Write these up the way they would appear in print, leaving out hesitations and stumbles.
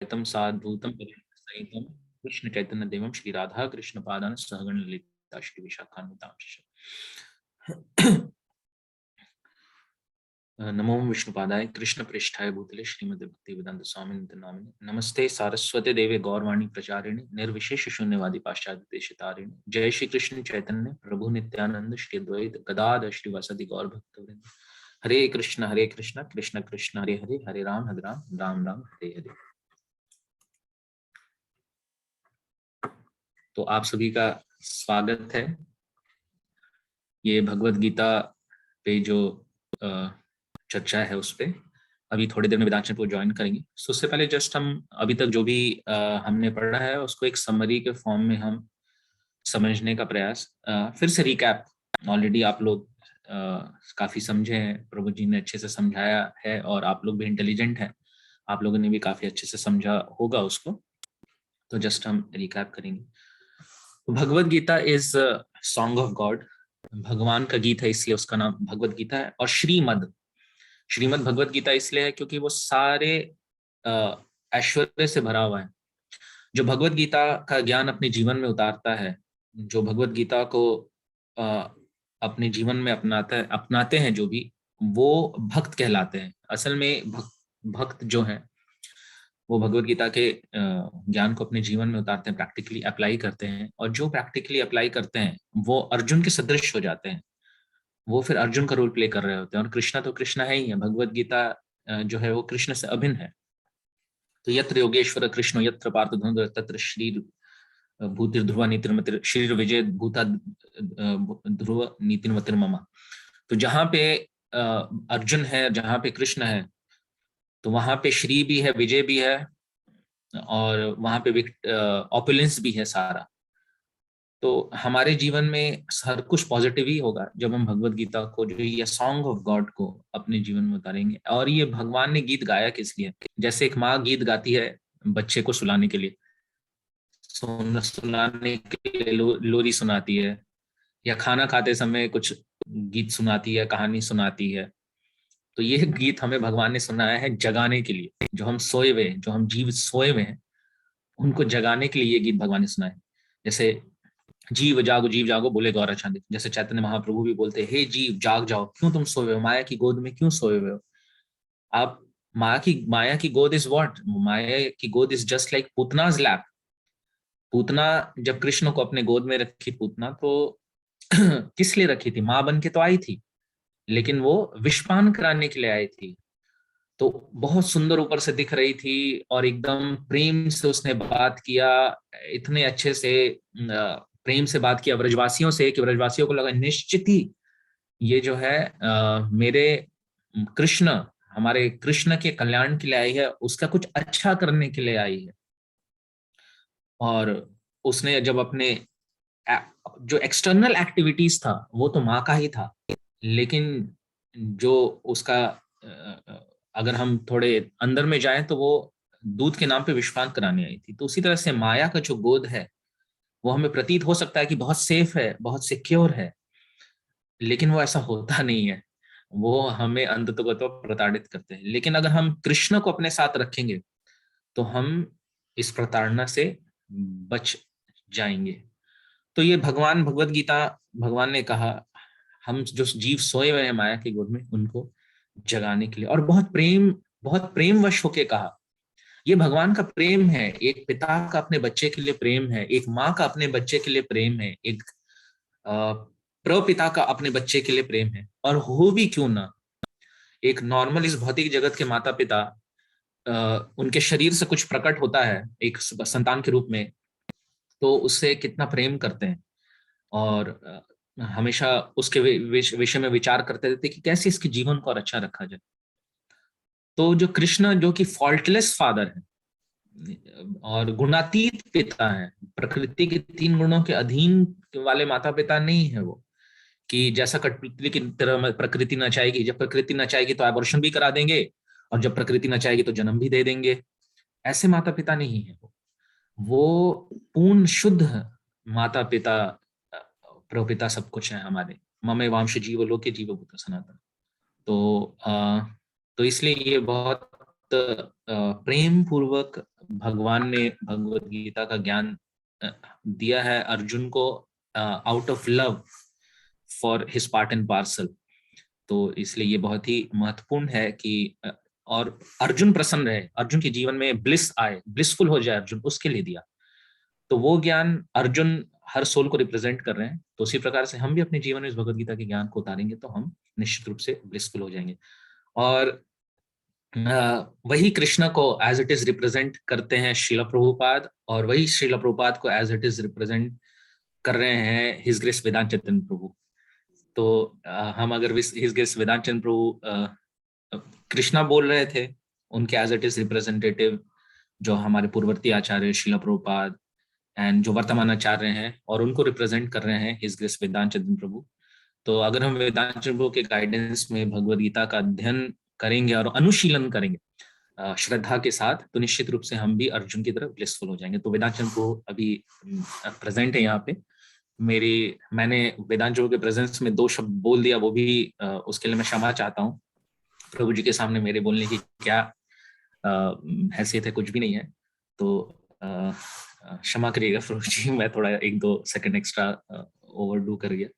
तम साधूतम सहितम कृष्ण चैतन्य देवम श्री राधा कृष्ण पादान सहगण ललिता श्री विशाखान्वितांश। नमो विष्णुपादाय कृष्ण पृष्ठाय भूतले श्रीमद् भक्ति वेदांत स्वामी नामिने नमस्ते सारस्वते देवे गौरवाणी प्रचारिणे निर्विशेष शून्यवादी पाश्चात्य देशतारिणे। जय श्री कृष्ण चैतन्य प्रभु नित्यानंद श्री द्वैत गदाधर श्रीवासदि गौर भक्तवृंद। हरे कृष्ण कृष्ण कृष्ण हरे हरे, हरे राम राम राम हरे हरे। तो आप सभी का स्वागत है। ये भगवत गीता पे जो चर्चा है उस पे अभी थोड़ी देर में वेदांत को ज्वाइन करेंगे। तो उससे पहले जस्ट हम अभी तक जो भी हमने पढ़ा है उसको एक समरी के फॉर्म में हम समझने का प्रयास, फिर से रिकैप। ऑलरेडी आप लोग काफी समझे हैं, प्रभु जी ने अच्छे से समझाया है और आप लोग भी इंटेलिजेंट हैं, आप लोगों ने भी काफी अच्छे से समझा होगा उसको। तो जस्ट हम रिकैप करेंगे। Bhagavad Gita is song of God, भगवान का गीत है इसलिए उसका नाम भगवत गीता है। और श्रीमद भगवत गीता इसलिए है क्योंकि वो सारे ऐश्वर्य से भरा हुआ है। जो भगवत गीता का ज्ञान अपने जीवन में उतारता है, जो भगवत गीता को अपने जीवन में अपनाते हैं जो भी, वो भक्त कहलाते हैं। असल में भक्त जो है वो भगवत गीता के ज्ञान को अपने जीवन में उतारते हैं, प्रैक्टिकली अप्लाई करते हैं। और जो प्रैक्टिकली अप्लाई करते हैं वो अर्जुन के सदृश हो जाते हैं, वो फिर अर्जुन का रोल प्ले कर रहे होते हैं। और कृष्णा तो कृष्णा है ही है, भगवत गीता जो है वो कृष्ण से अभिन्न है। तो यत्र योगेश्वर कृष्ण यत्र पार्थ धनुर्धर तत्र श्री भूतिर ध्रुव नीतिर्मतिर श्री विजय भूता ध्रुव नीतिर्मतिर ममा। तो जहाँ पे अर्जुन है, जहाँ पे कृष्ण है, तो वहां पे श्री भी है, विजय भी है, और वहां पे ऑपुलेंस भी है सारा। तो हमारे जीवन में हर कुछ पॉजिटिव ही होगा जब हम भगवत गीता को, जो ये सॉन्ग ऑफ गॉड को, अपने जीवन में उतारेंगे। और ये भगवान ने गीत गाया किस लिए? जैसे एक माँ गीत गाती है बच्चे को सुलाने के लिए, सुलाने के लिए लोरी सुनाती है, या खाना खाते समय कुछ गीत सुनाती है, कहानी सुनाती है। तो ये गीत हमें भगवान ने सुनाया है जगाने के लिए। जो हम सोए हुए, जो हम जीव सोए हुए हैं, उनको जगाने के लिए ये गीत भगवान ने सुनाया। जैसे जीव जागो बोले गौरा चांदी, जैसे चैतन्य महाप्रभु भी बोलते हैं, हे जीव जाग जाओ, क्यों तुम सोए हो, माया की गोद में क्यों सोए हुए हो आप? माया की गोद इज व्हाट? माया की गोद is just like Putana's lap. Putana जब कृष्ण को अपने गोद में रखी, पूतना तो किस लिए रखी थी? माँ बन के तो आई थी, लेकिन वो विषपान कराने के लिए आई थी। तो बहुत सुंदर ऊपर से दिख रही थी और एकदम प्रेम से उसने बात किया, इतने अच्छे से प्रेम से बात किया ब्रजवासियों से कि ब्रजवासियों को लगा निश्चित ही ये जो है मेरे कृष्ण, हमारे कृष्ण के कल्याण के लिए आई है, उसका कुछ अच्छा करने के लिए आई है। और उसने जब अपने जो एक्सटर्नल एक्टिविटीज था वो तो माँ का ही था, लेकिन जो उसका अगर हम थोड़े अंदर में जाएं तो वो दूध के नाम पे विषपान कराने आई थी। तो उसी तरह से माया का जो गोद है वो हमें प्रतीत हो सकता है कि बहुत सेफ है, बहुत सिक्योर है, लेकिन वो ऐसा होता नहीं है। वो हमें अंततः प्रताड़ित करते हैं। लेकिन अगर हम कृष्ण को अपने साथ रखेंगे तो हम इस प्रताड़ना से बच जाएंगे। तो ये भगवत गीता, भगवान ने कहा हम जो जीव सोए हुए हैं माया की गोद में, उनको जगाने के लिए। और बहुत प्रेम वश होके कहा। ये भगवान का प्रेम है, एक पिता का अपने बच्चे के लिए प्रेम है, एक माँ का अपने बच्चे के लिए प्रेम है, एक प्रपिता का अपने बच्चे के लिए प्रेम है। और हो भी क्यों ना, एक नॉर्मल इस भौतिक जगत के माता पिता, उनके शरीर से कुछ प्रकट होता है एक संतान के रूप में, तो उससे कितना प्रेम करते हैं। और हमेशा उसके विषय में विचार करते रहते कि कैसे इसके जीवन को और अच्छा रखा जाए। तो जो कृष्ण, जो कि फॉल्टलेस फादर है और गुणातीत पिता है, प्रकृति के 3 गुणों के अधीन वाले माता पिता नहीं है वो, कि जैसा कठपुतली की तरह प्रकृति न चाहेगी, जब प्रकृति न चाहेगी तो एबॉर्शन भी करा देंगे, और जब प्रकृति न चाहेगी तो जन्म भी दे देंगे। ऐसे माता पिता नहीं है वो पूर्ण शुद्ध माता पिता, प्रपिता सब कुछ है हमारे। ममे वांश जीव लोके जीव भूत सनातन। तो इसलिए ये बहुत प्रेम पूर्वक भगवान ने भगवत गीता का ज्ञान दिया है अर्जुन को, out of love for his part and parcel. तो इसलिए ये बहुत ही महत्वपूर्ण है कि और अर्जुन प्रसन्न रहे, अर्जुन के जीवन में ब्लिस आए, ब्लिसफुल हो जाए अर्जुन, उसके लिए दिया। तो वो ज्ञान अर्जुन हर सोल को रिप्रेजेंट कर रहे हैं। तो उसी प्रकार से हम भी अपने जीवन में इस भगवत गीता के ज्ञान को उतारेंगे तो हम निश्चित रूप से ब्लिसफुल हो जाएंगे। और वही कृष्ण को एज इट इज रिप्रेजेंट करते हैं श्रील प्रभुपाद, और वही श्रील प्रभुपाद को एज इट इज रिप्रेजेंट कर रहे हैं हिज ग्रेस वेदांत चैतन्य प्रभु। तो हम अगर हिज ग्रेस वेदांत चैतन्य प्रभु कृष्णा बोल रहे थे, उनके एज इट इज रिप्रेजेंटेटिव जो हमारे पूर्ववर्ती आचार्य श्रील प्रभुपाद एंड जो वर्तमान आचार्य हैं, और उनको रिप्रेजेंट कर रहे हैं हिज ग्रेस वेदांत चैतन्य प्रभु। तो अगर हम वेदांत चैतन्य प्रभु के गाइडेंस में भगवद गीता का अध्ययन करेंगे और अनुशीलन करेंगे श्रद्धा के साथ, तो निश्चित रूप से हम भी अर्जुन की तरह ब्लिसफुल हो जाएंगे। तो वेदांत चंद्र प्रभु अभी प्रेजेंट है यहाँ पे। मैंने वेदांत प्रभु के प्रेजेंस में 2 शब्द बोल दिया, वो भी उसके लिए मैं क्षमा चाहता हूँ। प्रभु जी के सामने मेरे बोलने की क्या हैसियत है, कुछ भी नहीं है। तो क्षमा करिएगा प्रभु जी, मैं थोड़ा 1-2 सेकंड एक्स्ट्रा ओवरडू कर गया।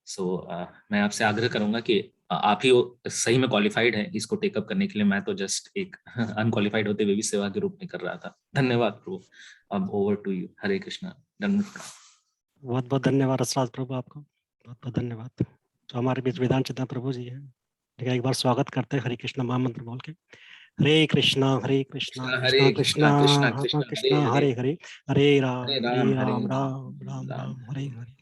सो मैं आपसे आग्रह करूंगा कि आप ही सही में क्वालिफाइड है इसको टेकअप करने के लिए। मैं तो जस्ट एक अनक्वालिफाइड होते हुए भी सेवा के रूप में कर रहा था। धन्यवाद प्रभु। अब ओवर टू यू। हरे कृष्णा। बहुत बहुत धन्यवाद रसराज प्रभु, आपको बहुत बहुत धन्यवाद। तो हमारे बीच वेदांत चैतन्य प्रभु जी हैं, ठीक है, एक बार स्वागत करते हैं हरे कृष्णा महामंत्र बोल के। हरे कृष्णा कृष्णा कृष्णा कृष्णा कृष्णा हरे हरे, हरे राम राम राम राम राम हरे हरे।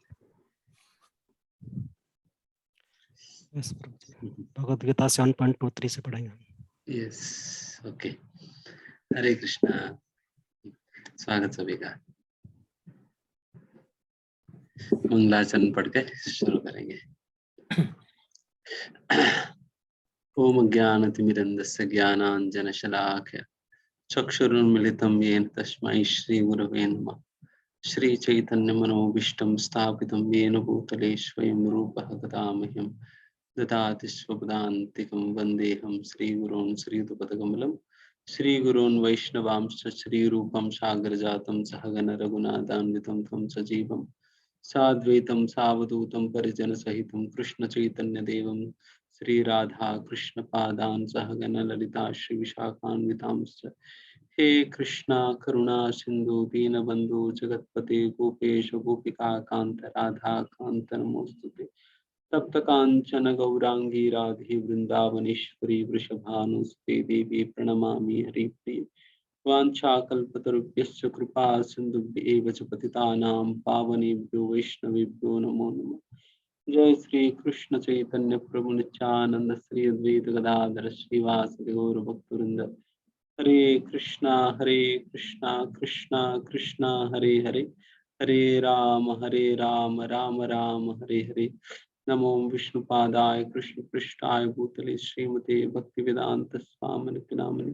भगवद गीता से 1.23 से पढ़ेंगे। Yes, okay. हरे कृष्णा, स्वागत सभी का। मंगलाचरण पढ़ के शुरू करेंगे। ओम ज्ञानतिमिरन्दस्य ज्ञानाञ्जनशलाकया चक्षुरुन्मिलितं येन तस्मै श्रीगुरवे नमः। श्रीचैतन्यमनोभीष्टं स्थापितं येन भूतले स्वयं रूपः तथा मह्यं ददाति स्वपदान्तिकं। वन्देऽहं श्रीगुरून् श्रीयुतपदकमलं श्रीगुरून् वैष्णवांश्च श्रीरूपं सागरजातं सहगण रघुनाथान्वितं तं सजीवं साद्वैतं सावधूतं परिजनसहितं कृष्णचैतन्यदेवं श्रीराधा कृष्णपादान् सहगण ललिता श्रीविशाखान्वितांश्च। हे कृष्णा करुणा सिंधु दीनबंधु जगतपते गोपेश गोपिका कांत राधा कांत नमोस्तुते। तप्त कांचन गौरांगी राधे वृंदावनेश्वरी वृषभानुसुते देवी प्रणमामि हरिप्रिये। वाञ्छाकल्पतरुभ्यश्च कृपा सिन्धुभ्येव च पतितानां पावनेभ्यो वैष्णवेभ्यो नमो नमः। जय श्री कृष्ण चैतन्य प्रभु नित्यानंद श्री अद्वैत गदाधर श्रीवासदि गौर भक्तवृंद। हरे कृष्णा कृष्णा कृष्णा हरे हरे, हरे राम राम राम हरे हरे। नमो विष्णुपादाय कृष्ण पृष्ठाय भूतले श्रीमते भक्तिवेदांत स्वामिने नामिने।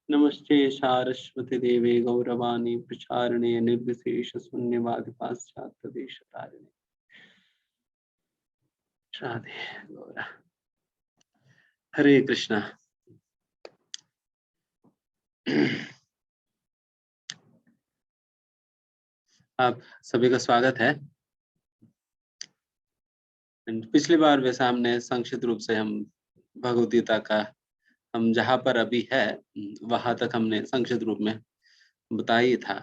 नमस्ते सारस्वती देवे गौरवाणी प्रचारिणे निर्विशेष शून्यवादी पाश्चात्य देशतारिणे। राधे गौरा। हरे कृष्णा। आप सभी का स्वागत है। पिछली बार वैसा हमने संक्षिप्त रूप से हम भगवद गीता का हम जहाँ पर अभी है वहां तक हमने संक्षिप्त रूप में बताया ही था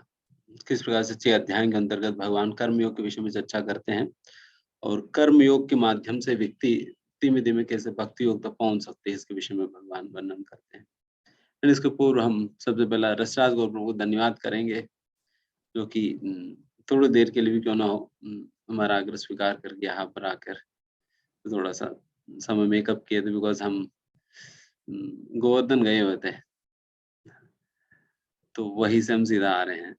किस प्रकार से 6 अध्याय के अंतर्गत भगवान कर्मयोग के विषय में चर्चा करते हैं और कर्मयोग के माध्यम से व्यक्ति धीमे धीमे कैसे भक्ति योग तक पहुंच सकते हैं इसके विषय में भगवान वर्णन करते हैं। इसके पूर्व हम सबसे पहला रसराज गौर प्रभु को धन्यवाद करेंगे जो कि थोड़ी देर के लिए भी क्यों ना हो हमारा आग्रह स्वीकार करके यहाँ पर आकर थोड़ा सा समय मेकअप किए थे, बिकॉज हम गोवर्धन गए हुए थे तो वहीं से हम सीधा आ रहे हैं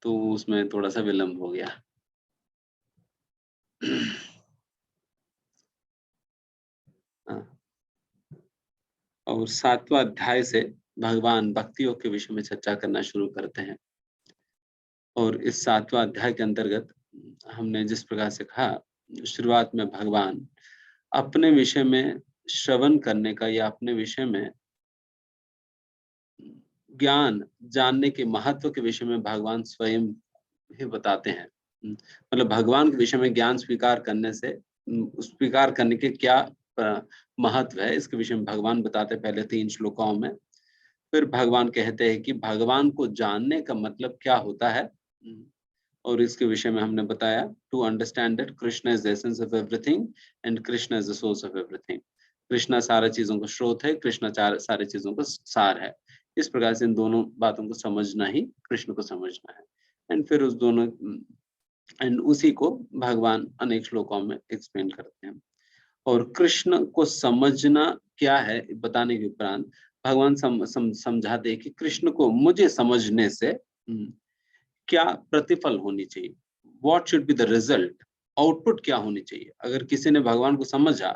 तो उसमें थोड़ा सा विलंब हो गया। और 7वां अध्याय से भगवान भक्ति योग के विषय में चर्चा करना शुरू करते हैं और इस 7वां अध्याय के अंतर्गत हमने जिस प्रकार से कहा शुरुआत में भगवान अपने विषय में श्रवण करने का या अपने विषय में ज्ञान जानने के महत्व के विषय में भगवान स्वयं ही बताते हैं। मतलब भगवान के विषय में ज्ञान स्वीकार करने से स्वीकार करने के क्या महत्व है, इसके विषय में भगवान बताते पहले 3 श्लोकों में। फिर भगवान कहते हैं कि भगवान को जानने का मतलब क्या होता है, और इसके विषय में हमने बताया to understand that Krishna is the essence of everything and Krishna is the source of everything. Krishna सारा चीजों का स्रोत है, कृष्णा सारे चीजों का सार है। इस प्रकार से इन दोनों बातों को समझना ही कृष्ण को समझना है। एंड फिर उस दोनों एंड उसी को भगवान अनेक श्लोकों में एक्सप्लेन करते हैं। और कृष्ण को समझना क्या है बताने के उपरांत भगवान समझाते हैं कि कृष्ण को मुझे समझने से क्या प्रतिफल होनी चाहिए, what should be the result, output क्या होनी चाहिए। अगर किसी ने भगवान को समझा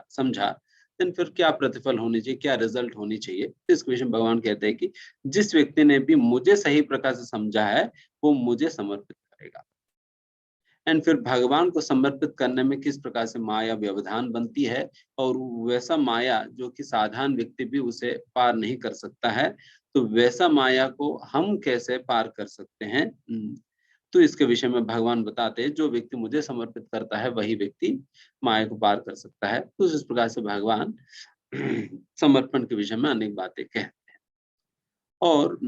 देन फिर क्या प्रतिफल होनी चाहिए, क्या रिजल्ट होनी चाहिए। इस विषय में भगवान कहते हैं कि जिस व्यक्ति ने भी मुझे सही प्रकार से समझा है वो मुझे समर्पित करेगा। एंड फिर भगवान को समर्पित करने में किस प्रकार से माया व्यवधान बनती है, और वैसा माया जो कि साधारण व्यक्ति भी उसे पार नहीं कर सकता है, तो वैसा माया को हम कैसे पार कर सकते हैं। तो इसके विषय में भगवान बताते हैं जो व्यक्ति मुझे समर्पित करता है वही व्यक्ति माया को पार कर सकता है। तो इस प्रकार से भगवान समर्पण के विषय में अनेक बातें कहते हैं। और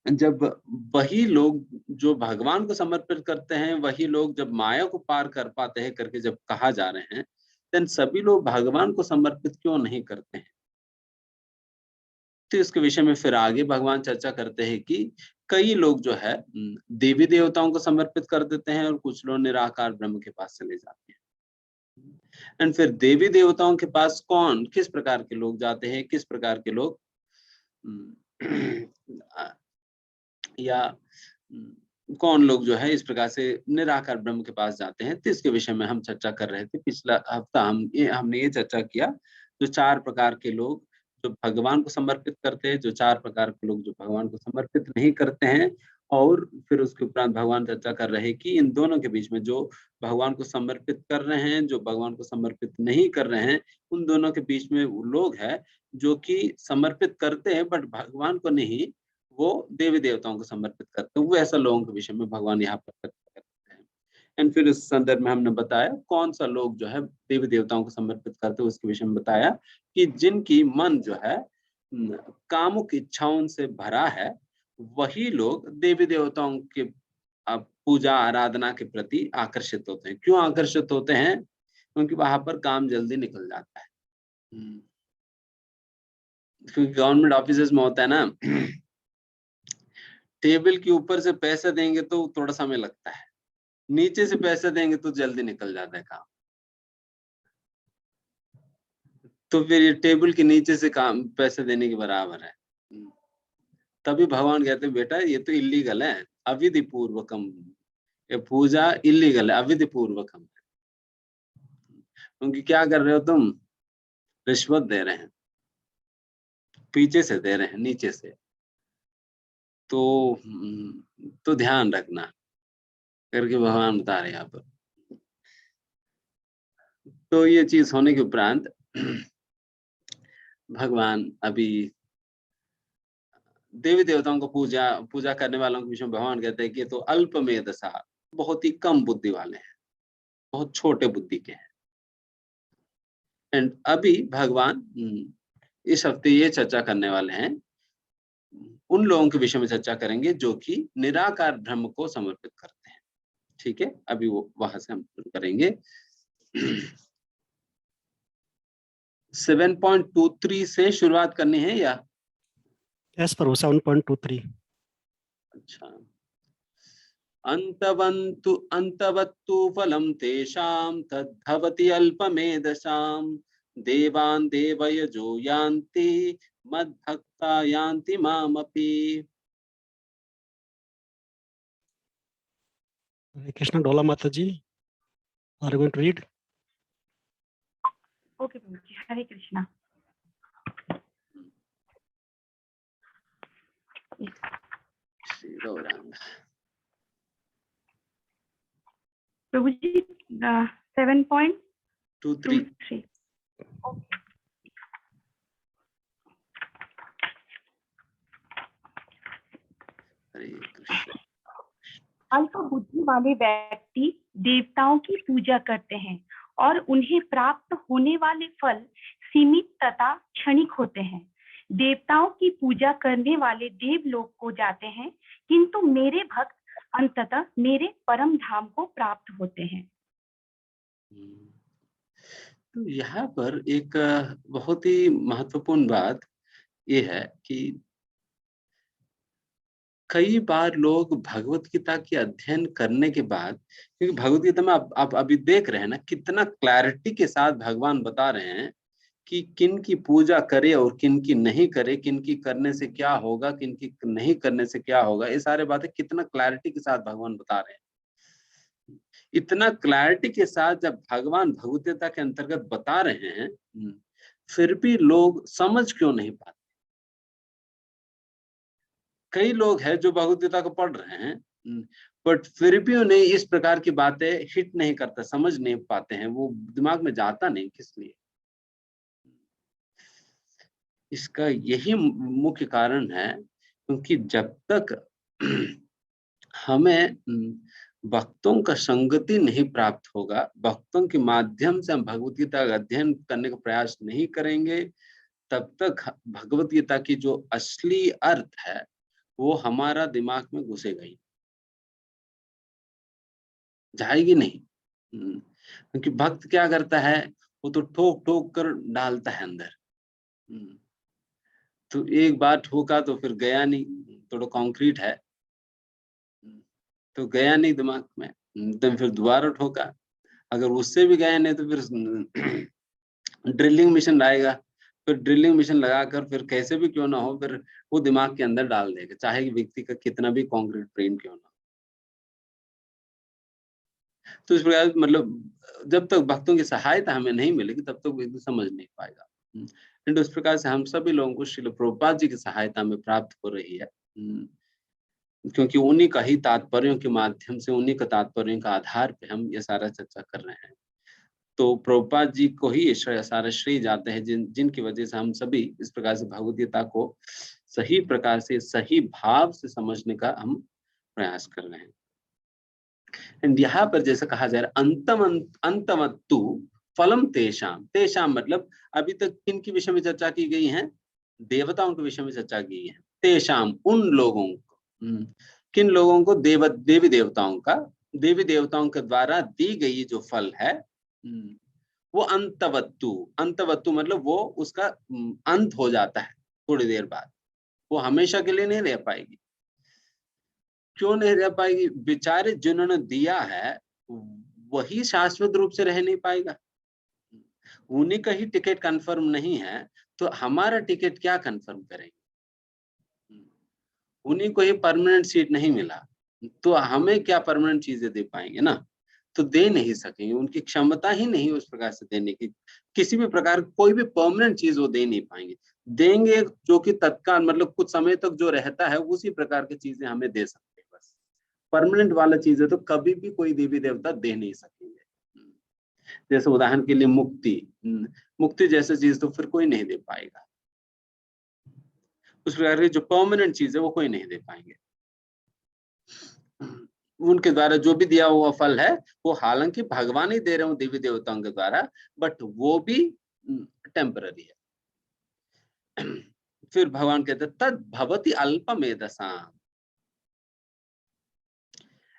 जब वही लोग जो भगवान को समर्पित करते हैं वही लोग जब माया को पार कर पाते हैं करके जब कहा जा रहे हैं, देन सभी लोग भगवान को समर्पित क्यों नहीं करते हैं। तो इसके विषय में फिर आगे भगवान चर्चा करते हैं कि कई लोग जो है देवी देवताओं को समर्पित कर देते हैं और कुछ लोग निराकार ब्रह्म के पास चले जाते हैं। एंड फिर देवी देवताओं के पास कौन किस प्रकार के लोग जाते हैं, किस प्रकार के लोग या कौन लोग जो है इस प्रकार से निराकार ब्रह्म के पास जाते हैं। तो इसके विषय में हम चर्चा कर रहे थे। पिछला हफ्ता हमने ये चर्चा किया जो 4 प्रकार के लोग जो भगवान को समर्पित करते हैं, जो 4 प्रकार के लोग जो भगवान को समर्पित नहीं करते हैं, और फिर उसके उपरांत भगवान चर्चा कर रहे हैं कि इन दोनों के बीच में जो भगवान को समर्पित कर रहे हैं, जो भगवान को समर्पित नहीं कर रहे हैं, उन दोनों के बीच में वो लोग हैं जो कि समर्पित करते हैं बट भगवान को नहीं, वो देवी देवताओं को समर्पित करते हैं। वो ऐसा लोगों के विषय में भगवान यहाँ पर चर्चा करते हैं। एंड फिर इस संदर्भ में हमने बताया कौन सा लोग जो है देवी देवताओं को समर्पित करते हैं, उसके विषय में बताया कि जिनकी मन जो है कामुक इच्छाओं से भरा है, वही लोग देवी देवताओं के पूजा आराधना के प्रति आकर्षित होते हैं। क्यों आकर्षित होते हैं? क्योंकि वहां पर काम जल्दी निकल जाता है। क्योंकि गवर्नमेंट ऑफिसेज में होता है ना, टेबल के ऊपर से पैसे देंगे तो थोड़ा समय लगता है, नीचे से पैसे देंगे तो जल्दी निकल जाता है काम। तो फिर ये टेबल के नीचे से काम पैसे देने के बराबर है। तभी भगवान कहते हैं बेटा ये तो इलीगल है, अविधि पूर्वकम, ये पूजा इलीगल है, अविधि पूर्वकम। क्योंकि क्या कर रहे हो तुम? रिश्वत दे रहे हैं, पीछे से दे रहे हैं, नीचे से। तो ध्यान रखना करके भगवान बता रहे हैं यहाँ पर। तो ये चीज होने के उपरांत भगवान अभी देवी देवताओं को पूजा करने वालों के विषय में भगवान कहते हैं कि तो अल्प मेधसा, बहुत ही कम बुद्धि वाले हैं, बहुत छोटे बुद्धि के हैं। एंड अभी भगवान इस हफ्ते ये चर्चा करने वाले हैं, उन लोगों के विषय में चर्चा करेंगे जो कि निराकार ब्रह्म को समर्पित करते हैं। ठीक है, अभी वो वहां से हम शुरू करेंगे। 7.23 से शुरुआत करनी है या? यस प्रभु, 7.23। अच्छा। अंतवत्तु फलं तेषां तद्भवति अल्पमेधसां, देवान् देवयजो यान्ति मद्भक्ता यान्ति मामपि। हरे कृष्ण। डोला माता ji, are you going to read? Okay प्रभु जी, हरे कृष्णा। प्रभु जी 7.23। हरे कृष्ण। अल्प बुद्धि वाले व्यक्ति देवताओं की पूजा करते हैं और उन्हें प्राप्त होने वाले फल सीमित तथा क्षणिक होते हैं। देवताओं की पूजा करने वाले देवलोक को जाते हैं, किंतु मेरे भक्त अंततः मेरे परम धाम को प्राप्त होते हैं। तो यहाँ पर एक बहुत ही महत्वपूर्ण बात ये है कि कई बार लोग भगवत गीता के अध्ययन करने के बाद, क्योंकि भगवत गीता में आप अभी देख रहे हैं ना कितना क्लैरिटी के साथ भगवान बता रहे हैं कि किन की पूजा करे और किन की नहीं करे, किन की करने से क्या होगा, किन की नहीं करने से क्या होगा, ये सारे बातें कितना क्लैरिटी के साथ भगवान बता रहे हैं। इतना क्लैरिटी के साथ जब भगवान भगवत गीता के अंतर्गत बता रहे हैं, फिर भी लोग समझ क्यों नहीं पाते। कई लोग हैं जो भगवत गीता को पढ़ रहे हैं, बट फिर भी उन्हें इस प्रकार की बातें हिट नहीं करता, समझ नहीं पाते हैं, वो दिमाग में जाता नहीं। किस लिए? इसका यही मुख्य कारण है क्योंकि जब तक हमें भक्तों का संगति नहीं प्राप्त होगा, भक्तों के माध्यम से हम भगवत गीता का अध्ययन करने का प्रयास नहीं करेंगे, तब तक भगवत गीता की जो असली अर्थ है वो हमारा दिमाग में घुसेगा ही, जाएगी नहीं। क्योंकि भक्त क्या करता है, वो तो ठोक ठोक कर डालता है अंदर। तो एक बार ठोका तो फिर गया नहीं, थोड़ा कंक्रीट है तो गया नहीं दिमाग में, तो फिर दोबारा ठोका, अगर उससे भी गया नहीं तो फिर ड्रिलिंग मशीन लाएगा, फिर ड्रिलिंग मशीन लगाकर फिर कैसे भी क्यों ना हो फिर वो दिमाग के अंदर डाल देगा, चाहे व्यक्ति का कितना भी कंक्रीट ब्रेन क्यों ना हो। तो इस प्रकार मतलब जब तक भक्तों की सहायता हमें नहीं मिलेगी तब तक व्यक्ति समझ नहीं पाएगा। एंड उस प्रकार से हम सभी लोगों को श्रील प्रभुपाद जी की सहायता में प्राप्त हो रही है, क्योंकि उन्हीं का ही तात्पर्यों के माध्यम से, उन्हीं का तात्पर्यों का आधार पे हम ये सारा चर्चा कर रहे हैं। तो प्रभुपाद जी को ही सारा श्रेय जाते हैं, जिनकी वजह से हम सभी इस प्रकार से भगवद गीता को सही प्रकार से, सही भाव से समझने का हम प्रयास कर रहे हैं। एंड यहाँ पर जैसे कहा जा रहा है अंतमत्तु फलम तेषाम, तेषाम मतलब अभी तक किन के विषय में चर्चा की गई है, देवताओं के विषय में चर्चा की है। तेषाम उन लोगों को, किन लोगों को, देवी देवताओं का, देवी देवताओं के द्वारा दी गई जो फल है वो अंतवत्तु, अंतवत्तु मतलब वो उसका अंत हो जाता है थोड़ी देर बाद, वो हमेशा के लिए नहीं रह पाएगी। क्यों नहीं रह पाएगी? बेचारे जिन्होंने दिया है वही शाश्वत रूप से रह नहीं पाएगा, उन्हीं का ही टिकट कंफर्म नहीं है तो हमारा टिकट क्या कंफर्म करेंगे? उन्हीं को ही परमानेंट सीट नहीं मिला तो हमें क्या परमानेंट चीजें दे पाएंगे ना, तो दे नहीं सकेंगे, उनकी क्षमता ही नहीं उस प्रकार से देने की, किसी भी प्रकार कोई भी परमानेंट चीज वो दे नहीं पाएंगे। देंगे जो कि तत्काल मतलब कुछ समय तक जो रहता है उसी प्रकार की चीजें हमें दे सकते हैं, बस परमानेंट वाला चीजें तो कभी भी कोई देवी देवता दे नहीं सकेंगे। जैसे उदाहरण के लिए मुक्ति, मुक्ति जैसे चीज तो फिर कोई नहीं दे पाएगा, उस प्रकार की जो परमानेंट चीज है वो कोई नहीं दे पाएंगे। उनके द्वारा जो भी दिया हुआ फल है वो हालांकि भगवान ही दे रहे हो देवी देवताओं के द्वारा, बट वो भी टेम्पररी है। फिर भगवान कहते तद भवति अल्पमेधसाम,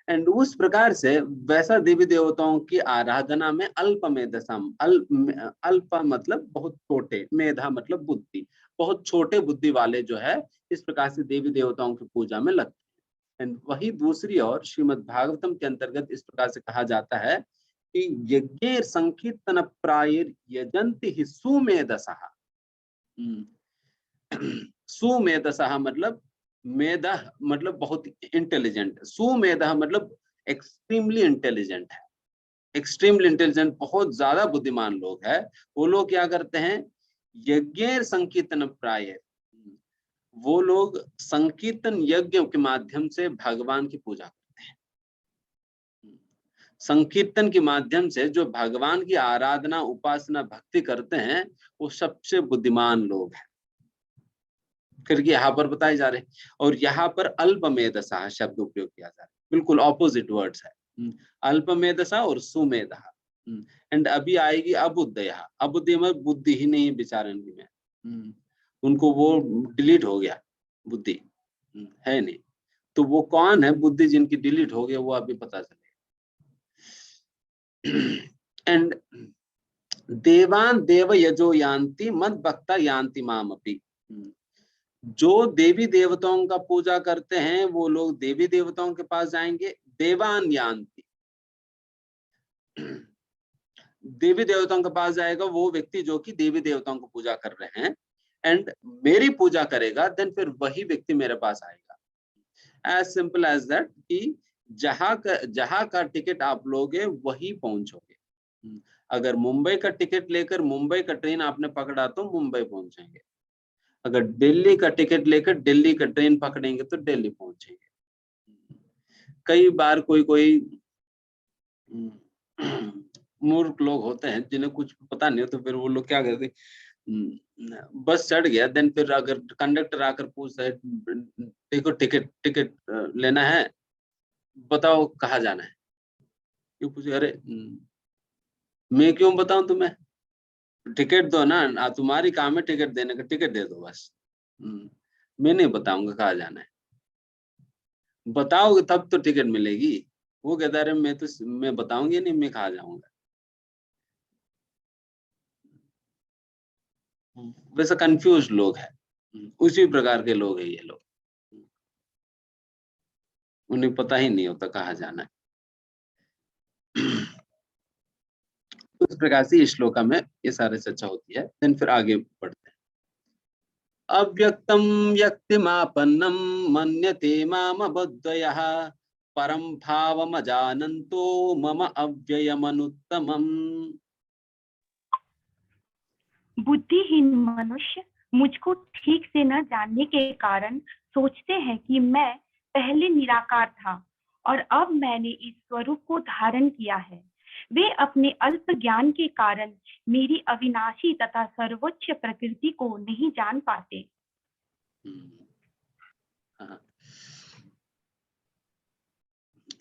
एंड उस प्रकार से वैसा देवी देवताओं की आराधना में अल्पमेधसाम, अल्प मतलब बहुत छोटे, मेधा मतलब बुद्धि, बहुत छोटे बुद्धि वाले जो है इस प्रकार से देवी देवताओं की पूजा में लगते हैं। एंड वही दूसरी ओर श्रीमद् भागवतम के अंतर्गत इस प्रकार से कहा जाता है कि यज्ञेर संकीर्तन प्रायर यजंति ही सुमेधसः, सुमेधसः मतलब मेधा मतलब बहुत इंटेलिजेंट, सुमेधा मतलब एक्सट्रीमली इंटेलिजेंट है, एक्सट्रीमली इंटेलिजेंट बहुत ज्यादा बुद्धिमान लोग है। वो लोग क्या करते हैं, यज्ञ संकीर्तन प्राय, वो लोग संकीर्तन यज्ञ के माध्यम से भगवान की पूजा करते हैं। संकीर्तन के माध्यम से जो भगवान की आराधना उपासना भक्ति करते हैं वो सबसे बुद्धिमान लोग हैं। करके यहाँ पर बताए जा रहे हैं। और यहाँ पर अल्पमेधसा शब्द उपयोग किया जा रहा है, बिल्कुल ऑपोजिट वर्ड्स है, अल्पमेधसा और सुमेधा। एंड अभी आएगी अबुद्धया। अबुद्धि में बुद्धि ही नहीं विचारण में, उनको वो डिलीट हो गया, बुद्धि है नहीं। तो वो कौन है बुद्धि जिनकी डिलीट हो गया, वो अभी पता चलेगा। एंड देवान देव यजो यान्ति मद भक्ता यान्ति माम अपि। जो देवी देवताओं का पूजा करते हैं वो लोग देवी देवताओं के पास जाएंगे। देवान यान्ति, देवी देवताओं के पास जाएगा वो व्यक्ति जो कि देवी देवताओं को पूजा कर रहे हैं, एंड मेरी पूजा करेगा, देन फिर वही व्यक्ति मेरे पास आएगा। एज सिंपल एज दैट कि जहां का टिकट आप लोगे वही पहुंचोगे। अगर मुंबई का टिकट लेकर मुंबई का ट्रेन आपने पकड़ा तो मुंबई पहुंचेंगे, अगर दिल्ली का टिकट लेकर दिल्ली का ट्रेन पकड़ेंगे तो दिल्ली पहुंचेंगे। कई बार कोई मूर्ख लोग होते हैं जिन्हें कुछ पता नहीं हो, तो फिर वो लोग क्या करते, बस चढ़ गया, देन फिर अगर कंडक्टर आकर पूछता है देखो टिकट लेना है, बताओ कहाँ जाना है, क्यों पूछे, अरे मैं क्यों बताऊं तुम्हें, टिकट दो ना, तुम्हारी काम है टिकट देने का, टिकट दे दो बस, मैं नहीं बताऊंगा कहाँ जाना है, बताओगे तब तो टिकट मिलेगी। वो कहता है मैं बताऊंगी नहीं, मैं कहाँ जाऊंगा। वैसे कंफ्यूज लोग हैं, उसी प्रकार के लोग हैं ये लोग, उन्हें पता ही नहीं होता कहाँ जाना है। उस प्रकार से इस श्लोका में ये सारे चर्चा होती है। देन फिर आगे बढ़ते हैं। अव्यक्तम व्यक्तिमापन्नम मन्यते माम बुद्धयः परम भावमजानन्तो मम अव्ययमनुत्तमम्। बुद्धिहीन मनुष्य मुझको ठीक से न जानने के कारण सोचते हैं कि मैं पहले निराकार था और अब मैंने इस स्वरूप को धारण किया है। वे अपने अल्प ज्ञान के कारण मेरी अविनाशी तथा सर्वोच्च प्रकृति को नहीं जान पाते।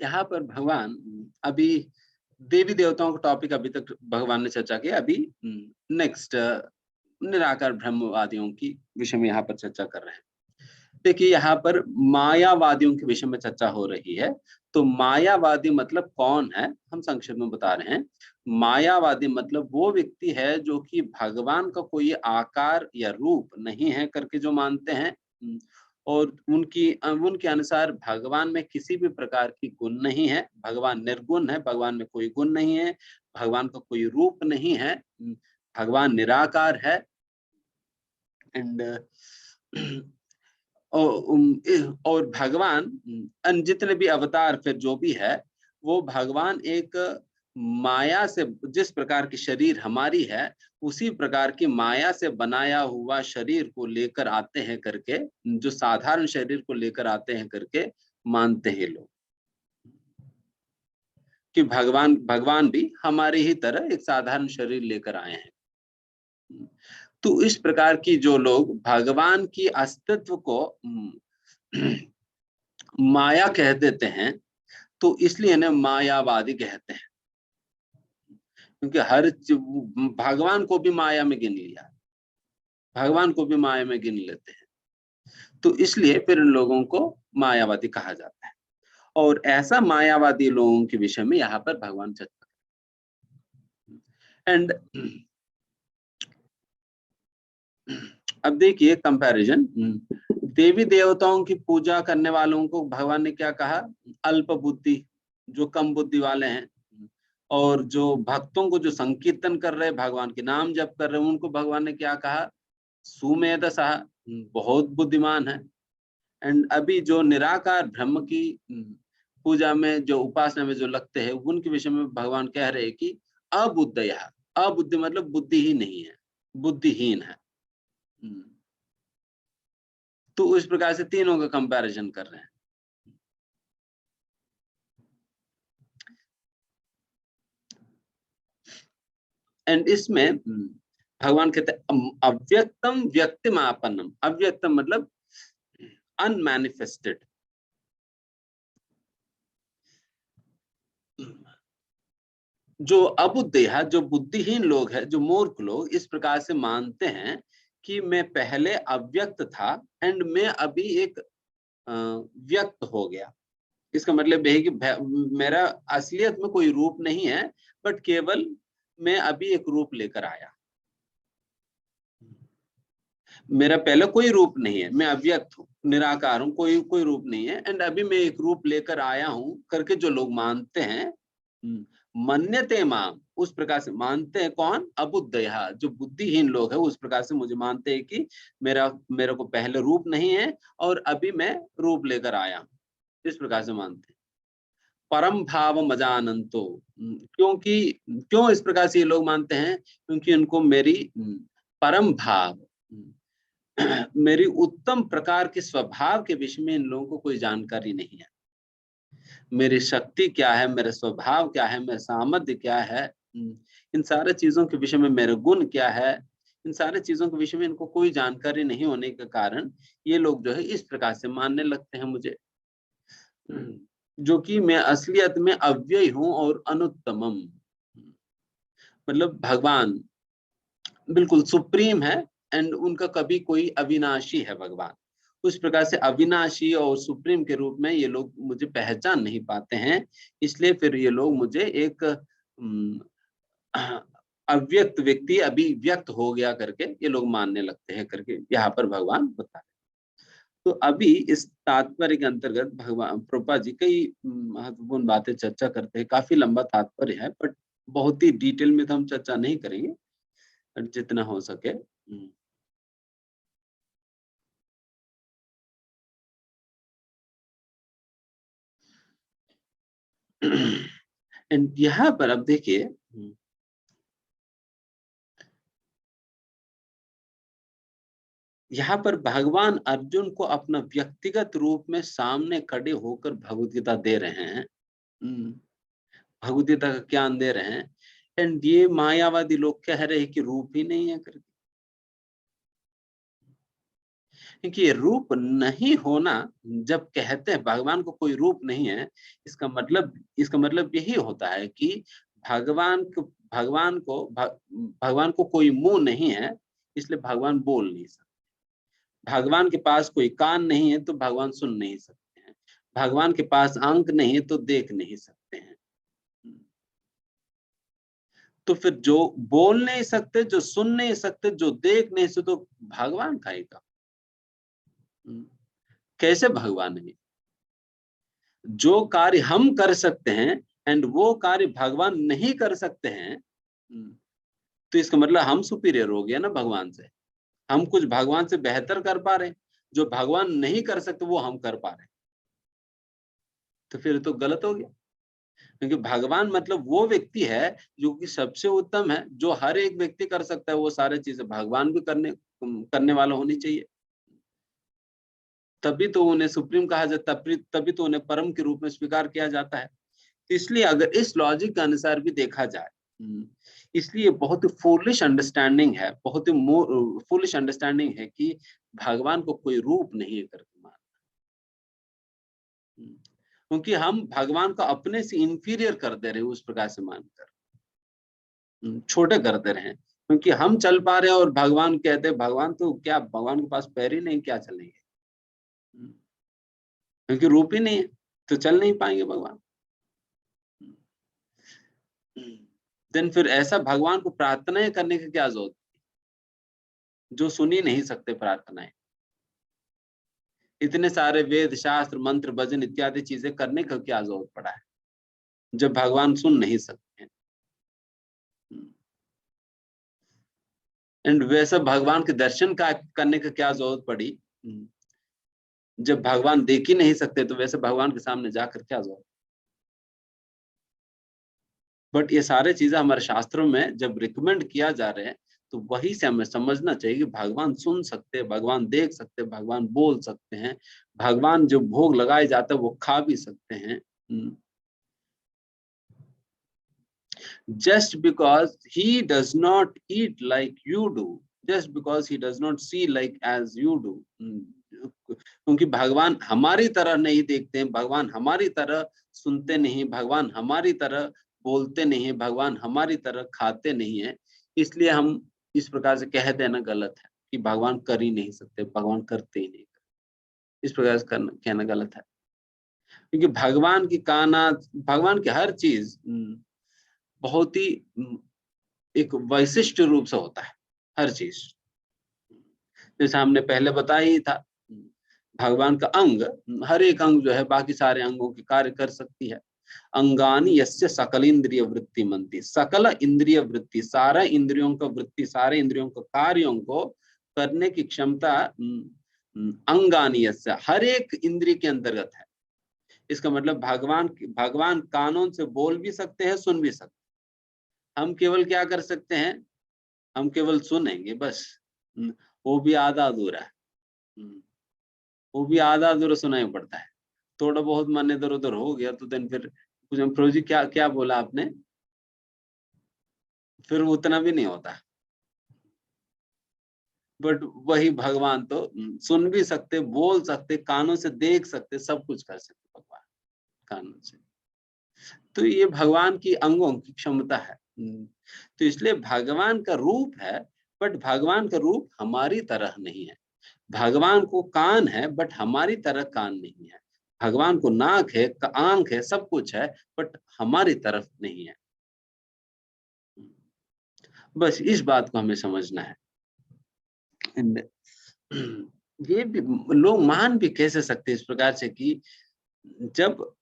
यहाँ पर भगवान अभी देवी देवताओं का टॉपिक अभी तक भगवान ने चर्चा किया, अभी नेक्स्ट निराकार ब्रह्मवादियों की विषय में यहाँ पर चर्चा कर रहे हैं। देखिए यहाँ पर मायावादियों के विषय में चर्चा हो रही है। तो मायावादी मतलब कौन है, हम संक्षेप में बता रहे हैं। मायावादी मतलब वो व्यक्ति है जो कि भगवान का कोई आकार या रूप नहीं है करके जो मानते हैं, और उनके अनुसार भगवान में किसी भी प्रकार की गुण नहीं है, भगवान निर्गुण है, भगवान में कोई गुण नहीं है, भगवान का कोई रूप नहीं है, भगवान निराकार है। एंड और भगवान जितने भी अवतार फिर जो भी है, वो भगवान एक माया से, जिस प्रकार की शरीर हमारी है उसी प्रकार की माया से बनाया हुआ शरीर को लेकर आते हैं करके, जो साधारण शरीर को लेकर आते हैं करके मानते हैं लोग, कि भगवान भी हमारी ही तरह एक साधारण शरीर लेकर आए हैं। तो इस प्रकार की जो लोग भगवान की अस्तित्व को माया कह देते हैं, तो इसलिए ना मायावादी कहते हैं, क्योंकि भगवान को भी माया में गिन लिया, भगवान को भी माया में गिन लेते हैं, तो इसलिए फिर इन लोगों को मायावादी कहा जाता है। और ऐसा मायावादी लोगों के विषय में यहाँ पर भगवान चर्चा एंड अब देखिए कंपैरिजन, देवी देवताओं की पूजा करने वालों को भगवान ने क्या कहा, अल्प बुद्धि, जो कम बुद्धि वाले हैं, और जो भक्तों को जो संकीर्तन कर रहे हैं, भगवान के नाम जप कर रहे हैं, उनको भगवान ने क्या कहा, सुमेधसा, बहुत बुद्धिमान है। एंड अभी जो निराकार ब्रह्म की पूजा में, जो उपासना में जो लगते हैं, उनके विषय में भगवान कह रहे हैं कि अबुद्धया, अबुद्धि मतलब बुद्धि ही नहीं है, बुद्धिहीन है। तो इस प्रकार से तीनों का कंपैरिजन कर रहे हैं। एंड इसमें भगवान कहते हैं अव्यक्तम व्यक्तिमापन्नम। अव्यक्तम मतलब अनमैनिफेस्टेड। जो अबुद्धेय, जो बुद्धिहीन लोग हैं, जो मूर्ख लोग इस प्रकार से मानते हैं कि मैं पहले अव्यक्त था एंड मैं अभी एक व्यक्त हो गया। इसका मतलब यह है कि मेरा असलियत में कोई रूप नहीं है, बट केवल मैं अभी एक रूप लेकर आया। मेरा पहले कोई रूप नहीं है, मैं अव्यक्त हूँ, निराकार हूँ, कोई रूप नहीं है, एंड अभी मैं एक रूप लेकर आया हूँ करके जो लोग मानते हैं, मन्यते माम, उस प्रकार से मानते हैं। कौन? अबुद्धय, जो बुद्धिहीन लोग हैं उस प्रकार से मुझे मानते हैं कि मेरा को पहले रूप नहीं है और अभी मैं रूप लेकर आया हूँ, इस प्रकार से मानते हैं। परम भाव मजानंतो, क्यों इस प्रकार से ये लोग मानते हैं? क्योंकि उनको मेरी परम भाव, मेरी उत्तम प्रकार के स्वभाव के विषय में इन लोगों को कोई जानकारी नहीं है। मेरी शक्ति क्या है, मेरा स्वभाव क्या है, मेरा सामर्थ्य क्या है, इन सारे चीजों के विषय में मेरे गुण क्या है, इन सारे चीजों के विषय में इनको कोई जानकारी नहीं होने के कारण ये लोग जो है इस प्रकार से मानने लगते हैं मुझे, जो कि मैं असलियत में अव्यय हूं और अनुत्तमम। मतलब भगवान बिल्कुल सुप्रीम है एंड उनका कभी कोई अविनाशी है भगवान। उस प्रकार से अविनाशी और सुप्रीम के रूप में ये लोग मुझे पहचान नहीं पाते हैं, इसलिए फिर ये लोग मुझे एक अव्यक्त व्यक्ति अभी व्यक्त हो गया करके ये लोग मानने लगते हैं करके यहाँ पर भगवान बता रहे। तो अभी इस तात्पर्य के अंतर्गत भगवान प्रभुपाद जी कई महत्वपूर्ण बातें चर्चा करते हैं। काफी लंबा तात्पर्य है, बट बहुत ही डिटेल में तो हम चर्चा नहीं करेंगे, जितना हो सके। एंड यहाँ पर अब देखिए, यहाँ पर भगवान अर्जुन को अपना व्यक्तिगत रूप में सामने खड़े होकर भगवद गीता दे रहे हैं, भगवद गीता का ज्ञान दे रहे हैं। एंड ये मायावादी लोग कह रहे हैं कि रूप ही नहीं है करके, क्योंकि ये रूप नहीं होना, जब कहते हैं भगवान को कोई रूप नहीं है, इसका मतलब यही होता है कि भगवान को कोई मुंह नहीं है, इसलिए भगवान बोल नहीं सकते। भगवान के पास कोई कान नहीं है तो भगवान सुन नहीं सकते हैं। भगवान के पास आंख नहीं है तो देख नहीं सकते हैं। तो फिर जो बोल नहीं सकते, जो सुन नहीं सकते, जो देख नहीं सकते, तो भगवान का ही काम। कैसे भगवान है? जो कार्य हम कर सकते हैं एंड वो कार्य भगवान नहीं कर सकते हैं, तो इसका मतलब हम सुपीरियर हो गया ना भगवान से। हम कुछ भगवान से बेहतर कर पा रहे हैं, जो भगवान नहीं कर सकते वो हम कर पा रहे हैं, तो फिर तो गलत हो गया। क्योंकि भगवान मतलब वो व्यक्ति है जो कि सबसे उत्तम है, जो हर एक व्यक्ति कर सकता है वो सारे चीजें भगवान भी करने वाला होनी चाहिए, तभी तो उन्हें सुप्रीम कहा जाता है, तभी तो उन्हें परम के रूप में स्वीकार किया जाता है। इसलिए अगर इस लॉजिक के अनुसार भी देखा जाए, इसलिए बहुत ही फूलिश अंडरस्टैंडिंग है, बहुत ही फूलिश अंडरस्टैंडिंग है कि भगवान को कोई रूप नहीं है करके मानना, क्योंकि हम भगवान को अपने से इंफीरियर कर दे रहे हैं, उस प्रकार से मानकर छोटे कर दे रहे हैं। क्योंकि हम चल पा रहे हैं और भगवान कहते हैं, भगवान तो क्या, भगवान के पास पैर ही नहीं, क्या चलेंगे, क्योंकि रूप ही नहीं है तो चल नहीं पाएंगे भगवान। देन फिर ऐसा भगवान को प्रार्थनाएं करने की क्या जरूरत, जो सुन ही नहीं सकते प्रार्थनाएं। इतने सारे वेद शास्त्र मंत्र भजन इत्यादि चीजें करने का क्या जरूरत पड़ा है जब भगवान सुन नहीं सकते हैं। एंड वैसा भगवान के दर्शन का करने का क्या जरूरत पड़ी जब भगवान देख ही नहीं सकते, तो वैसे भगवान के सामने जाकर क्या जरूरत। बट ये सारे चीजें हमारे शास्त्रों में जब रिकमेंड किया जा रहे हैं, तो वही से हमें समझना चाहिए कि भगवान सुन सकते हैं, भगवान देख सकते हैं, भगवान बोल सकते हैं, भगवान जो भोग लगाए जाते हैं वो खा भी सकते हैं। just because he does not eat like you do, just because he does not see like as you do. क्योंकि भगवान हमारी तरह नहीं देखते हैं, भगवान हमारी तरह सुनते नहीं, भगवान हमारी तरह बोलते नहीं, भगवान हमारी तरह खाते नहीं है, इसलिए हम इस प्रकार से कह देना गलत है कि भगवान कर ही नहीं सकते, भगवान करते ही नहीं, इस प्रकार से कहना गलत है। क्योंकि भगवान की कायनात, भगवान की हर चीज बहुत ही एक वैशिष्ट रूप से होता है, हर चीज। जैसे हमने पहले बताया ही था, भगवान का अंग, हर एक अंग जो है बाकी सारे अंगों के कार्य कर सकती है। अंगानी यस्य सकल इंद्रिय वृत्ति मनती, सकल इंद्रिय वृत्ति, सारा इंद्रियों का वृत्ति, सारे इंद्रियों के कार्यों को करने की क्षमता अंगानी यस्य, हर एक इंद्रिय के अंतर्गत है। इसका मतलब भगवान कानों से बोल भी सकते हैं, सुन भी सकते हैं। हम केवल क्या कर सकते हैं, हम केवल सुनेंगे बस, वो भी आधा अधूरा है, वो भी आधा अधूरा सुनाई पड़ता है। थोड़ा बहुत मन इधर उधर हो गया तो देन फिर कुछ प्रभु जी क्या क्या बोला आपने, फिर उतना भी नहीं होता। बट वही भगवान तो सुन भी सकते, बोल सकते, कानों से देख सकते, सब कुछ कर सकते भगवान कानों से। तो ये भगवान की अंगों की क्षमता है। तो इसलिए भगवान का रूप है, बट भगवान का रूप हमारी तरह नहीं है। भगवान को कान है बट हमारी तरह कान नहीं है। भगवान को नाक है, आंख है, सब कुछ है, बट हमारी तरफ नहीं है। बस इस बात को हमें समझना है। ये भी लोग मान भी कैसे सकते इस प्रकार से कि जब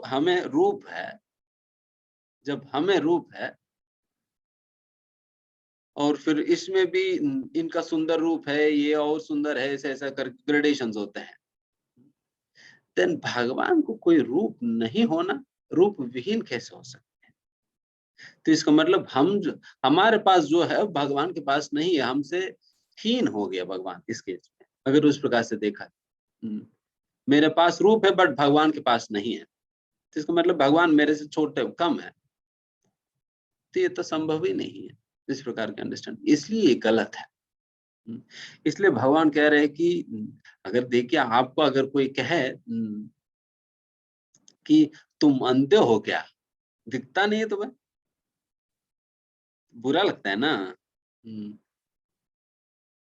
हमें रूप है, जब हमें रूप है और फिर इसमें भी इनका सुंदर रूप है, ये और सुंदर है, ऐसा ऐसा कर ग्रेडेशंस होते हैं, देन भगवान को कोई रूप नहीं होना, रूप विहीन कैसे हो सकते हैं? तो इसका मतलब हमारे पास जो है भगवान के पास नहीं है, हमसे हीन हो गया भगवान इस केस में, अगर उस प्रकार से देखा। मेरे पास रूप है बट भगवान के पास नहीं है, तो इसका मतलब भगवान मेरे से छोटे कम है, तो ये तो संभव ही नहीं है इस प्रकार के अंडरस्टैंड, इसलिए ये गलत है। इसलिए भगवान कह रहे हैं कि अगर देखिए आपको अगर कोई कहे कि तुम अंधे हो क्या, दिखता नहीं है तुम्हें, बुरा लगता है ना।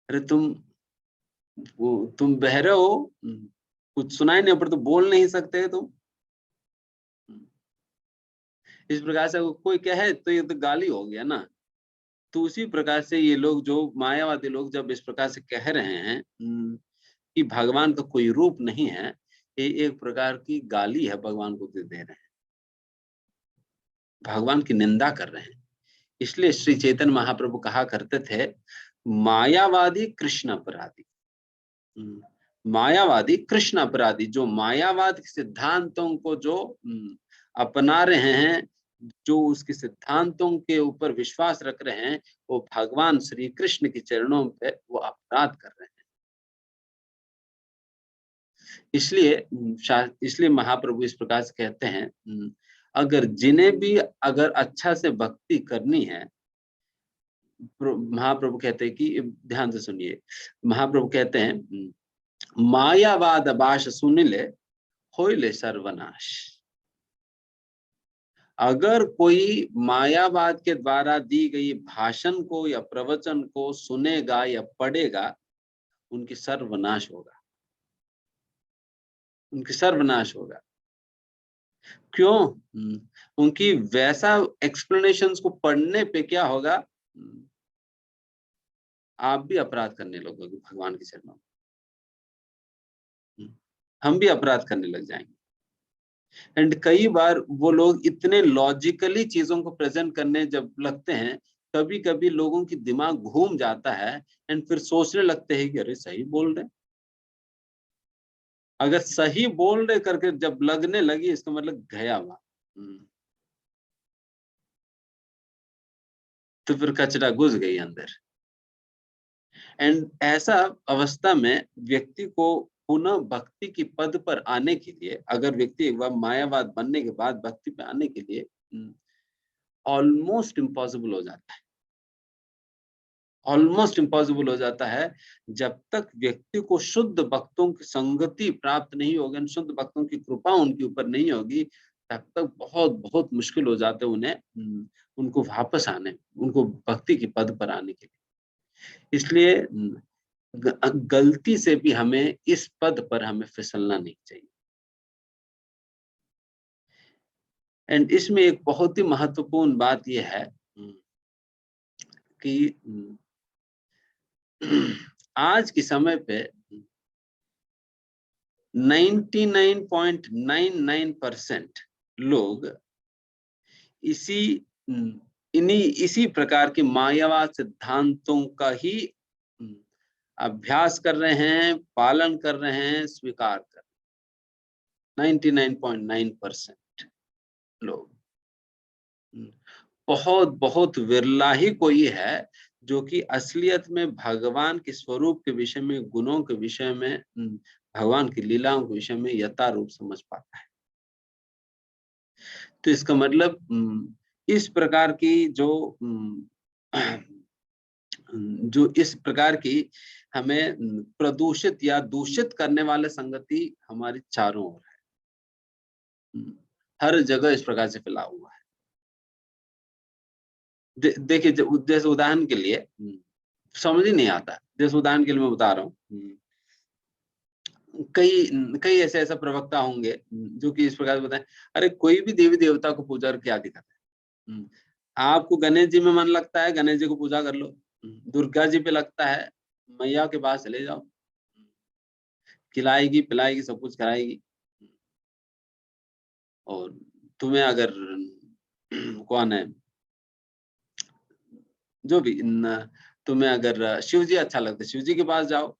अरे तुम बहरे हो, कुछ सुनाई नहीं पर तो बोल नहीं सकते तुम, इस प्रकार से कोई कहे तो ये तो गाली हो गया ना। तो उसी प्रकार से ये लोग जो मायावादी लोग जब इस प्रकार से कह रहे हैं कि भगवान का कोई रूप नहीं है, ये एक प्रकार की गाली है, भगवान को दे रहे हैं, भगवान की निंदा कर रहे हैं। इसलिए श्री चैतन्य महाप्रभु कहा करते थे, मायावादी कृष्ण अपराधी। मायावादी कृष्ण अपराधी, जो मायावाद के सिद्धांतों को जो अपना रहे हैं, जो उसके सिद्धांतों के ऊपर विश्वास रख रहे हैं, वो भगवान श्री कृष्ण के चरणों पे वो अपराध कर रहे हैं। इसलिए महाप्रभु इस प्रकार से कहते हैं, अगर जिन्हें भी अगर अच्छा से भक्ति करनी है, महाप्रभु कहते हैं कि ध्यान से सुनिए, महाप्रभु कहते हैं, मायावाद भाष सुनिले होइले सर्वनाश। अगर कोई मायावाद के द्वारा दी गई भाषण को या प्रवचन को सुनेगा या पढ़ेगा, उनकी सर्वनाश होगा, उनकी सर्वनाश होगा। क्यों? उनकी वैसा एक्सप्लेनेशंस को पढ़ने पे क्या होगा, आप भी अपराध करने लगोगे भगवान के चरणों में, हम भी अपराध करने लग जाएंगे। एंड कई बार वो लोग इतने लॉजिकली चीजों को प्रेजेंट करने जब लगते हैं, कभी कभी लोगों की दिमाग घूम जाता है एंड फिर सोचने लगते हैं कि अरे सही बोल रहे। अगर सही बोल रहे करके जब लगने लगी, इसका मतलब गया हुआ, तो फिर कचरा घुस गई अंदर। एंड ऐसा अवस्था में व्यक्ति को पुनः भक्ति की पद पर आने के लिए, अगर व्यक्ति एक बार मायावाद बनने के बाद भक्ति पे आने के लिए ऑलमोस्ट इम्पॉसिबल हो जाता है, ऑलमोस्ट इम्पॉसिबल हो जाता है। जब तक व्यक्ति को शुद्ध भक्तों की संगति प्राप्त नहीं होगी, शुद्ध भक्तों की कृपा उनके ऊपर नहीं होगी, तब तक बहुत बहुत मुश्किल हो जाते हैं उन्हें उनको वापस आने, उनको भक्ति की पद पर आने के लिए। इसलिए गलती से भी हमें इस पद पर हमें फिसलना नहीं चाहिए। एंड इसमें एक बहुत ही महत्वपूर्ण बात यह है कि आज के समय पे 99.99% लोग इसी प्रकार के मायावाद सिद्धांतों का ही अभ्यास कर रहे हैं, पालन कर रहे हैं, स्वीकार कर रहे हैं। 99.9% लोग, बहुत बहुत विरला ही कोई है जो कि असलियत में भगवान के स्वरूप के विषय में, गुणों के विषय में, भगवान की लीलाओं के विषय में यथारूप समझ पाता है। तो इसका मतलब इस प्रकार की जो इस प्रकार की हमें प्रदूषित या दूषित करने वाले संगति हमारी चारों ओर है, हर जगह इस प्रकार से फैला हुआ है। देखिए, जैसे उदाहरण के लिए समझ ही नहीं आता, जैसे उदाहरण के लिए मैं बता रहा हूँ, कई ऐसा प्रवक्ता होंगे जो कि इस प्रकार बताएं, अरे कोई भी देवी देवता को पूजा क्या दिक्कत है, आपको गणेश जी में मन लगता है, गणेश जी को पूजा कर लो, दुर्गा जी पे लगता है, मैया के पास चले जाओ, खिलाएगी पिलाएगी सब कुछ कराएगी। और तुम्हें अगर कौन है जो भी तुम्हें अगर शिव जी अच्छा लगता है, शिव जी के पास जाओ।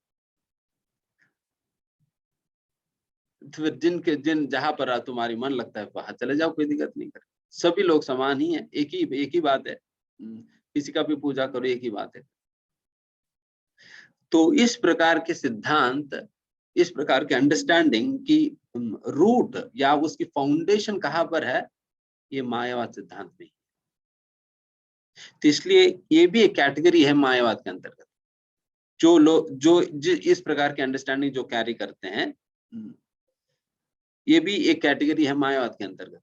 फिर जिन जहां पर तुम्हारी मन लगता है वहां चले जाओ, कोई दिक्कत नहीं कर। सभी लोग समान ही हैं, एक ही बात है, किसी का भी पूजा करो, एक ही बात है। तो इस प्रकार के सिद्धांत, इस प्रकार के अंडरस्टैंडिंग की रूट या उसकी फाउंडेशन कहाँ पर है, ये मायावाद सिद्धांत में। तो इसलिए ये भी एक कैटेगरी है मायावाद के अंतर्गत, जो लोग जो इस प्रकार के अंडरस्टैंडिंग जो कैरी करते हैं, ये भी एक कैटेगरी है मायावाद के अंतर्गत।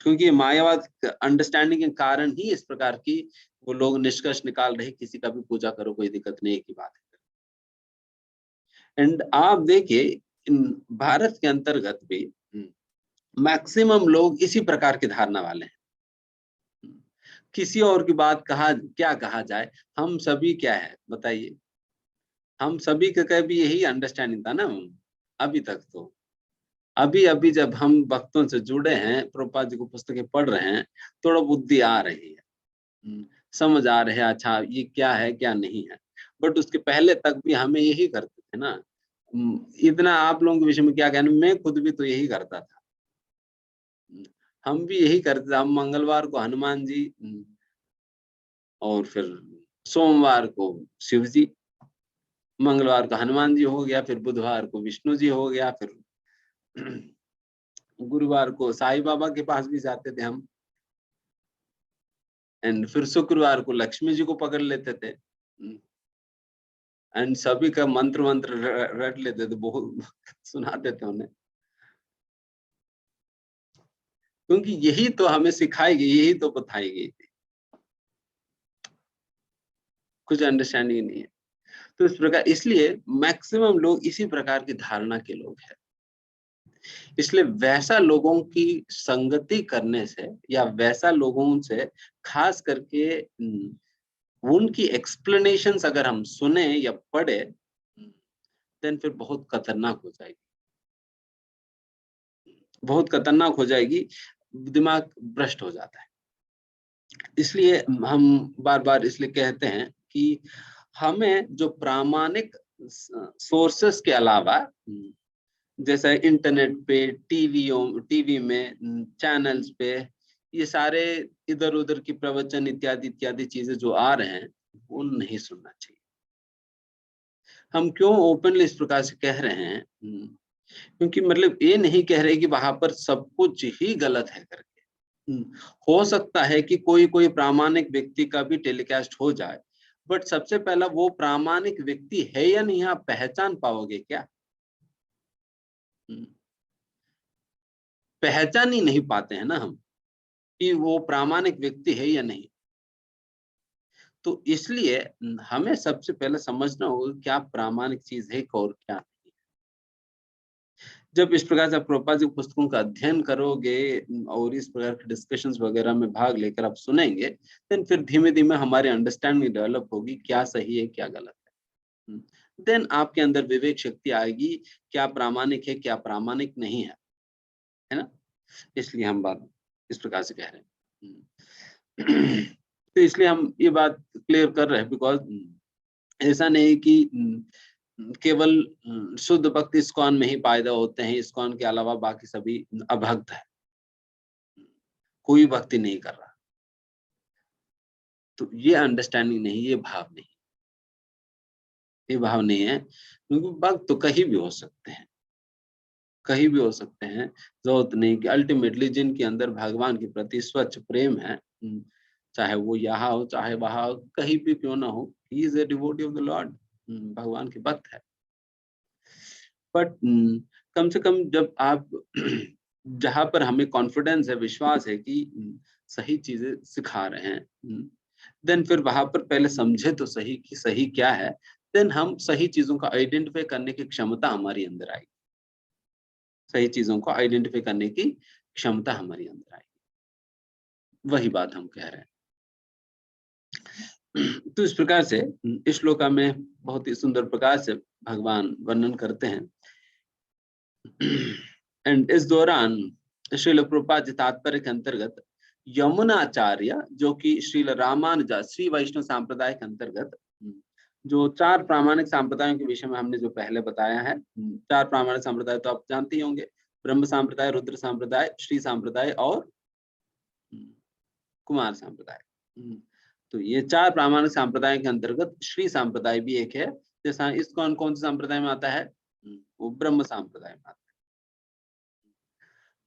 क्योंकि मायावाद अंडरस्टैंडिंग के कारण ही इस प्रकार की वो लोग निष्कर्ष निकाल रहे, किसी का भी पूजा करो कोई दिक्कत नहीं, एक ही बात है। एंड आप देखिए भारत के अंतर्गत भी मैक्सिमम लोग इसी प्रकार की धारणा वाले हैं। किसी और की बात क्या कहा जाए, हम सभी क्या है बताइए, हम सभी का भी यही अंडरस्टैंडिंग था ना अभी तक। तो अभी जब हम भक्तों से जुड़े हैं, प्रभुपाद जी को पुस्तकें पढ़ रहे हैं, थोड़ा बुद्धि आ रही है, समझ आ रहे हैं, अच्छा ये क्या है क्या नहीं है। बट उसके पहले तक भी हमें यही करते थे ना। इतना आप लोगों के विषय में क्या कहना, मैं खुद भी तो यही करता था, हम भी यही करते थे। हम मंगलवार को हनुमान जी, और फिर सोमवार को शिव जी, मंगलवार को हनुमान जी हो गया, फिर बुधवार को विष्णु जी हो गया, फिर गुरुवार को साईं बाबा के पास भी जाते थे हम, एंड फिर शुक्रवार को लक्ष्मी जी को पकड़ लेते थे, एंड सभी का मंत्र रट लेते थे, बहुत सुनाते थे उन्हें, क्योंकि यही तो हमें सिखाई गई, यही तो बताई गई थी, कुछ अंडरस्टैंडिंग नहीं है। तो इस प्रकार, इसलिए मैक्सिमम लोग इसी प्रकार की धारणा के लोग हैं। इसलिए वैसा लोगों की संगति करने से या वैसा लोगों से खास करके उनकी एक्सप्लेनेशंस अगर हम सुने या पढ़े, देन फिर बहुत खतरनाक हो जाएगी, बहुत खतरनाक हो जाएगी, दिमाग भ्रष्ट हो जाता है। इसलिए हम बार बार इसलिए कहते हैं कि हमें जो प्रामाणिक सोर्सेस के अलावा, जैसे इंटरनेट पे, टीवी में, चैनल्स पे, ये सारे इधर उधर की प्रवचन इत्यादि इत्यादि चीजें जो आ रहे हैं, वो नहीं सुनना चाहिए। हम क्यों ओपनली इस प्रकार से कह रहे हैं? क्योंकि मतलब ये नहीं कह रहे कि वहां पर सब कुछ ही गलत है करके। हो सकता है कि कोई कोई प्रामाणिक व्यक्ति का भी टेलीकास्ट हो जाए, बट सबसे पहला वो प्रामाणिक व्यक्ति है या नहीं आप पहचान पाओगे क्या? पहचान ही नहीं पाते हैं ना हम कि वो प्रामाणिक व्यक्ति है या नहीं। तो इसलिए हमें सबसे पहले समझना होगा क्या प्रामाणिक चीज है और क्या नहीं। जब इस प्रकार से आप प्रभुपाद जी पुस्तकों का अध्ययन करोगे और इस प्रकार के डिस्कशंस वगैरह में भाग लेकर आप सुनेंगे, देन फिर धीमे धीमे हमारी अंडरस्टैंडिंग डेवलप होगी क्या सही है क्या गलत है। देन आपके अंदर विवेक शक्ति आएगी, क्या प्रामाणिक है क्या प्रामाणिक नहीं है ना। इसलिए हम बात इस प्रकार से कह रहे हैं। तो इसलिए हम ये बात क्लियर कर रहे हैं, बिकॉज ऐसा नहीं कि केवल शुद्ध भक्त इस्कॉन में ही पैदा होते हैं, इस्कॉन के अलावा बाकी सभी अभक्त है, कोई भक्ति नहीं कर रहा। तो ये अंडरस्टैंडिंग नहीं, ये भाव नहीं, ये भाव नहीं है। क्योंकि भक्त तो कहीं भी हो सकते हैं, कहीं भी हो सकते हैं। जरूरत नहीं कि अल्टीमेटली जिनके अंदर भगवान के प्रति स्वच्छ प्रेम है, चाहे वो यहाँ हो चाहे वहां हो, कहीं भी क्यों ना हो, he is a devotee of the Lord, भगवान के भक्त है। बट कम से कम जब आप जहां पर हमें कॉन्फिडेंस है, विश्वास है कि सही चीजें सिखा रहे हैं, देन फिर वहां पर पहले समझे तो सही कि सही क्या है, देन हम सही चीजों को आइडेंटिफाई करने की क्षमता हमारी अंदर आएगी, सही चीजों को आइडेंटिफाई करने की क्षमता हमारी अंदर आएगी। वही बात हम कह रहे हैं। तो इस प्रकार से इस श्लोका में बहुत ही सुंदर प्रकार से भगवान वर्णन करते हैं। एंड इस दौरान श्रील प्रभुपाद जी तात्पर्य के अंतर्गत यमुनाचार्य, जो कि श्रील रामानुजा श्री वैष्णव सांप्रदाय के अंतर्गत, जो 4 प्रामाणिक संप्रदायों के विषय में हमने जो पहले बताया है, 4 प्रामाणिक संप्रदाय तो आप जानते ही होंगे, ब्रह्म संप्रदाय, रुद्र संप्रदाय, श्री संप्रदाय और कुमार संप्रदाय। तो ये 4 प्रामाणिक संप्रदायों के अंतर्गत श्री संप्रदाय भी एक है। जैसा इस्कॉन कौन से संप्रदाय में आता है? वो ब्रह्म संप्रदाय में आता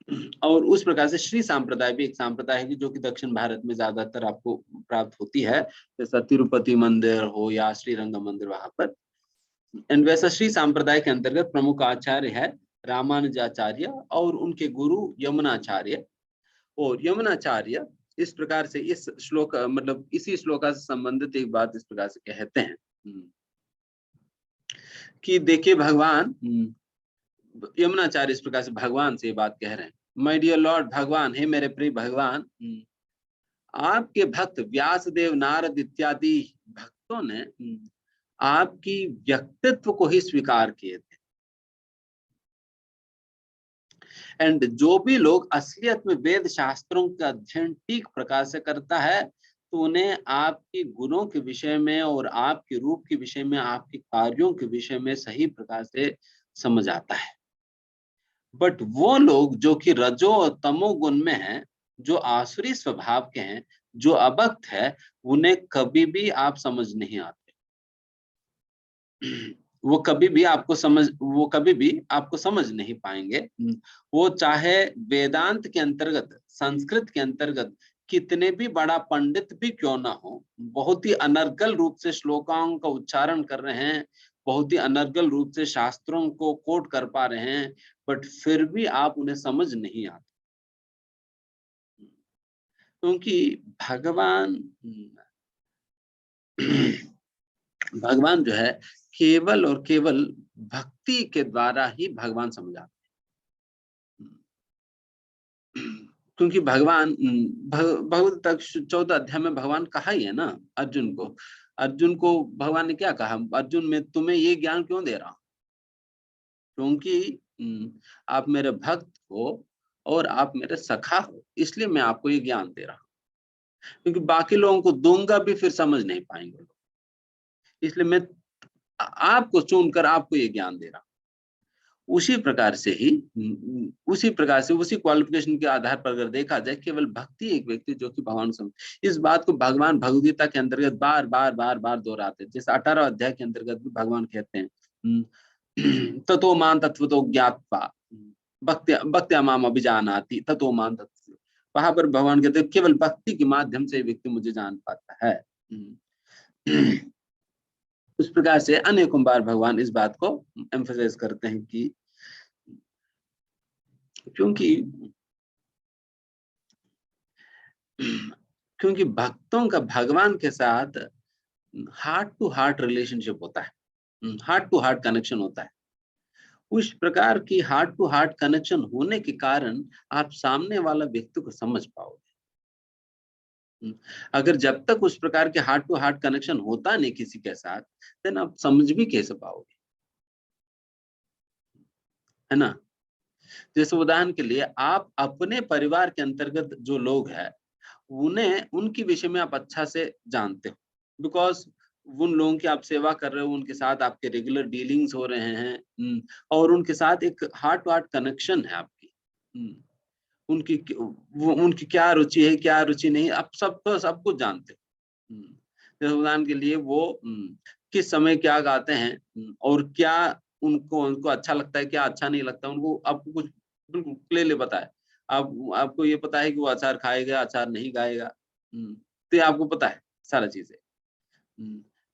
है। और उस प्रकार से श्री संप्रदाय भी एक संप्रदाय है जो कि दक्षिण भारत में ज्यादातर आपको प्राप्त होती है, जैसा तिरुपति मंदिर हो या श्रीरंगम मंदिर वहां पर। एंड वैसा श्री संप्रदाय के अंतर्गत प्रमुख आचार्य है रामानुजाचार्य और उनके गुरु यमुनाचार्य। और यमुनाचार्य इस प्रकार से इस श्लोक मतलब इसी श्लोका से संबंधित एक बात इस प्रकार से कहते हैं कि देखिए भगवान, यमुनाचार्य इस प्रकार से भगवान से ये बात कह रहे हैं, माय डियर लॉर्ड भगवान, हे मेरे प्रिय भगवान, आपके भक्त व्यासदेव, नारद इत्यादि भक्तों ने आपकी व्यक्तित्व को ही स्वीकार किए थे। एंड जो भी लोग असलियत में वेद शास्त्रों का अध्ययन ठीक प्रकार से करता है, तो उन्हें आपके गुणों के विषय में और आपके रूप के विषय में, आपके कार्यों के विषय में सही प्रकार से समझ आता है। बट वो लोग जो कि रजो और तमो गुण में हैं, जो आसुरी स्वभाव के हैं, जो अभक्त है, उन्हें कभी भी आप समझ नहीं आते। वो कभी भी आपको समझ नहीं पाएंगे। वो चाहे वेदांत के अंतर्गत, संस्कृत के अंतर्गत कितने भी बड़ा पंडित भी क्यों ना हो, बहुत ही अनर्गल रूप से श्लोकों का उच्चारण कर रहे हैं, बहुत ही अनर्गल रूप से शास्त्रों को कोट कर पा रहे हैं, बट फिर भी आप उन्हें समझ नहीं आते। क्योंकि भगवान जो है केवल और केवल भक्ति के द्वारा ही भगवान समझ आते हैं। क्योंकि भगवान भगवत तक 14 अध्याय में भगवान कहा ही है ना अर्जुन को भगवान ने क्या कहा, अर्जुन मैं तुम्हें ये ज्ञान क्यों दे रहा हूं? क्योंकि आप मेरे भक्त हो और आप मेरे सखा हो, इसलिए मैं आपको ये ज्ञान दे रहा हूं। क्योंकि बाकी लोगों को दूंगा भी फिर समझ नहीं पाएंगे लोग, इसलिए मैं आपको चुनकर आपको ये ज्ञान दे रहा हूं। उसी प्रकार से उसी क्वालिफिकेशन के आधार पर अगर देखा जाए, केवल भक्ति एक व्यक्ति जो कि भगवान समझ, इस बात को भगवान भगवद गीता के अंतर्गत बार बार दोहराते हैं। जैसे 18 अध्याय के अंतर्गत भी भगवान कहते हैं ततो मां तत्वतो ज्ञात्वा भक्त्या माम अभिजानाति ततो मां तत्व। वहां पर भगवान कहते हैं केवल भक्ति के माध्यम से व्यक्ति मुझे जान पाता है। उस प्रकार से अनेकों बार भगवान इस बात को एम्फसाइज करते हैं कि क्योंकि भक्तों का भगवान के साथ हार्ट टू हार्ट रिलेशनशिप होता है, हार्ट टू हार्ट कनेक्शन होता है। उस प्रकार की हार्ट टू हार्ट कनेक्शन होने के कारण आप सामने वाला व्यक्ति को समझ पाओगे। अगर जब तक उस प्रकार के हार्ट टू हार्ट कनेक्शन होता नहीं किसी के साथ, देन आप समझ भी कैसे पाओगे, है ना। जैसे उदाहरण के लिए आप अपने परिवार के अंतर्गत जो लोग हैं उनके विषय में आप अच्छा से जानते हो, बिकॉज उन लोगों की आप सेवा कर रहे हो, उनके साथ आपके रेगुलर डीलिंग्स हो रहे हैं और उनके साथ एक हार्ट टू हार्ट कनेक्शन है आपकी। उनकी क्या रुचि है, क्या रुचि नहीं, आप सब कुछ जानते हो। जैसे उदाहरण के लिए वो किस समय क्या गाते हैं और क्या उनको अच्छा लगता है, क्या अच्छा नहीं लगता, उनको आपको कुछ बिल्कुल क्लियरली पता है। आपको ये पता है कि वो अचार खाएगा, अचार नहीं खाएगा, तो ये आपको पता है सारा चीजें,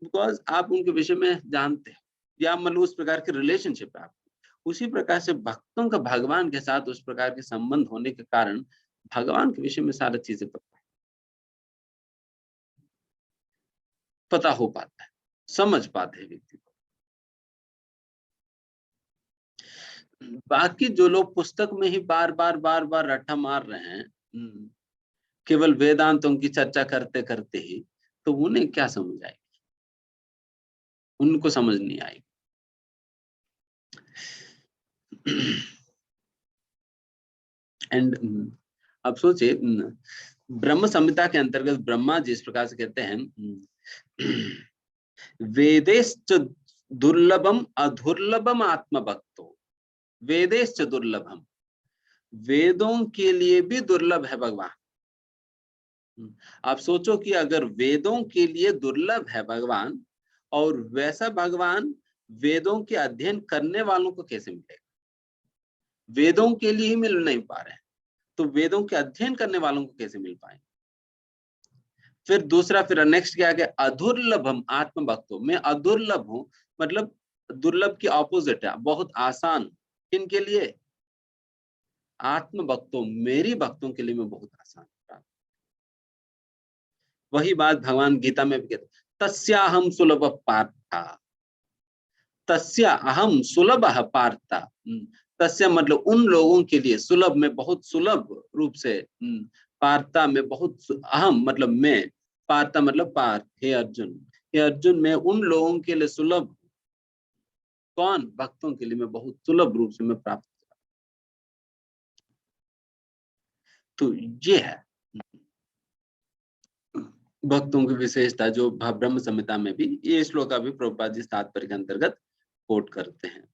बिकॉज आप उनके विषय में जानते हैं, या मतलब उस प्रकार के रिलेशनशिप है आपको। उसी प्रकार से भक्तों का भगवान के साथ उस प्रकार के संबंध होने के कारण भगवान के विषय में सारी चीजें पता हो पाता है, समझ पाते हैं व्यक्ति को। बाकी जो लोग पुस्तक में ही बार बार रट्टा मार रहे हैं, केवल वेदांतों की चर्चा करते करते ही, तो उन्हें क्या समझ आएगी, उनको समझ नहीं आएगी। एंड अब सोचे ब्रह्म संहिता के अंतर्गत ब्रह्मा जी इस प्रकार से कहते हैं, वेदेश्च दुर्लभम अधुर्लभम आत्मभक्तो, वेदेश्च दुर्लभम, वेदों के लिए भी दुर्लभ है भगवान। आप सोचो कि अगर वेदों के लिए दुर्लभ है भगवान, और वैसा भगवान वेदों के अध्ययन करने वालों को कैसे मिलेगा। वेदों के लिए ही मिल नहीं पा रहे हैं, तो वेदों के अध्ययन करने वालों को कैसे मिल पाएंगे। फिर दूसरा, फिर नेक्स्ट क्या है, अधुर्लभम आत्मभक्तो, मैं अधुर्लभ हूं, मतलब दुर्लभ की ऑपोजिट है, बहुत आसान। किनके लिए? आत्मभक्तों, मेरी भक्तों के लिए मैं बहुत आसान। वही बात भगवान गीता में भी कहते, तस्याहम सुलभ पार्था, तस्या अहम सुलभ पार्था। तस्या मतलब उन लोगों के लिए, सुलभ में बहुत सुलभ रूप से, पार्था में बहुत अहम मतलब मैं, पार्था मतलब पार्थ, हे अर्जुन, हे अर्जुन मैं उन लोगों के लिए सुलभ। कौन? भक्तों के लिए मैं बहुत सुलभ रूप से मैं प्राप्त। तो ये है भक्तों की विशेषता, जो ब्रह्म संहिता में भी ये श्लोक भी प्रभुपाद जी तात्पर्य के अंतर्गत कोट करते हैं।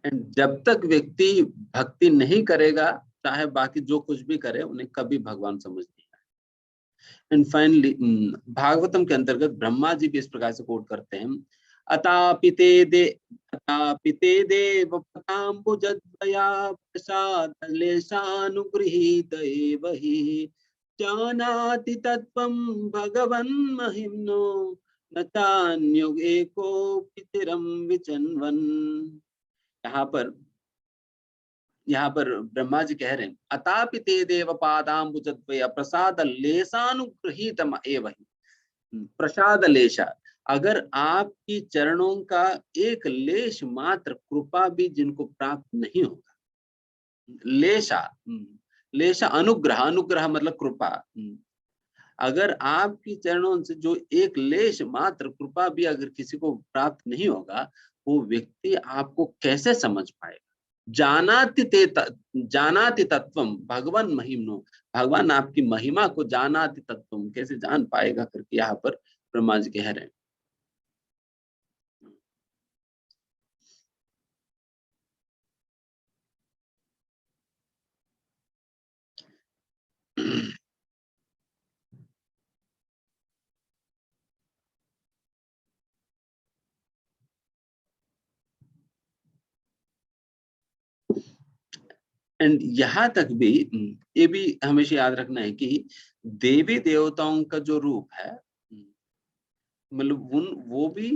एंड जब तक व्यक्ति भक्ति नहीं करेगा, चाहे बाकी जो कुछ भी करे, उन्हें कभी भगवान समझ नहीं आए। एंड फाइनली भागवतम के अंतर्गत ब्रह्मा जी भी इस प्रकार से कोट करते हैं, अतापिते देव पताम्बुजद्वया प्रसादलेशानुगृहीत एव हि जानाति तत्त्वं भगवन् महिम्नो न चान्युगेकोऽपि चिरं विचन्वन्। यहाँ पर ब्रह्मा जी कह रहे हैं, अतापिते देव पादाम्बुजद्वया प्रसादलेशानुगृहीतम एव हि। प्रसाद लेशा, अगर आपकी चरणों का एक लेश मात्र कृपा भी जिनको प्राप्त नहीं होगा, लेशा, लेशा अनुग्रह, अनुग्रह मतलब कृपा, अगर आपकी चरणों से जो एक लेश मात्र कृपा भी अगर किसी को प्राप्त नहीं होगा, वो व्यक्ति आपको कैसे समझ पाएगा। जानाति तत्वम भगवान महिम्नो, भगवान आपकी महिमा को जानाति तत्वम कैसे जान पाएगा करके यहाँ पर ब्रह्मा जी कह रहे हैं। एंड यहाँ तक भी ये भी हमेशा याद रखना है कि देवी देवताओं का जो रूप है, मतलब वो भी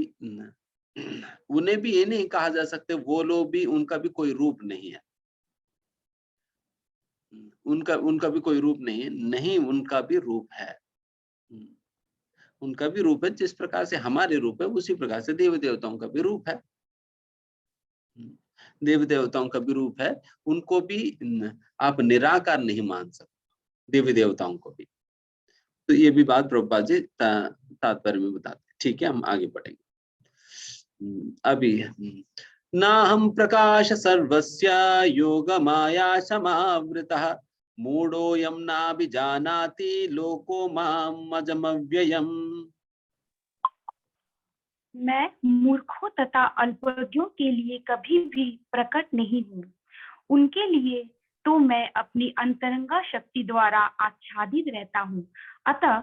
उन्हें भी ये नहीं कहा जा सकते वो लोग भी, उनका भी कोई रूप नहीं है, उनका भी कोई रूप नहीं है, नहीं उनका भी रूप है, उनका भी रूप है। जिस प्रकार से हमारे रूप है उसी प्रकार से देवी देवताओं का भी रूप है, देवी देवताओं का भी रूप है, उनको भी आप निराकार नहीं मान सकते, देवी देवताओं को भी। तो ये भी बात प्रभुपाद जी तात्पर्य में बताते हैं। ठीक है, हम आगे बढ़ेंगे। अभी ना हम प्रकाश सर्वस्य योग माया समावृतः मूढ़ोऽयं नाभिजानाति लोको माम् अजमव्ययम्। मैं मूर्खों तथा अल्पज्ञों के लिए कभी भी प्रकट नहीं हूँ, उनके लिए तो मैं अपनी अंतरंगा शक्ति द्वारा आच्छादित रहता हूँ, अतः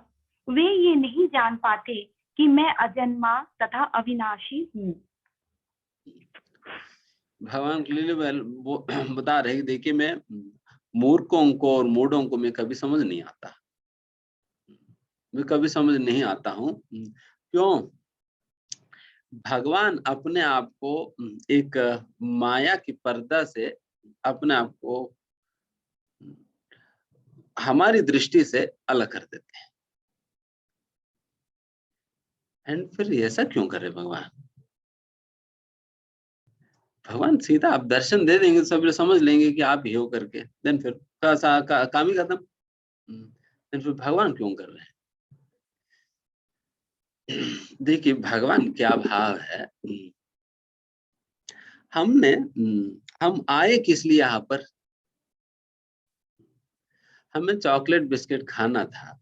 वे ये नहीं जान पाते कि मैं अजन्मा तथा अविनाशी हूँ। भगवान क्लियर वो बता रहे, देखिए मैं मूर्खों को और मूढ़ों को मैं कभी समझ नहीं आता, मैं कभी समझ नहीं आता हूँ। क्यों? भगवान अपने आप को एक माया की पर्दा से अपने आप को हमारी दृष्टि से अलग कर देते हैं। एंड फिर ऐसा क्यों करे भगवान? भगवान सीधा आप दर्शन दे देंगे, सब लोग समझ लेंगे कि आप ही हो करके, देन फिर काम ही खत्म। देन फिर भगवान क्यों कर रहे हैं? देखिए भगवान क्या भाव है, हम आए किस लिए यहाँ पर? हमें चॉकलेट बिस्किट खाना था,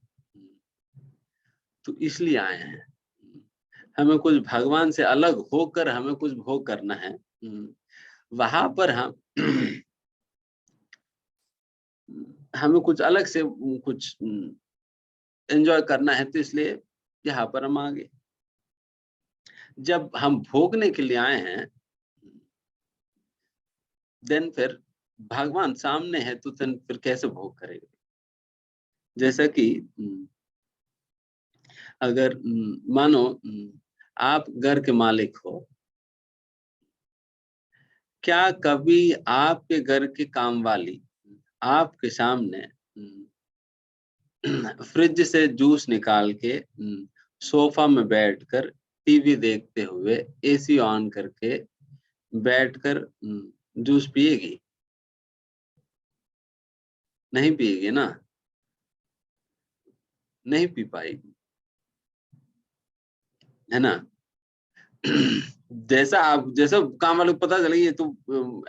तो इसलिए आए हैं। हमें कुछ भगवान से अलग होकर हमें कुछ भोग करना है, वहां पर हम हमें कुछ अलग से कुछ एंजॉय करना है, तो इसलिए यहाँ पर हम आ गए। जब हम भोगने के लिए आए हैं, देन फिर भगवान सामने है, तो फिर कैसे भोग करेंगे? जैसा कि अगर मानो आप घर के मालिक हो, क्या कभी आपके घर के काम वाली आपके सामने फ्रिज से जूस निकाल के सोफा में बैठकर टीवी देखते हुए एसी ऑन करके बैठकर जूस पिएगी? नहीं पिएगी ना, नहीं पी पाएगी, है ना। जैसा काम वाले को पता चले ये तो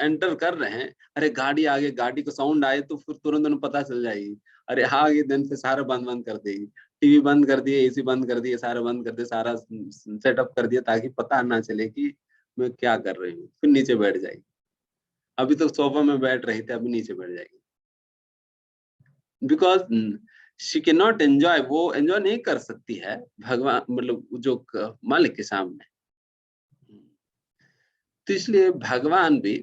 एंटर कर रहे हैं, अरे गाड़ी आगे, गाड़ी का साउंड आए तो फिर तुरंत उन्हें पता चल जाएगी, अरे हाँ ये दिन से सारा बंद कर देगी, टीवी बंद कर दिए, एसी बंद कर दिए, सारा बंद कर दिया, सारा सेटअप कर दिया ताकि पता ना चले कि मैं क्या कर रही हूँ। फिर नीचे बैठ जाएगी, अभी तो सोफा में बैठ रही थी, अभी नीचे बैठ जाएगी, because she can not enjoy, वो एंजॉय नहीं कर सकती है भगवान, मतलब जो मालिक के सामने। तो इसलिए भगवान भी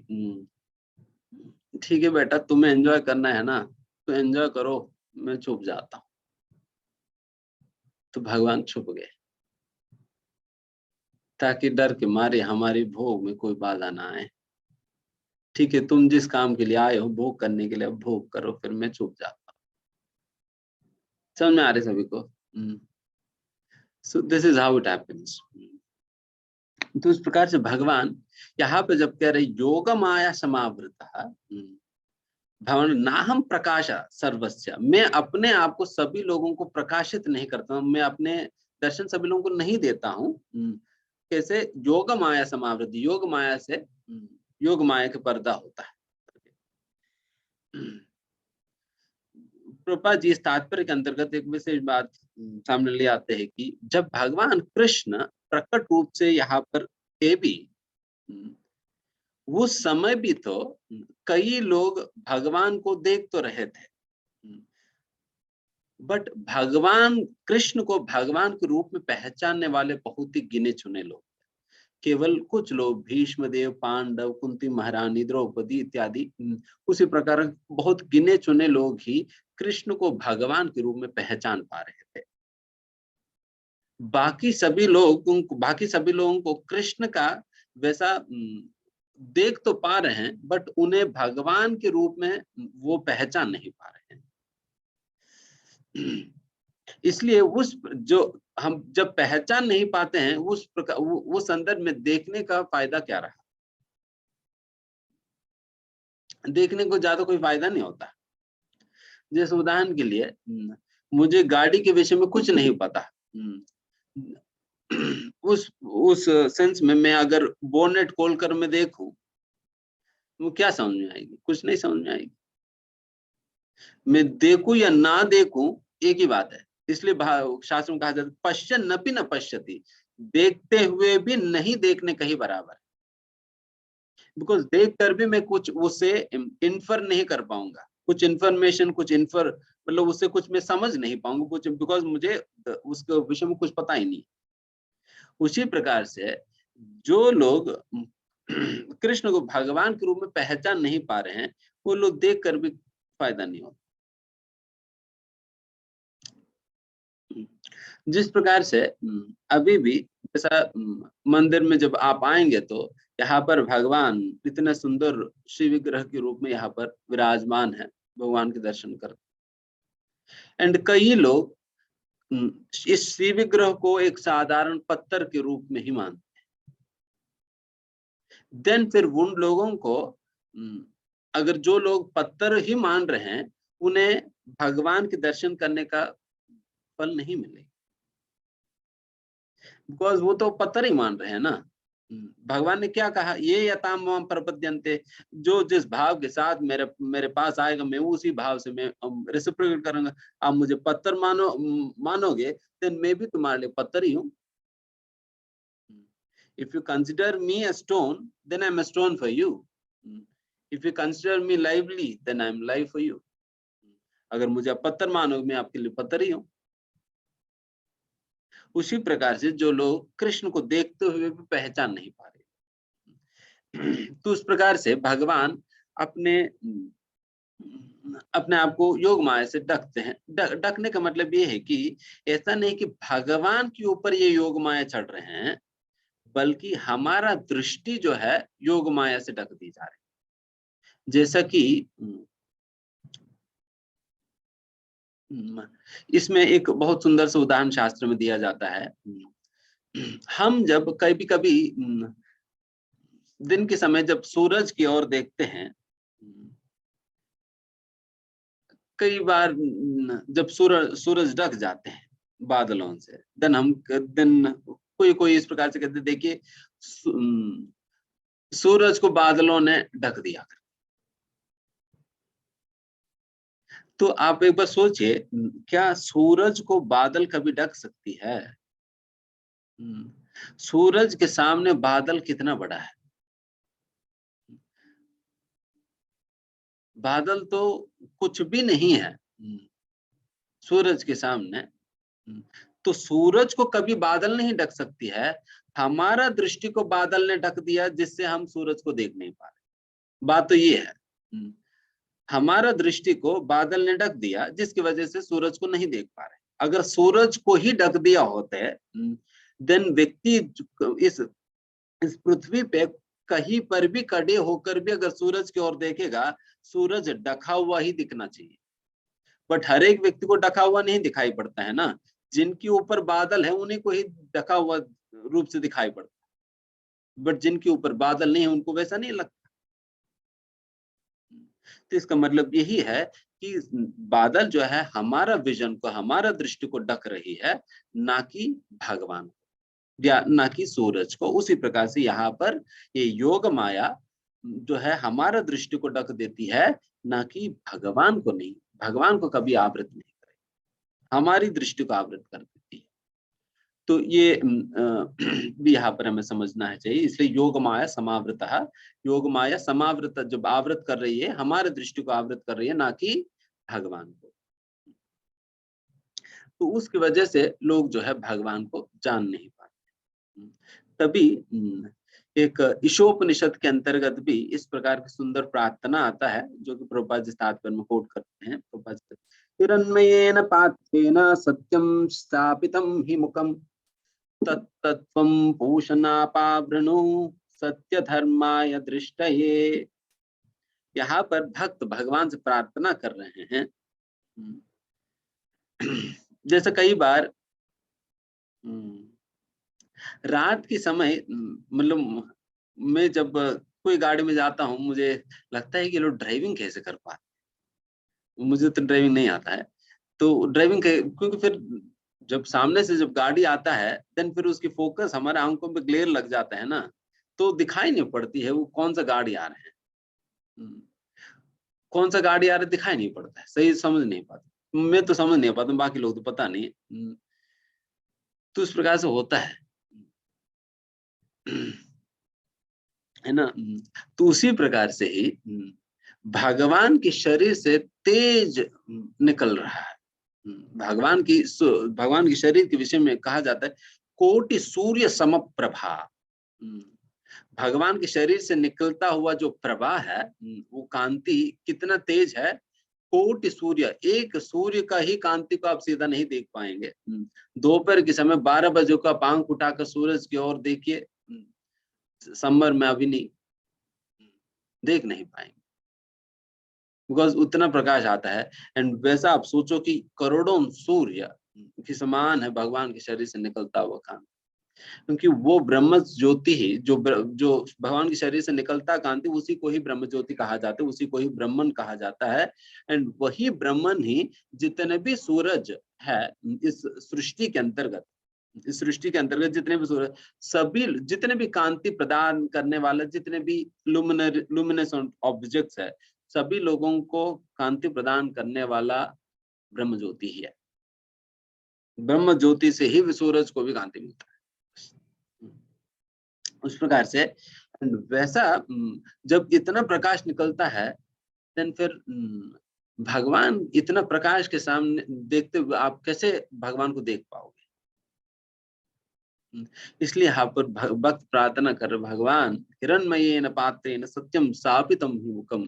ठीक है बेटा, तुम्हें एंजॉय करना है ना, तो एंजॉय करो, मैं छुप जाता हूँ। तो भगवान छुप गए ताकि डर के मारे हमारी भोग में कोई बाधा ना आए। ठीक है, तुम जिस काम के लिए आए हो भोग करने के लिए, अब भोग करो, फिर मैं छुप जाता हूँ। समझ में आ रहे सभी को? So this is how it happens. तो इस प्रकार से भगवान यहाँ पे जब कह रहे योग माया समावृता, भगवान ना हम प्रकाश सर्वस्या, मैं अपने आप को सभी लोगों को प्रकाशित नहीं करता हूँ, मैं अपने दर्शन सभी लोगों को नहीं देता हूँ। कैसे? योग माया समावृत्ति, योग माया से योग माया के पर्दा होता है। प्रभुपाद जी इस तात्पर्य के अंतर्गत एक विशेष बात सामने ले आते हैं कि जब भगवान कृष्ण प्रकट रूप से यहाँ पर थे भी, वो समय भी तो कई लोग भगवान को देख तो रहे थे, बट भगवान कृष्ण को भगवान के रूप में पहचानने वाले बहुत ही गिने चुने लोग। केवल कुछ लोग, भीष्मदेव, पांडव, कुंती महारानी, द्रौपदी इत्यादि, उसी प्रकार बहुत गिने चुने लोग ही कृष्ण को भगवान के रूप में पहचान पा रहे थे। बाकी सभी लोगों को कृष्ण का वैसा देख तो पा रहे हैं, बट उन्हें भगवान के रूप में वो पहचान नहीं पा रहे हैं। इसलिए उस जो हम जब पहचान नहीं पाते हैं, उस प्रकार वो संदर्भ में देखने का फायदा क्या रहा? देखने को ज्यादा कोई फायदा नहीं होता। जैसे उदाहरण के लिए, मुझे गाड़ी के विषय में कुछ नहीं पता, उस सेंस में मैं अगर बोनेट खोलकर मैं देखूं, वो क्या समझ में आएगी? कुछ नहीं समझ में आएगी। मैं देखूं या ना देखूं एक ही बात है। इसलिए शास्त्र में कहा जाता है पश्यन् नपि न पश्यति, देखते हुए भी नहीं देखने का ही बराबर है। बिकॉज देख कर भी मैं कुछ उससे इन्फर नहीं कर पाऊंगा, कुछ इन्फॉर्मेशन, मतलब उससे कुछ मैं समझ नहीं पाऊंगा कुछ, बिकॉज मुझे उसके विषय में कुछ पता ही नहीं। उसी प्रकार से जो लोग कृष्ण को भगवान के रूप में पहचान नहीं पा रहे हैं, वो लोग देख कर भी फायदा नहीं होता। जिस प्रकार से अभी भी जैसा मंदिर में जब आप आएंगे तो यहाँ पर भगवान इतने सुंदर श्री विग्रह के रूप में यहाँ पर विराजमान है, भगवान के दर्शन करते। एंड कई लोग इस श्री विग्रह को एक साधारण पत्थर के रूप में ही मानते हैं। देन फिर उन लोगों को, अगर जो लोग पत्थर ही मान रहे हैं, उन्हें भगवान के दर्शन करने का फल नहीं मिलेगा, बिकॉज वो तो पत्थर ही मान रहे हैं ना। भगवान ने क्या कहा? ये यताम माम प्रपद्यन्ते, जो जिस भाव के साथ मेरे पास आएगा, मैं उसी भाव से मैं रेसिप्रोकेट करूंगा। आप मुझे पत्थर मानोगे, देन मैं भी तुम्हारे लिए पत्थर ही हूं। If you consider me a stone, then I'm a stone for you. If you consider me lively, then I'm live for you. अगर मुझे आप पत्थर मानोगे, मैं आपके लिए पत्थर ही हूं। उसी प्रकार से जो लोग कृष्ण को देखते हुए भी पहचान नहीं पा रहे, तो उस प्रकार से भगवान अपने आप को योग माया से ढकते हैं। ढकने का मतलब ये है कि ऐसा नहीं कि भगवान के ऊपर ये योग माया चढ़ रहे हैं, बल्कि हमारा दृष्टि जो है योग माया से ढक दी जा रही है। जैसा कि इसमें एक बहुत सुंदर सा उदाहरण शास्त्र में दिया जाता है। हम जब कभी दिन के समय जब सूरज की ओर देखते हैं, कई बार जब सूरज ढक जाते हैं बादलों से, देन कोई इस प्रकार से कहते, देखिए सूरज को बादलों ने ढक दिया। तो आप एक बार सोचिए, क्या सूरज को बादल कभी ढक सकती है? सूरज के सामने बादल कितना बड़ा है? बादल तो कुछ भी नहीं है सूरज के सामने। तो सूरज को कभी बादल नहीं ढक सकती है, हमारा दृष्टि को बादल ने ढक दिया, जिससे हम सूरज को देख नहीं पा रहे। बात तो ये है, हमारा दृष्टि को बादल ने ढक दिया, जिसकी वजह से सूरज को नहीं देख पा रहे। अगर सूरज को ही ढक दिया होता है, देन व्यक्ति इस पृथ्वी पे कहीं पर भी खड़े होकर भी अगर सूरज की ओर देखेगा, सूरज ढका हुआ ही दिखना चाहिए। बट हर एक व्यक्ति को ढका हुआ नहीं दिखाई पड़ता है ना। जिनके ऊपर बादल है उन्हीं को ही ढका हुआ रूप से दिखाई पड़ता है, बट जिनके ऊपर बादल नहीं है उनको वैसा नहीं लगता। तो इसका मतलब यही है कि बादल जो है हमारा विजन को, हमारा दृष्टि को ढक रही है, ना कि भगवान को या ना कि सूरज को। उसी प्रकार से यहाँ पर ये योग माया जो है हमारा दृष्टि को ढक देती है, ना कि भगवान को नहीं। भगवान को कभी आवृत नहीं करेगी, हमारी दृष्टि को आवृत कर देती है। तो ये भी यहाँ पर हमें समझना है चाहिए। इसलिए योग माया समावृतः, योग माया समावृत जब आवृत कर रही है, हमारे दृष्टि को आवृत कर रही है, ना कि भगवान को। तो उसकी वजह से लोग जो है भगवान को जान नहीं पाते। तभी एक ईशोपनिषद के अंतर्गत भी इस प्रकार की सुंदर प्रार्थना आता है, जो कि प्रभुपाद जी तात्पर्य में कोट करते हैं। प्रभुपाद जी, हिरण्मयेन पात्रेण सत्यं स्थापितं हि मुखं तत्तत्त्वं पूषणापावृणु सत्य धर्माय दृष्टये। यहाँ पर भक्त भगवान से प्रार्थना कर रहे हैं। जैसे कई बार रात के समय मतलब मैं जब कोई गाड़ी में जाता हूँ, मुझे लगता है कि लोग ड्राइविंग कैसे कर पाते। मुझे तो ड्राइविंग नहीं आता है, तो ड्राइविंग क्योंकि फिर जब सामने से जब गाड़ी आता है, देन फिर उसकी फोकस हमारे आंखों पे ग्लेयर लग जाता है ना, तो दिखाई नहीं पड़ती है वो कौन सा गाड़ी आ रहे हैं, कौन सा गाड़ी आ रहा है दिखाई नहीं पड़ता है, सही समझ नहीं पाता। मैं तो समझ नहीं पाता, बाकी लोग तो पता नहीं। तो इस प्रकार से होता है ना। तो उसी प्रकार से ही भगवान के शरीर से तेज निकल रहा है। भगवान की शरीर के विषय में कहा जाता है कोटि सूर्य समप्रभा। भगवान के शरीर से निकलता हुआ जो प्रभा है, वो कांति कितना तेज है, कोटि सूर्य, एक सूर्य का ही कांति को आप सीधा नहीं देख पाएंगे। दोपहर के समय 12 बजे का आंख उठाकर सूरज की ओर देखिए, समर में अभी नहीं देख नहीं पाएंगे, बिकॉज उतना प्रकाश आता है। एंड वैसा आप सोचो कि करोड़ों सूर्य के समान है भगवान के शरीर से निकलता हुआ कांति, क्योंकि वो ब्रह्म ज्योति ही जो भगवान के शरीर से निकलता कांति, उसी को ही ब्रह्म ज्योति कहा जाता है, उसी को ही ब्रह्मन कहा जाता है। एंड वही ब्रह्मन ही जितने भी सूरज है इस सृष्टि के अंतर्गत, जितने भी सूरज, सभी जितने भी कांति प्रदान करने वाले, जितने भी लुमिनेसेंट ऑब्जेक्ट्स है, सभी लोगों को कांति प्रदान करने वाला ब्रह्म ज्योति ही है। ब्रह्म ज्योति से ही सूरज को भी कांति मिलता है। उस प्रकार से वैसा जब इतना प्रकाश निकलता है, देन फिर भगवान इतना प्रकाश के सामने देखते हुए आप कैसे भगवान को देख पाओगे। इसलिए यहाँ पर भक्त प्रार्थना कर, भगवान हिरण्मयेन पात्रेण सत्यम स्थापितम हि मुखम,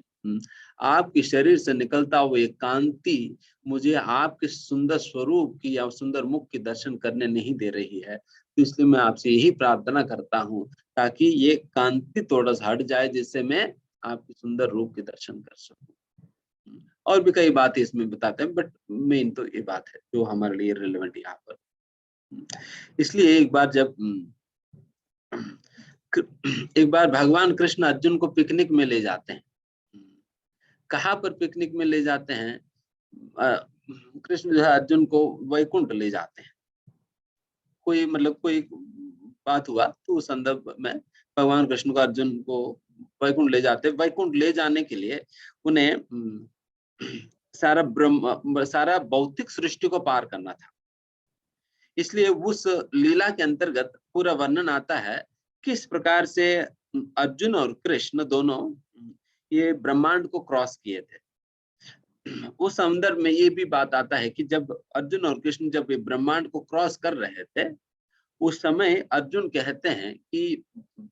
आपके शरीर से निकलता हुआ ये कांति मुझे आपके सुंदर स्वरूप की या सुंदर मुख के दर्शन करने नहीं दे रही है। तो इसलिए मैं आपसे यही प्रार्थना करता हूँ ताकि ये कांति थोड़ा सा हट जाए, जिससे मैं आपके सुंदर रूप के दर्शन कर सकूं। और भी कई बातें इसमें बताते हैं, बट मेन तो ये बात है जो हमारे लिए रिलेवेंट यहाँ पर। इसलिए एक बार भगवान कृष्ण अर्जुन को पिकनिक में ले जाते हैं। कहाँ पर पिकनिक में ले जाते हैं? कृष्ण जो है अर्जुन को वैकुंठ ले जाते हैं। कोई बात हुआ तो उस संदर्भ में भगवान कृष्ण को अर्जुन को वैकुंठ ले जाते हैं। वैकुंठ ले जाने के लिए उन्हें सारा भौतिक सृष्टि को पार करना था। इसलिए उस लीला के अंतर्गत पूरा वर्णन आता है किस प्रकार से अर्जुन और कृष्ण दोनों ये ब्रह्मांड को क्रॉस किए थे। उस संदर्भ में ये भी बात आता है कि जब अर्जुन और कृष्ण जब ये ब्रह्मांड को क्रॉस कर रहे थे, उस समय अर्जुन कहते हैं कि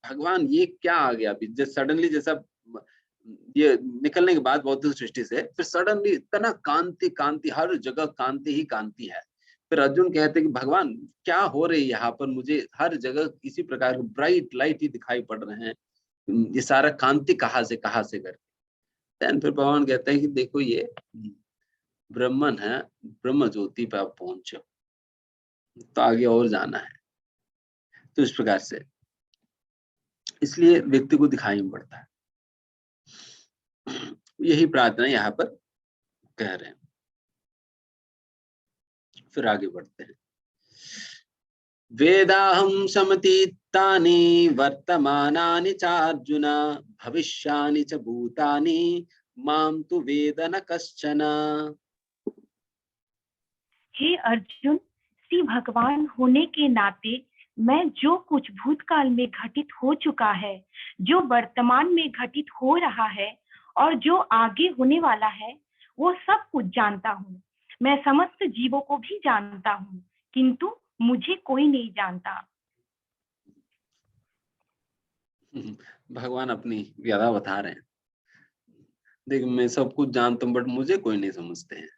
भगवान ये क्या आ गया अभी, जैसे सडनली, जैसा ये निकलने के बाद भौतिक सृष्टि से फिर सडनली इतना कांति कांति, हर जगह कांति ही कांति है। फिर अर्जुन कहते हैं कि भगवान क्या हो रही है यहाँ पर, मुझे हर जगह इसी प्रकार के ब्राइट लाइट ही दिखाई पड़ रहे हैं, ये सारा कांति कहाँ से करके। फिर भगवान कहते हैं कि देखो ये ब्रह्मन है, ब्रह्म ज्योति पे आप पहुंचे, तो आगे और जाना है। तो इस प्रकार से इसलिए व्यक्ति को दिखाई नहीं पड़ता है। यही प्रार्थना यहाँ पर कह रहे हैं। फिर आगे बढ़ते हैं। वेदाहं समतीतानि वर्तमानानि चार्जुन भविष्यानि च भूतानि माम तु वेद न कश्चन। हे अर्जुन, श्री भगवान होने के नाते मैं जो कुछ भूतकाल में घटित हो चुका है, जो वर्तमान में घटित हो रहा है और जो आगे होने वाला है, वो सब कुछ जानता हूँ। मैं समस्त जीवों को भी जानता हूँ, किंतु मुझे कोई नहीं जानता। भगवान अपनी व्यथा बता रहे हैं। देख, मैं सब कुछ जानता हूँ बट मुझे कोई नहीं समझते हैं।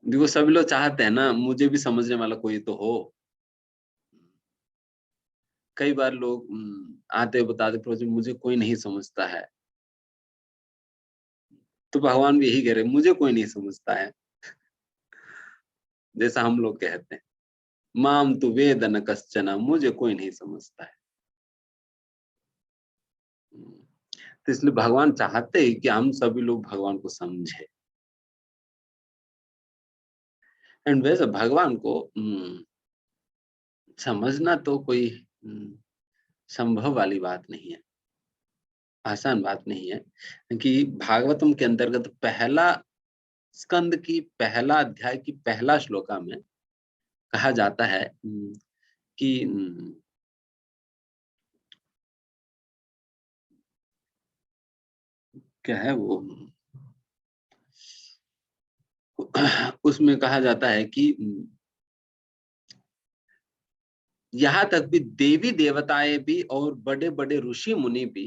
देखो, सभी लोग चाहते हैं ना मुझे भी समझने वाला कोई तो हो। कई बार लोग आते बताते प्रभु जी मुझे कोई नहीं समझता है, तो भगवान भी यही कह रहे मुझे कोई नहीं समझता है। जैसा हम लोग कहते हैं, माम तु वेदन कश्चन, मुझे कोई नहीं समझता है। तो इसलिए भगवान चाहते हैं कि हम सभी लोग भगवान को समझे। एंड वैसे भगवान को समझना तो कोई संभव वाली बात नहीं है, आसान बात नहीं है। कि भागवतम के अंतर्गत पहला स्कंद की पहला अध्याय की पहला श्लोका में कहा जाता है कि क्या है वो, उसमें कहा जाता है कि यहाँ तक भी देवी देवताएं भी और बड़े बड़े ऋषि मुनि भी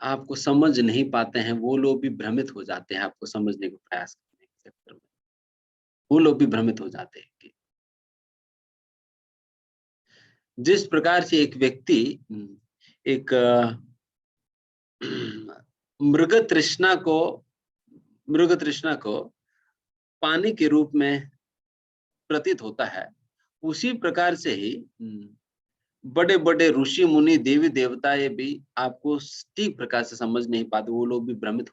आपको समझ नहीं पाते हैं। वो लोग भी भ्रमित हो जाते हैं आपको समझने का प्रयास करने के चक्कर में। वो लोग भी भ्रमित हो जाते हैं कि जिस प्रकार से एक व्यक्ति एक मृग तृष्णा को पानी के रूप में प्रतीत होता है, उसी प्रकार से ही बड़े बड़े ऋषि मुनि देवी देवताएं भी आपको ठीक प्रकार से समझ नहीं पाते। वो लोग भी भ्रमित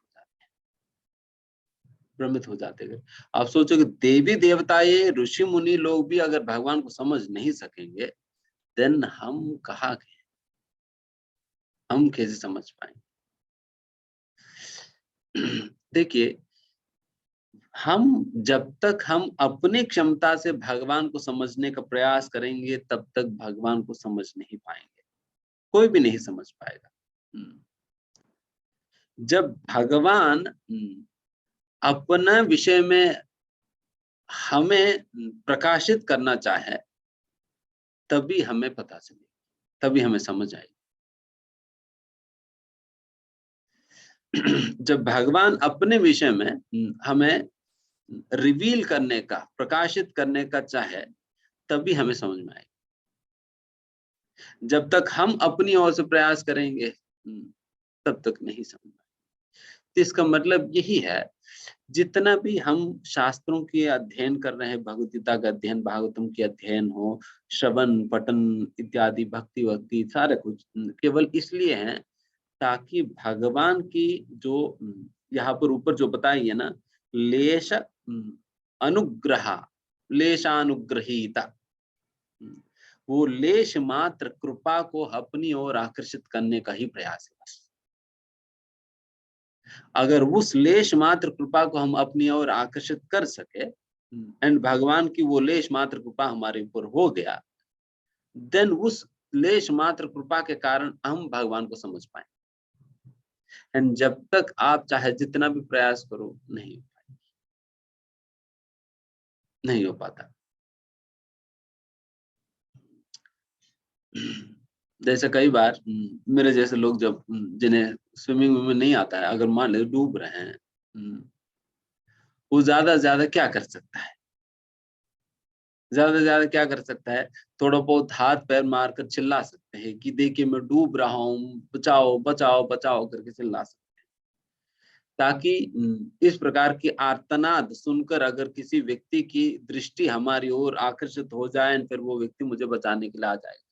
हो जाते हैं। आप सोचो कि देवी देवताएं ऋषि मुनि लोग भी अगर भगवान को समझ नहीं सकेंगे, देन हम कहाँ गए, हम कैसे समझ पाएंगे। देखिए, जब तक हम अपनी क्षमता से भगवान को समझने का प्रयास करेंगे तब तक भगवान को समझ नहीं पाएंगे, कोई भी नहीं समझ पाएगा। जब भगवान अपना विषय में हमें प्रकाशित करना चाहे तभी हमें पता चले, तभी हमें समझ आए। जब भगवान अपने विषय में हमें रिवील करने का, प्रकाशित करने का चाहे तभी हमें समझ में आएगा। जब तक हम अपनी ओर से प्रयास करेंगे तब तक नहीं समझ में आएगा। तो इसका मतलब यही है, जितना भी हम शास्त्रों के अध्ययन कर रहे हैं, भगवद गीता का अध्ययन, भागवतम के अध्ययन हो, श्रवण पठन इत्यादि, भक्ति सारे कुछ केवल इसलिए है ताकि भगवान की जो यहाँ पर ऊपर जो बताई है ना, लेश अनुग्रह, लेशानुग्रहीता, वो लेश मात्र कृपा को अपनी ओर आकर्षित करने का ही प्रयास है। अगर उस लेश मात्र कृपा को हम अपनी ओर आकर्षित कर सके एंड भगवान की वो लेश मात्र कृपा हमारे ऊपर हो गया, देन उस लेश मात्र कृपा के कारण हम भगवान को समझ पाए। एंड जब तक आप चाहे जितना भी प्रयास करो, नहीं हो पाता। जैसे कई बार मेरे जैसे लोग जब जिन्हें स्विमिंग में नहीं आता है, अगर मान ले डूब रहे हैं, वो ज्यादा से ज्यादा क्या कर सकता है, ज्यादा से ज्यादा क्या कर सकता है, थोड़ा बहुत हाथ पैर मारकर चिल्ला सकते हैं कि देखिए मैं डूब रहा हूँ, बचाओ बचाओ बचाओ करके चिल्ला सकते हैं। ताकि इस प्रकार की आर्तनाद सुनकर अगर किसी व्यक्ति की दृष्टि हमारी ओर आकर्षित हो जाए, फिर वो व्यक्ति मुझे बचाने के लिए आ जाएगा।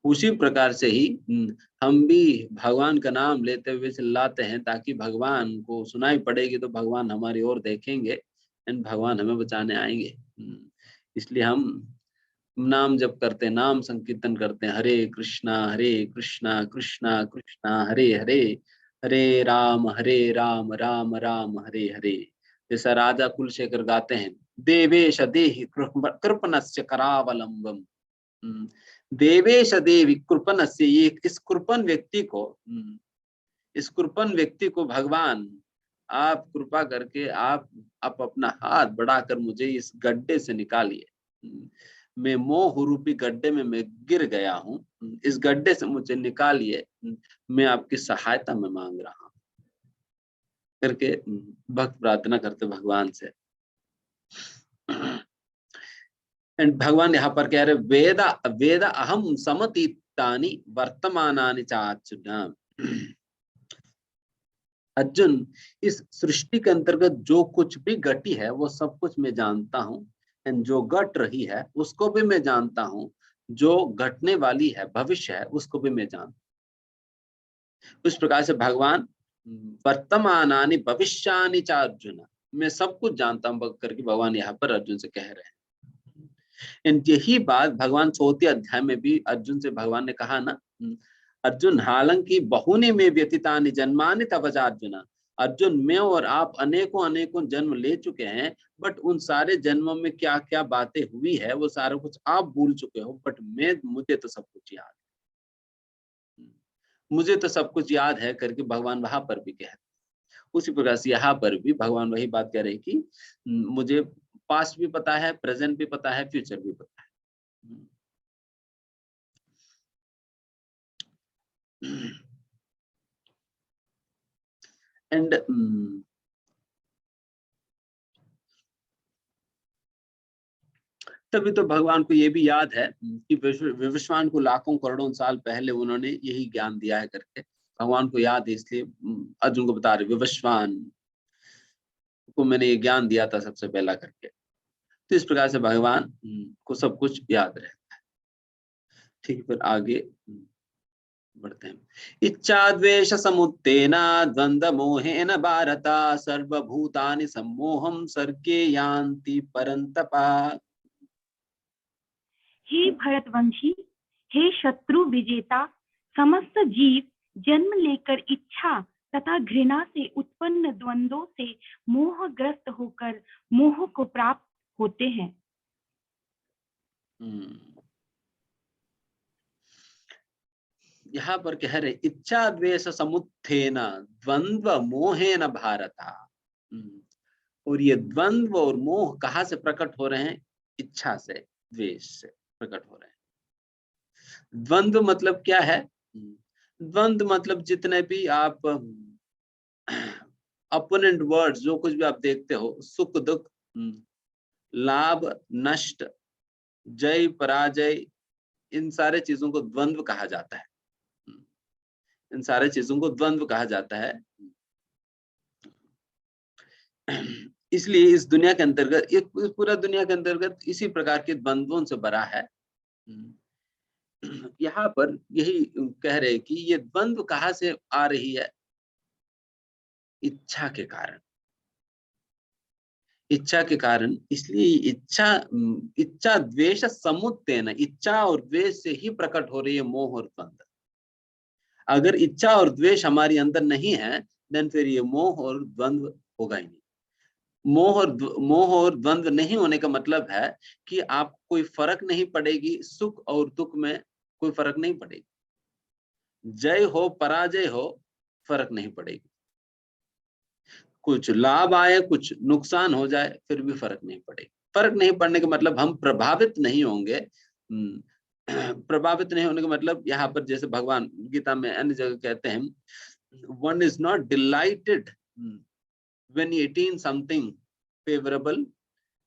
उसी प्रकार से ही हम भी भगवान का नाम लेते हुए चिल्लाते हैं ताकि भगवान को सुनाई पड़ेगी तो भगवान हमारी ओर देखेंगे एंड भगवान हमें बचाने आएंगे। इसलिए हम नाम जप करते हैं, नाम संकीर्तन करते हैं, हरे कृष्णा कृष्णा कृष्णा हरे हरे, हरे राम राम राम हरे हरे। जैसा राजा कुलशेखर गाते हैं, देवेश देहि कृपणस्य करावलंबम, देवेश देवी कृपन से, ये इस कृपन व्यक्ति को भगवान आप कृपा करके आप अपना हाथ बढ़ाकर मुझे इस गड्ढे से निकालिए, मैं मोह रूपी गड्ढे में मैं गिर गया हूँ, इस गड्ढे से मुझे निकालिए, मैं आपकी सहायता में मांग रहा हूँ करके भक्त प्रार्थना करते भगवान से। एंड भगवान यहाँ पर कह रहे वेद अहम समतीतानि वर्तमानानि चार्जुन। अर्जुन, इस सृष्टि के अंतर्गत जो कुछ भी घटी है वो सब कुछ मैं जानता हूँ, एंड जो घट रही है उसको भी मैं जानता हूँ, जो घटने वाली है भविष्य है उसको भी मैं जानता हूँ। उस प्रकार से भगवान वर्तमानानि भविष्यानि च अर्जुन, मैं सब कुछ जानता हूँ करके भगवान यहाँ पर अर्जुन से कह रहे हैं। एंड यही बात भगवान 4वें अध्याय में भी अर्जुन से भगवान ने कहा ना, अर्जुन हालांकि बहुने में व्यतीतानि जन्मानि तव च अर्जुन, अर्जुन मैं और आप अनेकों अनेकों जन्म ले चुके हैं, बट उन सारे जन्मों में क्या क्या बातें हुई है वो सारा कुछ आप भूल चुके हो, बट मुझे तो सब कुछ याद है, मुझे तो सब कुछ याद है करके भगवान वहां पर भी कह रहे। उसी प्रकार से यहाँ पर भी भगवान वही बात कह रहे हैं कि मुझे पास्ट भी पता है, प्रेजेंट भी पता है, फ्यूचर भी पता है। एंड तभी तो भगवान को ये भी याद है कि विवस्वान को लाखों करोड़ों साल पहले उन्होंने यही ज्ञान दिया है करके भगवान को याद है, इसलिए अर्जुन को बता रहे विवस्वान को मैंने ये ज्ञान दिया था सबसे पहला करके। तो इस प्रकार से भगवान को सब कुछ याद रहता है। ठीक, फिर आगे बढ़ते हैं। इच्छा द्वेष समुत्तेना द्वंद्व मोहेन भारत सर्वभूतानि सम्मोहं सर्गे यान्ति परन्तपा। हे भरतवंशी, हे शत्रु विजेता, समस्त जीव जन्म लेकर इच्छा तथा घृणा से उत्पन्न द्वंद्वों से मोहग्रस्त होकर मोह को प्राप्त होते हैं। यहाँ पर कह रहे इच्छा द्वेष समुत्थेन द्वंद्व मोहेन भारत, और ये द्वंद्व और मोह कहाँ से प्रकट हो रहे हैं? इच्छा से, द्वेष से प्रकट हो रहे हैं। द्वंद्व मतलब क्या है? द्वंद्व मतलब जितने भी आप अपोनेंट वर्ड्स जो कुछ भी आप देखते हो, सुख दुख, लाभ नष्ट, जय पराजय, इन सारे चीजों को द्वंद्व कहा जाता है। इन सारे चीजों को द्वंद्व कहा जाता है। इसलिए इस दुनिया के अंतर्गत, इस पूरा दुनिया के अंतर्गत इसी प्रकार के द्वंद्वों से भरा है। यहाँ पर यही कह रहे कि ये द्वंद्व कहाँ से आ रही है? इच्छा के कारण, इच्छा के कारण। इसलिए इच्छा द्वेष समुत्तेन, इच्छा और द्वेष से ही प्रकट हो रही है मोह और द्वंद्व। अगर इच्छा और द्वेष हमारी अंदर नहीं है, देन फिर ये मोह और द्वंद्व होगा ही नहीं। मोह और द्वंद्व नहीं होने का मतलब है कि आपको कोई फर्क नहीं पड़ेगी, सुख और दुख में कोई फर्क नहीं पड़ेगी, जय हो पराजय हो फर्क नहीं पड़ेगी, कुछ लाभ आए कुछ नुकसान हो जाए फिर भी फर्क नहीं पड़ेगी। फर्क नहीं पड़ने का मतलब हम प्रभावित नहीं होंगे। प्रभावित नहीं होने का मतलब यहाँ पर जैसे भगवान गीता में अन्य जगह कहते हैं, one is not delighted when he attains something favorable,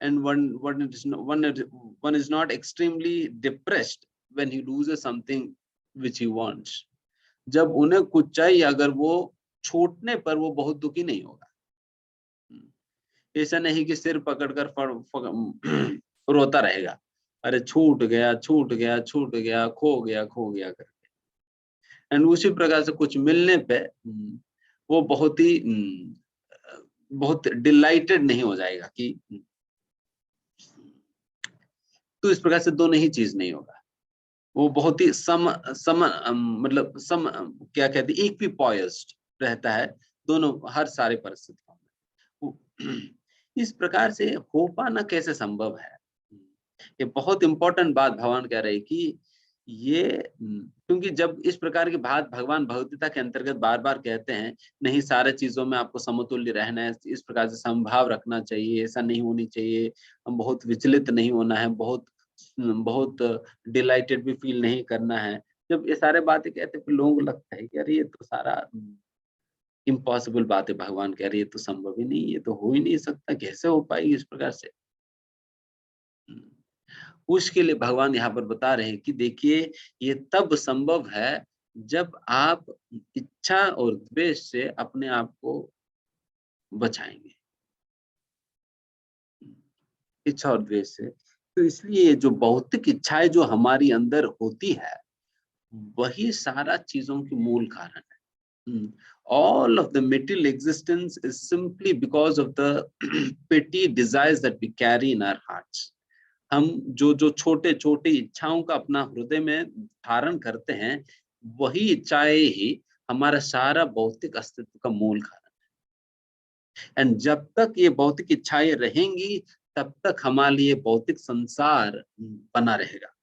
and one is not extremely depressed when he loses something which he wants. जब उन्हें कुछ चाहिए अगर वो छूटने पर वो बहुत दुखी नहीं होगा। ऐसा नहीं कि सिर पकड़कर रोता रहेगा, अरे छूट गया छूट गया छूट गया, खो गया करके। एंड उसी प्रकार से कुछ मिलने पे वो बहुत डिलाइटेड नहीं हो जाएगा कि, तो इस प्रकार से दोनों ही चीज नहीं होगा। वो बहुत ही मतलब क्या कहते हैं, इक्विपॉइज्ड रहता है दोनों हर सारे परिस्थितियों में। इस प्रकार से हो पाना कैसे संभव है? ये बहुत इंपॉर्टेंट बात भगवान कह रहे हैं कि ये क्योंकि जब इस प्रकार की बात भगवान भगवतीता के अंतर्गत बार बार कहते हैं, नहीं सारे चीजों में आपको समतुल्य रहना है, इस प्रकार से समभाव रखना चाहिए, ऐसा नहीं होनी चाहिए, हम बहुत विचलित नहीं होना है, बहुत बहुत डिलाइटेड भी फील नहीं करना है। जब ये सारे बातें कहते हैं, फिर लोगों को लगता है कि अरे ये तो सारा इम्पॉसिबल बात है, भगवान कह रहे ये तो संभव ही नहीं, ये तो हो ही नहीं सकता, कैसे हो पाएगी इस प्रकार से। उसके लिए भगवान यहाँ पर बता रहे हैं कि देखिए ये तब संभव है जब आप इच्छा और द्वेष से अपने आप को बचाएंगे, इच्छा और द्वेष से। तो इसलिए जो भौतिक इच्छाएं जो हमारी अंदर होती है, वही सारा चीजों की मूल कारण है। All of the material existence is simply because of the petty desires that we carry in our hearts. हम जो जो छोटे छोटे इच्छाओं का अपना हृदय में धारण करते हैं, वही इच्छाएं ही हमारा सारा भौतिक अस्तित्व का मूल कारण है। एंड जब तक ये भौतिक इच्छाएं रहेंगी, तब तक हमारे लिए भौतिक संसार बना रहेगा।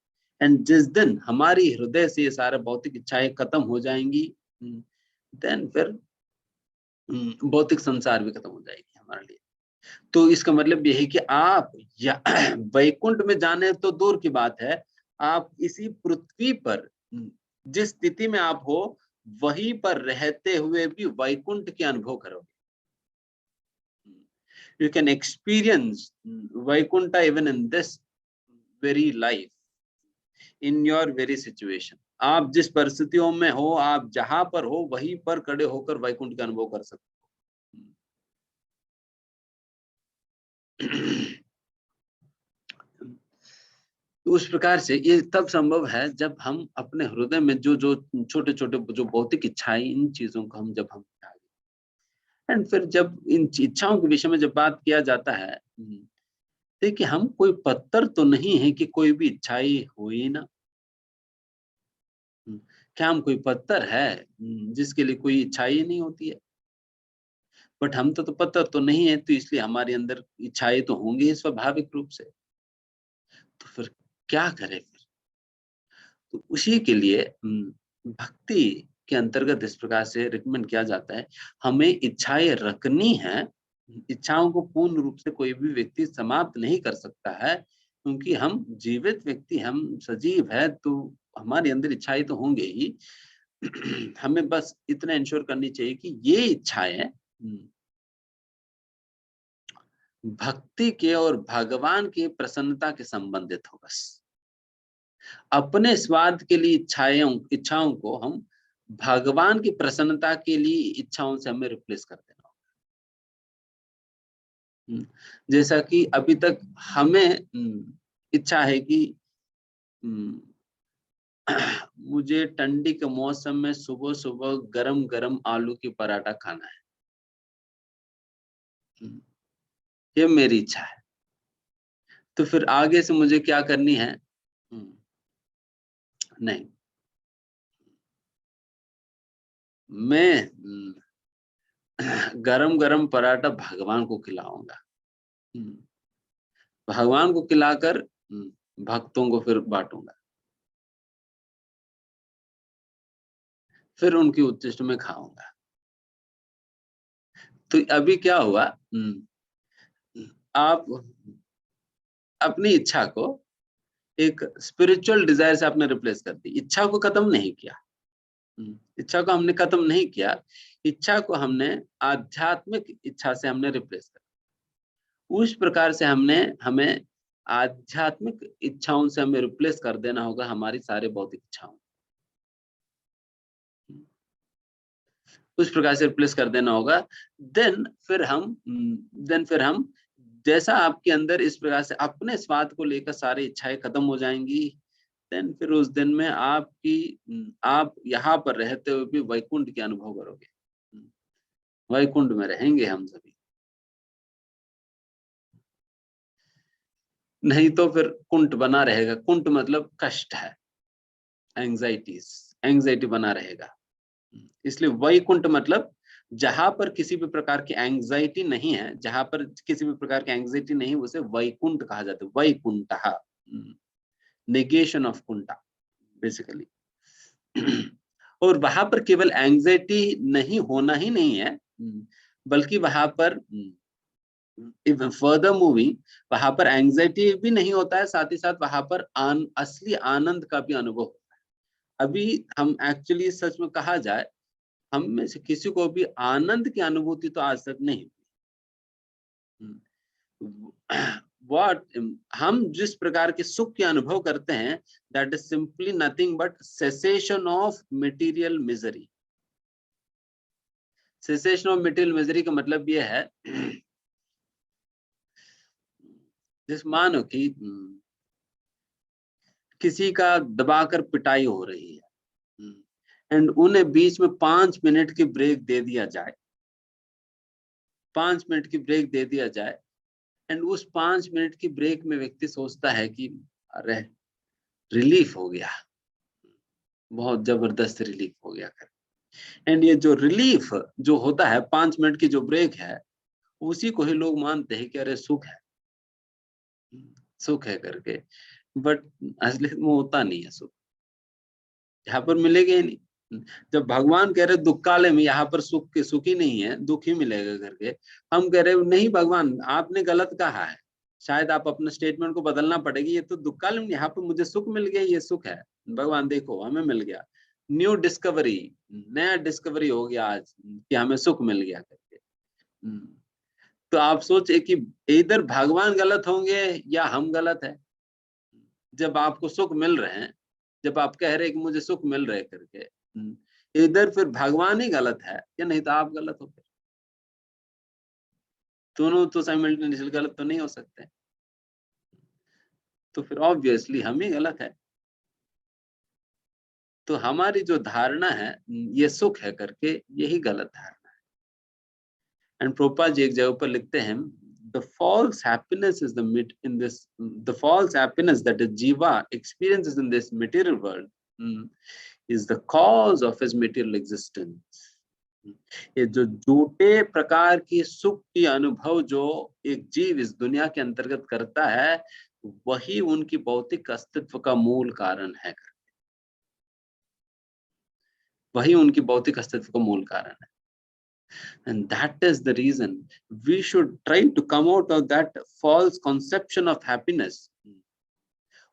एंड जिस दिन हमारी हृदय से ये सारे भौतिक इच्छाएं खत्म हो जाएंगी, देन फिर भौतिक संसार भी खत्म हो जाएगी हमारे लिए। तो इसका मतलब यह है कि आप या वैकुंठ में जाने तो दूर की बात है, आप इसी पृथ्वी पर जिस स्थिति में आप हो, वहीं पर रहते हुए भी वैकुंठ के अनुभव करोगे। You can experience Vaikuntha even in this very life, in your very situation. आप जिस परिस्थितियों में हो, आप जहां पर हो, वहीं पर खड़े होकर वैकुंठ का अनुभव कर सकते हो। तो उस प्रकार से ये तब संभव है जब हम अपने हृदय में जो जो छोटे छोटे जो भौतिक इच्छाएं, इन चीजों को हम जब हम एंड फिर जब इन इच्छाओं के विषय में जब बात किया जाता है, देखिए हम कोई पत्थर तो नहीं है कि कोई भी इच्छाई हो ही ना। क्या हम कोई पत्थर है जिसके लिए कोई इच्छाई नहीं होती है? बट हम तो पत्थर तो नहीं है, तो इसलिए हमारे अंदर इच्छाएं तो होंगी स्वाभाविक रूप से। तो फिर क्या करें फिर? तो उसी के लिए भक्ति के अंतर्गत इस प्रकार से रिकमेंड किया जाता है, हमें इच्छाएं रखनी है। इच्छाओं को पूर्ण रूप से कोई भी व्यक्ति समाप्त नहीं कर सकता है, क्योंकि हम जीवित व्यक्ति, हम सजीव है, तो हमारे अंदर इच्छाएं तो होंगे ही। हमें बस इतना इंश्योर करनी चाहिए कि ये इच्छाएं भक्ति के और भगवान की प्रसन्नता के संबंधित हो। बस अपने स्वार्थ के लिए इच्छाओं को हम भगवान की प्रसन्नता के लिए इच्छाओं से हमें रिप्लेस कर देना होगा। जैसा कि अभी तक हमें इच्छा है कि मुझे ठंडी के मौसम में सुबह सुबह गरम गरम आलू की पराठा खाना है, ये मेरी इच्छा है। तो फिर आगे से मुझे क्या करनी है? नहीं, मैं गरम गरम पराठा भगवान को खिलाऊंगा। भगवान को खिलाकर भक्तों को फिर बांटूंगा, फिर उनकी उच्चिष्ट में खाऊंगा। तो अभी क्या हुआ? आप अपनी इच्छा को एक स्पिरिचुअल डिजायर से आपने रिप्लेस कर दी। इच्छा को खत्म नहीं किया, इच्छा को हमने खत्म नहीं किया, इच्छा को हमने आध्यात्मिक इच्छा से हमने रिप्लेस कर। उस प्रकार से हमें आध्यात्मिक इच्छाओं से हमें रिप्लेस कर देना होगा हमारी सारे भौतिक इच्छाओं। उस प्रकार से रिप्लेस कर देना होगा। देन फिर हम जैसा आपके अंदर इस प्रकार से अपने स्वाद को लेकर सारी इच्छाएं खत्म हो जाएंगी, देन फिर उस दिन में आप यहाँ पर रहते हुए भी वैकुंठ के अनुभव करोगे। वैकुंठ में रहेंगे हम सभी। नहीं तो फिर कुंठ बना रहेगा। कुंठ मतलब कष्ट है, एंग्जाइटी बना रहेगा। इसलिए वैकुंठ मतलब जहां पर किसी भी प्रकार की एंग्जाइटी नहीं है, जहां पर किसी भी प्रकार की एंग्जाइटी नहीं, उसे वैकुंठ कहा जाता है। वैकुंठ, नेगेशन ऑफ कुंठा, बेसिकली। और वहां पर केवल एंजाइटी नहीं होना ही नहीं है, बल्कि वहां पर फर्दर मूविंग, वहां पर एंजाइटी भी नहीं होता है, साथ ही साथ वहां पर असली आनंद का भी अनुभव होता है। अभी हम एक्चुअली सच में कहा जाए, हम में से किसी को भी आनंद की अनुभूति तो आज तक नहीं हुई। हम जिस प्रकार के सुख के अनुभव करते हैं, that is simply nothing but cessation of material misery. Cessation of material misery का मतलब यह है, जिस मानो कि किसी का दबाकर पिटाई हो रही है एंड उन्हें बीच में 5 मिनट की ब्रेक दे दिया जाए, 5 मिनट की ब्रेक दे दिया जाए एंड उस 5 मिनट की ब्रेक में व्यक्ति सोचता है कि अरे रिलीफ हो गया, बहुत जबरदस्त रिलीफ हो गया कर। एंड ये जो रिलीफ जो होता है, 5 मिनट की जो ब्रेक है, उसी को ही लोग मानते हैं कि अरे सुख है, सुख है करके। बट असलियत में होता नहीं है सुख, यहाँ पर मिलेगा ही नहीं। जब भगवान कह रहे दुख काले में यहाँ पर सुख ही नहीं है, दुख ही मिलेगा करके, हम कह रहे नहीं भगवान आपने गलत कहा है, शायद आप अपने स्टेटमेंट को बदलना पड़ेगी, ये तो दुख काले में, यहाँ पर मुझे सुख मिल गया, ये सुख है। भगवान देखो हमें मिल गया, न्यू डिस्कवरी, नया डिस्कवरी हो गया आज कि हमें सुख मिल गया करके। तो आप सोचे कि इधर भगवान गलत होंगे या हम गलत है। जब आपको सुख मिल रहे हैं, जब आप कह रहे हैं कि मुझे सुख मिल रहे करके, इधर फिर भगवान ही गलत है या नहीं तो आप गलत हो गए। दोनों तो साइमल्टेनियसली गलत तो नहीं हो सकते, तो फिर ऑब्वियसली हम ही गलत है। तो हमारी जो धारणा है ये सुख है करके, यही गलत धारणा है। एंड प्रोपा जी एक जगह पर लिखते हैं, the false happiness is the false happiness that the jiva experiences in this material world is the cause of his material existence. ये जो झूठे प्रकार की सुख की अनुभव जो एक जीव इस दुनिया के अंतर्गत करता है, वही उनकी भौतिक अस्तित्व का मूल कारण है, वही उनकी भौतिक अस्तित्व का मूल कारण है। And that is the reason we should try to come out of that false conception of happiness.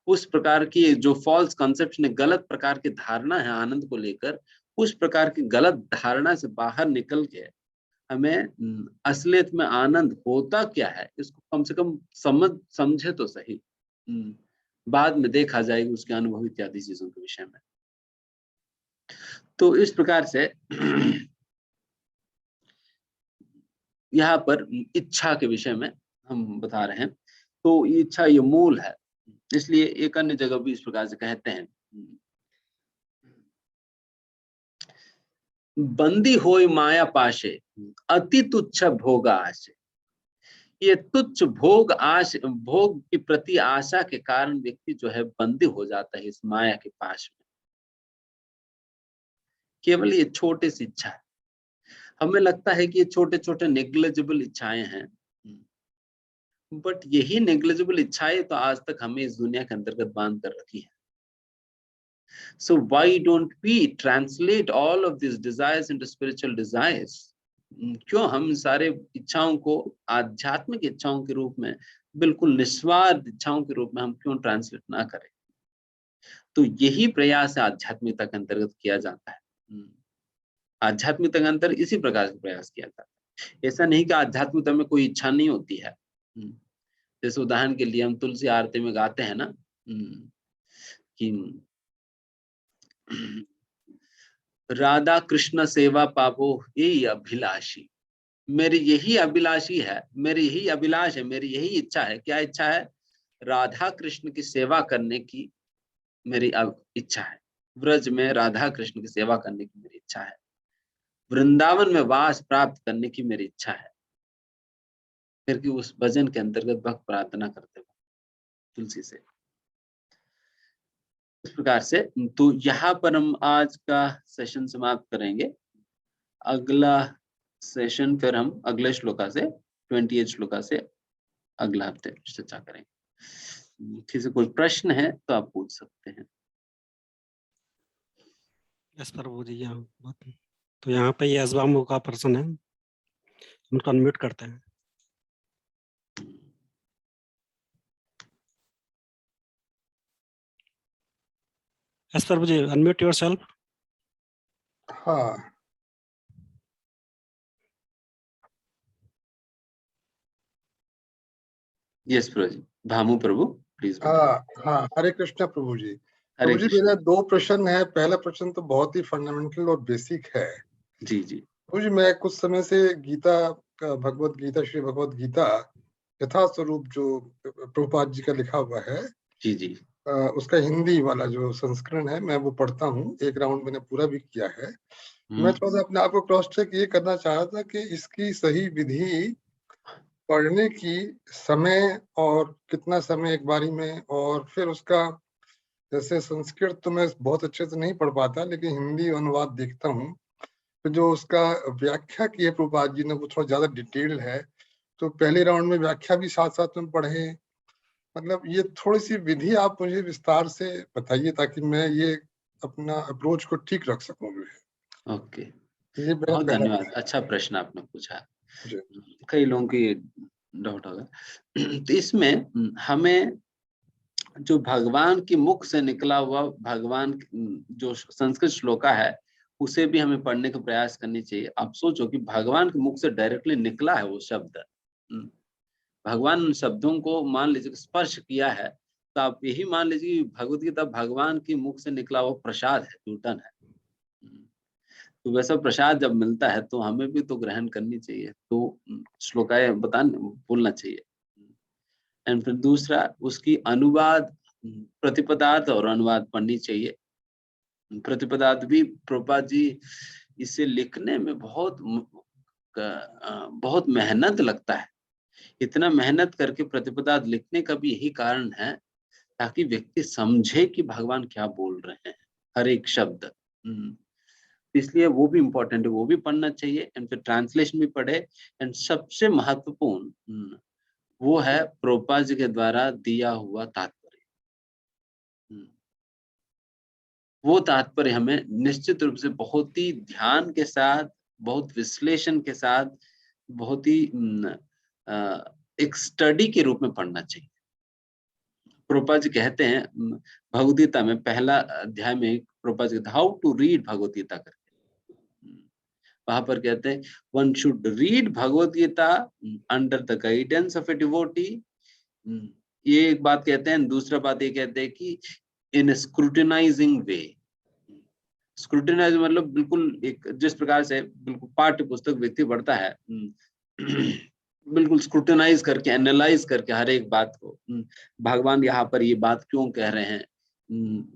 उस प्रकार की जो false conception है, गलत प्रकार की धारणा है आनंद को लेकर, उस प्रकार की गलत धारणा से बाहर निकल के हमें असलियत में आनंद होता क्या है इसको कम से कम समझे तो सही। बाद में देखा जाएगा उसके अनुभव इत्यादि चीजों के विषय में। तो इस प्रकार से यहाँ पर इच्छा के विषय में हम बता रहे हैं। तो इच्छा ये मूल है, इसलिए एक अन्य जगह भी इस प्रकार से कहते हैं, बंदी होय माया पाशे अति तुच्छ भोग आशे। ये तुच्छ भोग के प्रति आशा के कारण व्यक्ति जो है बंदी हो जाता है इस माया के पाश में। केवल ये छोटी सी इच्छा है, हमें लगता है कि ये छोटे छोटे नेग्लिजिबल इच्छाएं हैं, बट यही नेग्लिजिबल इच्छाएं तो आज तक हमें इस दुनिया के अंतर्गत बांध कर रखी है। So why don't we translate all of these desires into spiritual desires? क्यों हम सारे इच्छाओं को आध्यात्मिक इच्छाओं के रूप में, बिल्कुल निस्वार्थ इच्छाओं के रूप में हम क्यों ट्रांसलेट ना करें? तो यही प्रयास आध्यात्मिकता के अंतर्गत किया जाता है। आध्यात्मिकता के अंतर इसी प्रकार से प्रयास किया जाता है। ऐसा नहीं कि आध्यात्मिकता में कोई इच्छा नहीं होती है। जैसे उदाहरण के लिए हम तुलसी आरती में गाते हैं ना कि राधा कृष्ण सेवा पापो यही अभिलाषी, मेरी यही अभिलाषी है, मेरी यही अभिलाष है, मेरी यही इच्छा है। क्या इच्छा है? राधा कृष्ण की सेवा करने की मेरी इच्छा है। ब्रज में राधा कृष्ण की सेवा करने की मेरी इच्छा है, वृंदावन में वास प्राप्त करने की मेरी इच्छा है। फिर कि उस भजन के अंतर्गत भक्त प्रार्थना करते हुए तुलसी से, इस प्रकार से। तो यहाँ पर हम आज का सेशन समाप्त करेंगे। अगला सेशन फिर हम अगले श्लोका से 28 श्लोका से अगला हफ्ते चर्चा करेंगे। किसी कोई प्रश्न है तो आप पूछ सकते हैं। यस प्रभु जी, यहाँ तो यहाँ पे ये एसबामू का पर्सन है, उनको अनम्यूट करते हैं। यस प्रभु जी, अनम्यूट योरसेल्फ। हाँ, यस प्रभु जी, भामू प्रभु प्लीज। हाँ, हरे कृष्णा प्रभु जी। हरे प्रभु जी, कृष्ण। मेरा 2 प्रश्न है। पहला प्रश्न तो बहुत ही फंडामेंटल और बेसिक है। जी जी प्रभु जी, मैं कुछ समय से गीता भगवत गीता, श्री भगवत गीता यथा स्वरूप जो प्रभुपाद जी का लिखा हुआ है, जी जी उसका हिंदी वाला जो संस्करण है, मैं वो पढ़ता हूँ। एक राउंड मैंने पूरा भी किया है। मैं थोड़ा सा अपने आप को क्रॉस चेक ये करना चाह रहा था कि इसकी सही विधि पढ़ने की, समय और कितना समय एक बारी में, और फिर उसका, जैसे संस्कृत तो मैं बहुत अच्छे से नहीं पढ़ पाता, लेकिन हिंदी अनुवाद देखता हूँ, तो जो उसका व्याख्या की है प्रभुपाद जी ने, वो थोड़ा ज्यादा डिटेल्ड है। तो पहले राउंड में व्याख्या भी साथ साथ में पढ़े। मतलब ये थोड़ी सी विधि आप मुझे विस्तार से बताइए, ताकि मैं ये अपना अप्रोच को ठीक रख सकूं। ओके, ये मेरा बहुत पहला धन्यवाद। अच्छा प्रश्न आपने पूछा। जी। कई लोगों की डाउट होगा। तो इसमें हमें जो भगवान की मुख से निकला हुआ भगवान जो संस्कृत श्लोका है, उसे भी हमें पढ़ने का प्रयास करनी चाहिए। आप सोचो कि भगवान के मुख से डायरेक्टली निकला है वो शब्द। भगवान उन शब्दों को मान लीजिए स्पर्श किया है, तो आप यही मान लीजिए भगवत गीता भगवान की मुख से निकला हुआ प्रसाद है, कीर्तन है। तो वैसा प्रसाद जब मिलता है तो हमें भी तो ग्रहण करनी चाहिए, तो श्लोकाएं बोलना चाहिए। एंड फिर दूसरा, उसकी अनुवाद, प्रतिपदार्थ और अनुवाद पढ़नी चाहिए। प्रतिपदार्थ भी प्रभुपाद जी इसे लिखने में बहुत मेहनत लगता है। इतना मेहनत करके प्रतिपदार्थ लिखने का भी यही कारण है, ताकि व्यक्ति समझे कि भगवान क्या बोल रहे हैं, हर एक शब्द। इसलिए वो भी इम्पोर्टेंट है, वो भी पढ़ना चाहिए। एंड फिर ट्रांसलेशन भी पढ़े। एंड सबसे महत्वपूर्ण वो है प्रभुपाद जी के द्वारा दिया हुआ तात्पर्य। वो तात्पर्य हमें निश्चित रूप से बहुत ही ध्यान के साथ, बहुत विश्लेषण के साथ, बहुत ही एक स्टडी के रूप में पढ़ना चाहिए। प्रभुपाद जी कहते हैं भगवद गीता में पहला अध्याय में, प्रभुपाद जी कहते हैं how to read Bhagavad Gita करके। वहां पर कहते हैं one should read Bhagavad Gita under the guidance of a devotee. ये एक बात कहते हैं। दूसरा बात ये कहते हैं कि इन स्क्रूटिनाइजिंग वे। स्क्रूटिनाइज मतलब बिल्कुल एक, जिस प्रकार से बिल्कुल पाठ्य पुस्तक व्यक्ति पढ़ता है, बिल्कुल स्क्रूटिनाइज करके, एनालाइज करके हर एक बात को, भगवान यहाँ पर ये बात क्यों कह रहे हैं,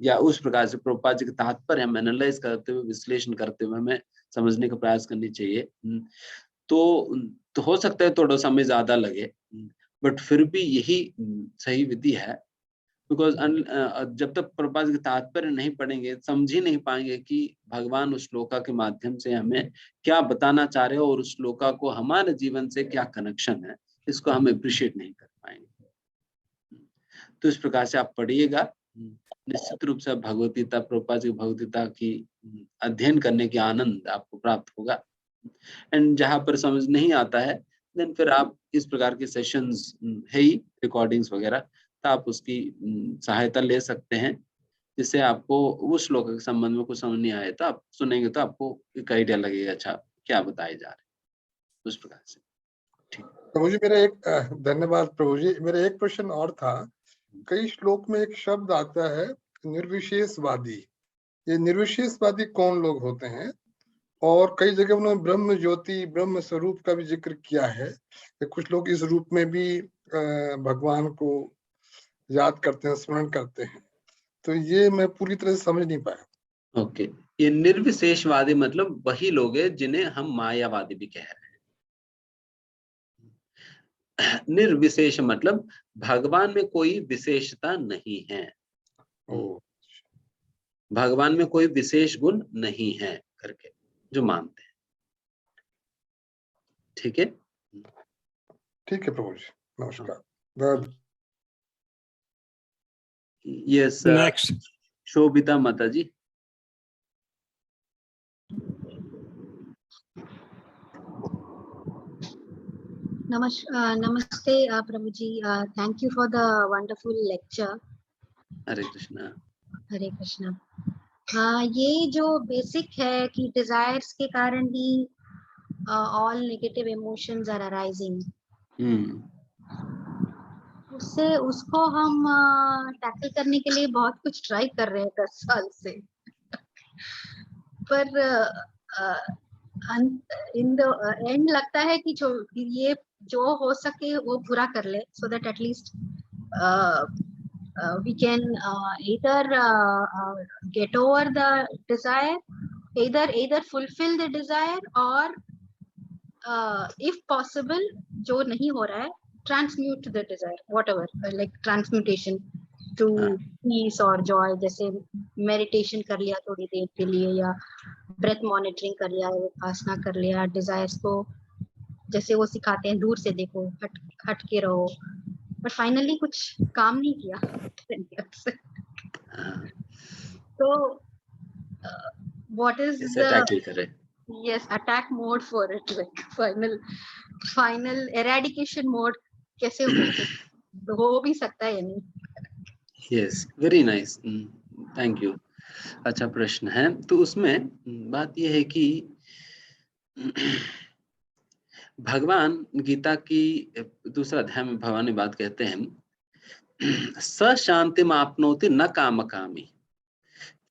या उस प्रकार से प्रभुपाद जी के तात्पर्य हम एनालाइज करते हुए, विश्लेषण करते हुए हमें समझने का प्रयास करनी चाहिए। तो हो सकता है थोड़ा समय ज्यादा लगे, बट फिर भी यही सही विधि है। बिकॉज जब तक प्रभुपाद के तात्पर्य नहीं पढ़ेंगे, समझ ही नहीं पाएंगे कि भगवान उस श्लोका के माध्यम से हमें क्या बताना चाह रहे हो, और उस श्लोका को हमारे जीवन से क्या कनेक्शन है, इसको हम अप्रिशिएट नहीं कर पाएंगे। तो इस प्रकार से आप पढ़िएगा। निश्चित रूप से भगवद गीता, प्रभुपाद जी भगवद गीता की अध्ययन करने की आनंद आपको प्राप्त होगा। एंड जहां पर समझ नहीं आता है, देन फिर आप इस प्रकार के सेशंस है ही, रिकॉर्डिंग्स वगैरह, तो आप उसकी सहायता ले सकते हैं, जिससे आपको उस श्लोक के संबंध में कुछ समझ नहीं आए तो आप सुनेंगे तो आपको एक आइडिया लगेगा, अच्छा क्या बताए जा रहे हैं, उस प्रकार से। ठीक प्रभु जी, मेरा एक धन्यवाद प्रभु जी। मेरा एक प्रश्न और था। कई श्लोक में एक शब्द आता है निर्विशेषवादी। ये निर्विशेषवादी कौन लोग होते हैं? और कई जगह उन्होंने ब्रह्म ज्योति, ब्रह्म स्वरूप का भी जिक्र किया है कि कुछ लोग इस रूप में भी भगवान को याद करते हैं, स्मरण करते हैं। तो ये मैं पूरी तरह से समझ नहीं पाया। ओके, ये निर्विशेषवादी मतलब वही लोग हैं जिन्हें हम मायावादी भी कह रहे हैं। निर्विशेष मतलब भगवान में कोई विशेषता नहीं है, भगवान में कोई विशेष गुण नहीं है करके जो मानते हैं। ठीक है, ठीक है प्रभु जी, नमस्कार। यस, नेक्स्ट शोभिता माता जी। Namaste, Prabhuji. Thank you for the wonderful lecture. हरे कृष्णा। हरे कृष्णा। ये जो बेसिक है कि डिजायर्स के कारण ही all negative emotions are arising, उससे उसको हम टैकल करने के लिए बहुत कुछ ट्राई कर रहे हैं 10 साल से, पर इन द एंड लगता है कि ये जो हो सके वो पूरा कर ले, so that at least we can either get over the desire, either fulfill the desire, or if possible जो नहीं हो रहा है transmute the desire, whatever, like transmutation to peace or joy, जैसे meditation कर लिया थोड़ी देर के लिए, या breath monitoring कर लिया, विपासना कर लिया, desires को जैसे वो सिखाते हैं दूर से देखो, हट के रहो, बट फाइनली कुछ काम नहीं किया। तो what is yes attack mode for it, like final eradication mode कैसे हो भी सकता है या नहीं? Yes, very nice, thank you. अच्छा प्रश्न है। तो उसमें बात यह है कि भगवान गीता की दूसरा अध्याय में भगवान ने बात कहते हैं, स शांति आपनोति न काम कामी।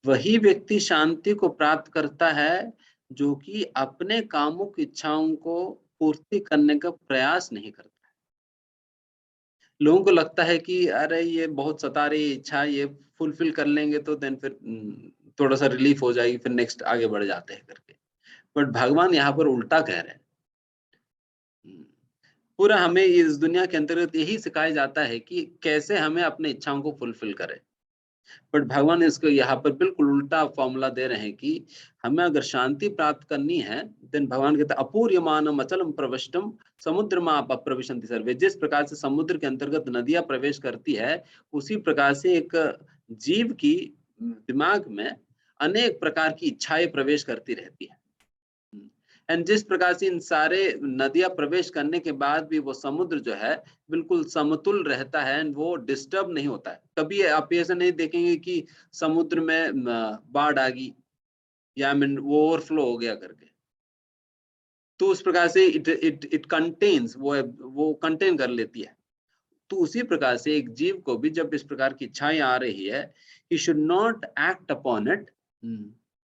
वही व्यक्ति शांति को प्राप्त करता है जो कि अपने कामों की इच्छाओं को पूर्ति करने का प्रयास नहीं करता है। लोगों को लगता है कि अरे ये बहुत सता रही इच्छा, ये फुलफिल कर लेंगे तो देन फिर थोड़ा सा रिलीफ हो जाएगी, फिर नेक्स्ट आगे बढ़ जाते हैं करके। बट भगवान यहाँ पर उल्टा कह रहे हैं। पूरा हमें इस दुनिया के अंतर्गत यही सिखाया जाता है कि कैसे हमें अपने इच्छाओं को फुलफिल करें, बट भगवान इसको यहाँ पर बिल्कुल उल्टा फॉर्मूला दे रहे हैं कि हमें अगर शांति प्राप्त करनी है, देन भगवान कहते हैं अपूर्यमानम अचलम प्रविष्टम समुद्रमा अप्रविशन्ति सर्वे। जिस प्रकार से समुद्र के अंतर्गत नदियां प्रवेश करती है, उसी प्रकार से एक जीव की दिमाग में अनेक प्रकार की इच्छाएं प्रवेश करती रहती है। एंड जिस प्रकार से इन सारे नदियां प्रवेश करने के बाद भी वो समुद्र जो है बिल्कुल समतुल रहता है एंड वो डिस्टर्ब नहीं होता है। कभी आप ऐसा नहीं देखेंगे कि समुद्र में बाढ़ आ गई या वो ओवरफ्लो हो गया करके। तो उस प्रकार से इट कंटेन्स, वो कंटेन कर लेती है। तो उसी प्रकार से एक जीव को भी जब इस प्रकार की इच्छाएं आ रही है, he should not act upon it,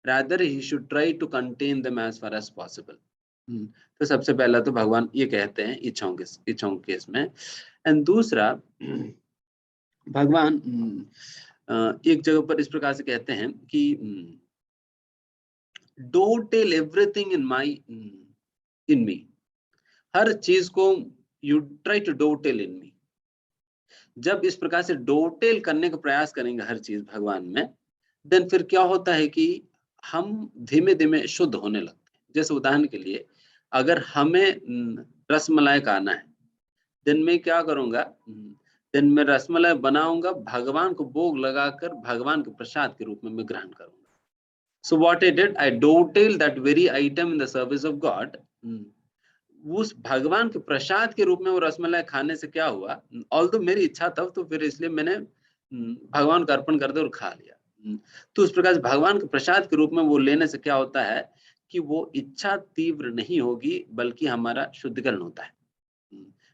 rather he should try to contain them as far as possible. तो सबसे पहला तो भगवान ये कहते हैं इच्छाओं के केस में। एंड दूसरा, भगवान एक जगह पर इस प्रकार से कहते हैं कि don't tell everything in me, हर चीज को you try to don't tell in me। जब इस प्रकार से डोटेल करने का प्रयास करेंगे हर चीज भगवान में, देन फिर क्या होता है कि हम धीमे धीमे शुद्ध होने लगते हैं। जैसे उदाहरण के लिए, अगर हमें रसमलाई खाना है, देन मैं क्या करूंगा, देन मैं रसमलाई बनाऊंगा, भगवान को भोग लगाकर भगवान के प्रसाद के रूप में मैं ग्रहण करूंगा। So what I did, I dovetail that very item in the service of God. उस भगवान के प्रसाद के रूप में वो रसमलाई खाने से क्या हुआ, ऑल्दो मेरी इच्छा था तो फिर इसलिए मैंने भगवान को अर्पण कर दिया और खा लिया। तो उस प्रकार से भगवान के प्रसाद के रूप में वो लेने से क्या होता है कि वो इच्छा तीव्र नहीं होगी, बल्कि हमारा शुद्धिकरण होता है।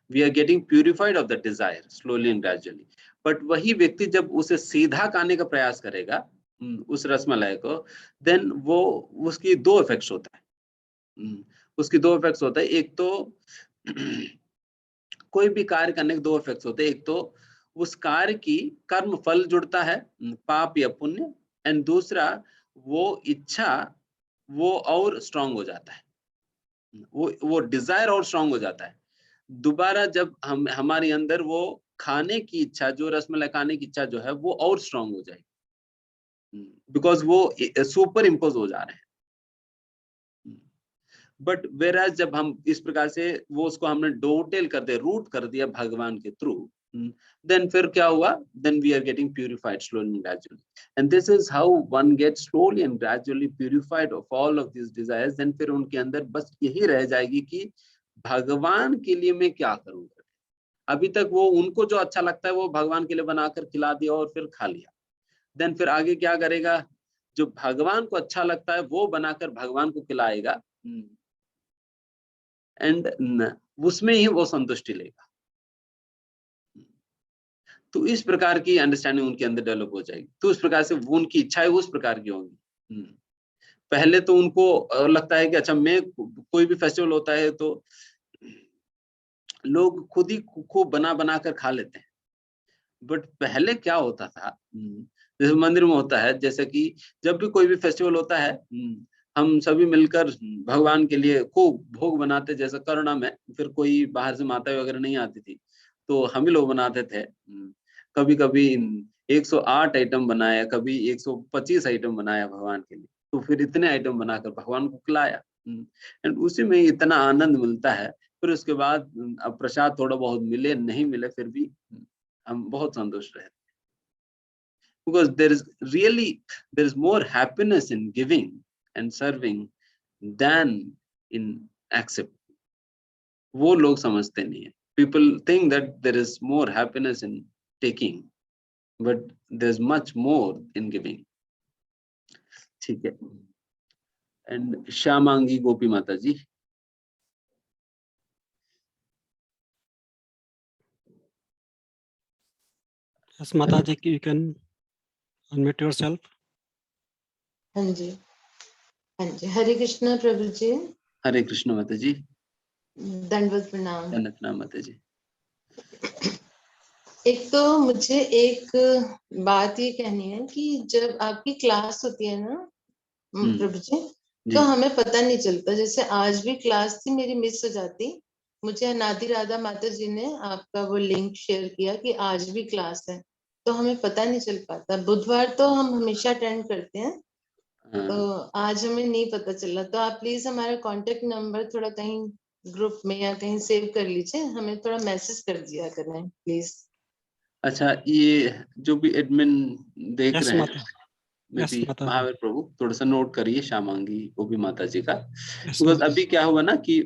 We are getting purified of the desire slowly and gradually. But वही व्यक्ति जब उसे सीधा खाने का प्रयास करेगा उस रसमलाई को, देन वो उसकी दो इफेक्ट्स होता है। उसकी दो इफेक्ट्स होता है। एक तो कोई भी कार्य करने के दो इफेक्ट्स होते हैं। एक तो उस कार्य की कर्म फल जुड़ता है, पाप या पुण्य, एंड दूसरा वो इच्छा वो और स्ट्रांग हो जाता है, वो डिजायर और स्ट्रांग हो जाता है। दोबारा जब हमारे अंदर वो खाने की इच्छा, जो रसमलाई खाने की इच्छा जो है वो और स्ट्रांग हो जाएगी, बिकॉज वो सुपर इम्पोज हो जा रहे हैं। बट वेराज जब हम इस प्रकार से वो उसको हमने डोटेल कर दिया, रूट कर दिया भगवान के थ्रू, देन फिर क्या हुआ, then we are getting purified slowly and gradually. And this is how one gets slowly and gradually purified of all of this desires. Then फिर उनके अंदर बस यही रह जाएगी कि भगवान के लिए मैं क्या करूंगा। अभी तक वो उनको जो अच्छा लगता है वो भगवान के लिए बनाकर खिला दिया और फिर खा लिया। देन फिर आगे क्या करेगा, जो भगवान को अच्छा लगता है वो बनाकर भगवान को खिलाएगा एंड उसमें ही वो संतुष्टि लेगा। तो इस प्रकार की अंडरस्टैंडिंग उनके अंदर डेवलप हो जाएगी। तो उस प्रकार से वो उनकी इच्छाएं उस प्रकार की होंगी। पहले तो उनको लगता है कि अच्छा मैं कोई भी फेस्टिवल होता है तो लोग खुद ही खूब बना बना कर खा लेते हैं। बट पहले क्या होता था, जैसे मंदिर में होता है, जैसे कि जब भी कोई भी फेस्टिवल होता है हम सभी मिलकर भगवान के लिए खूब भोग बनाते। जैसे कोरोना में फिर कोई बाहर से माता वगैरह नहीं आती थी तो हम ही लोग बनाते थे। कभी कभी 108 आइटम बनाया, कभी 125 आइटम बनाया भगवान के लिए। तो फिर इतने आइटम बनाकर भगवान को खिलाया एंड उसी में इतना आनंद मिलता है। फिर उसके बाद अब प्रसाद थोड़ा बहुत मिले नहीं मिले फिर भी हम बहुत संतुष्ट रहते हैं। Because there is more happiness in giving and serving than in accepting. वो लोग समझते नहीं है। People think that there is more happiness in taking, but there's much more in giving. ठीक है। एंड श्यामांगी गोपी माता जी। Yes, Mataji, you can unmute yourself. हाँ जी, हाँ जी। हरे कृष्णा प्रभु जी। हरे कृष्ण माता जी। दंडवत प्रणाम। दंडवत प्रणाम माता जी। एक तो मुझे एक बात ये कहनी है कि जब आपकी क्लास होती है ना प्रभु जी, तो हमें पता नहीं चलता। जैसे आज भी क्लास थी, मेरी मिस हो जाती। मुझे अनादि राधा माता जी ने आपका वो लिंक शेयर किया कि आज भी क्लास है, तो हमें पता नहीं चल पाता। बुधवार तो हम हमेशा अटेंड करते हैं, तो आज हमें नहीं पता चला। तो आप प्लीज हमारा कांटेक्ट नंबर थोड़ा कहीं ग्रुप में या कहीं सेव कर लीजिए, हमें थोड़ा मैसेज कर दिया करें प्लीज। अच्छा, ये जो भी एडमिन देख रहे हैं महावीर प्रभु, थोड़ा सा नोट करिए श्यामांगी गोपी माता जी का। बिकॉज अभी क्या हुआ ना कि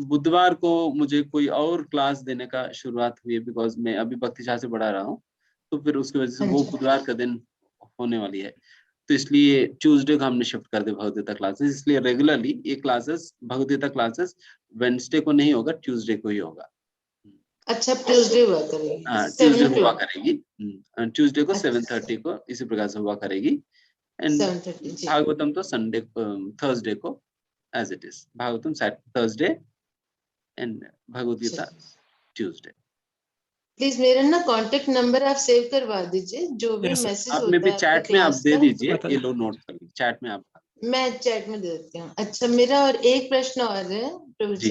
बुधवार को मुझे कोई और क्लास देने का शुरुआत हुई है, बिकॉज मैं अभी भक्ति शाह से पढ़ा रहा हूँ। तो फिर उसकी वजह से वो बुधवार का दिन होने वाली है, तो इसलिए ट्यूसडे को हमने शिफ्ट कर दिया भगवद्गीता क्लासेस। इसलिए रेगुलरली ये क्लासेस भगवद्गीता क्लासेस वेडनेसडे को नहीं होगा, ट्यूसडे को ही होगा। अच्छा, ट्यूसडे हुआ करेगी। ट्यूसडे हुआ करेगी, ट्यूसडे को 7:30 को इसी प्रकार से हुआ करेगी। एंड भागवतम तो संडे थर्सडे को as it is, Bhagavatam Thursday and Bhagavad Gita Tuesday. Please मेरा ना कांटेक्ट नंबर आप सेव करवा दीजिए, जो भी मैसेज होता आपने भी है चैट में आप दे दीजिए, ये लो नोट कर लीजिए चैट में आप। मैं चैट में दे देती हूँ। अच्छा, मेरा और एक प्रश्न और है प्रभु जी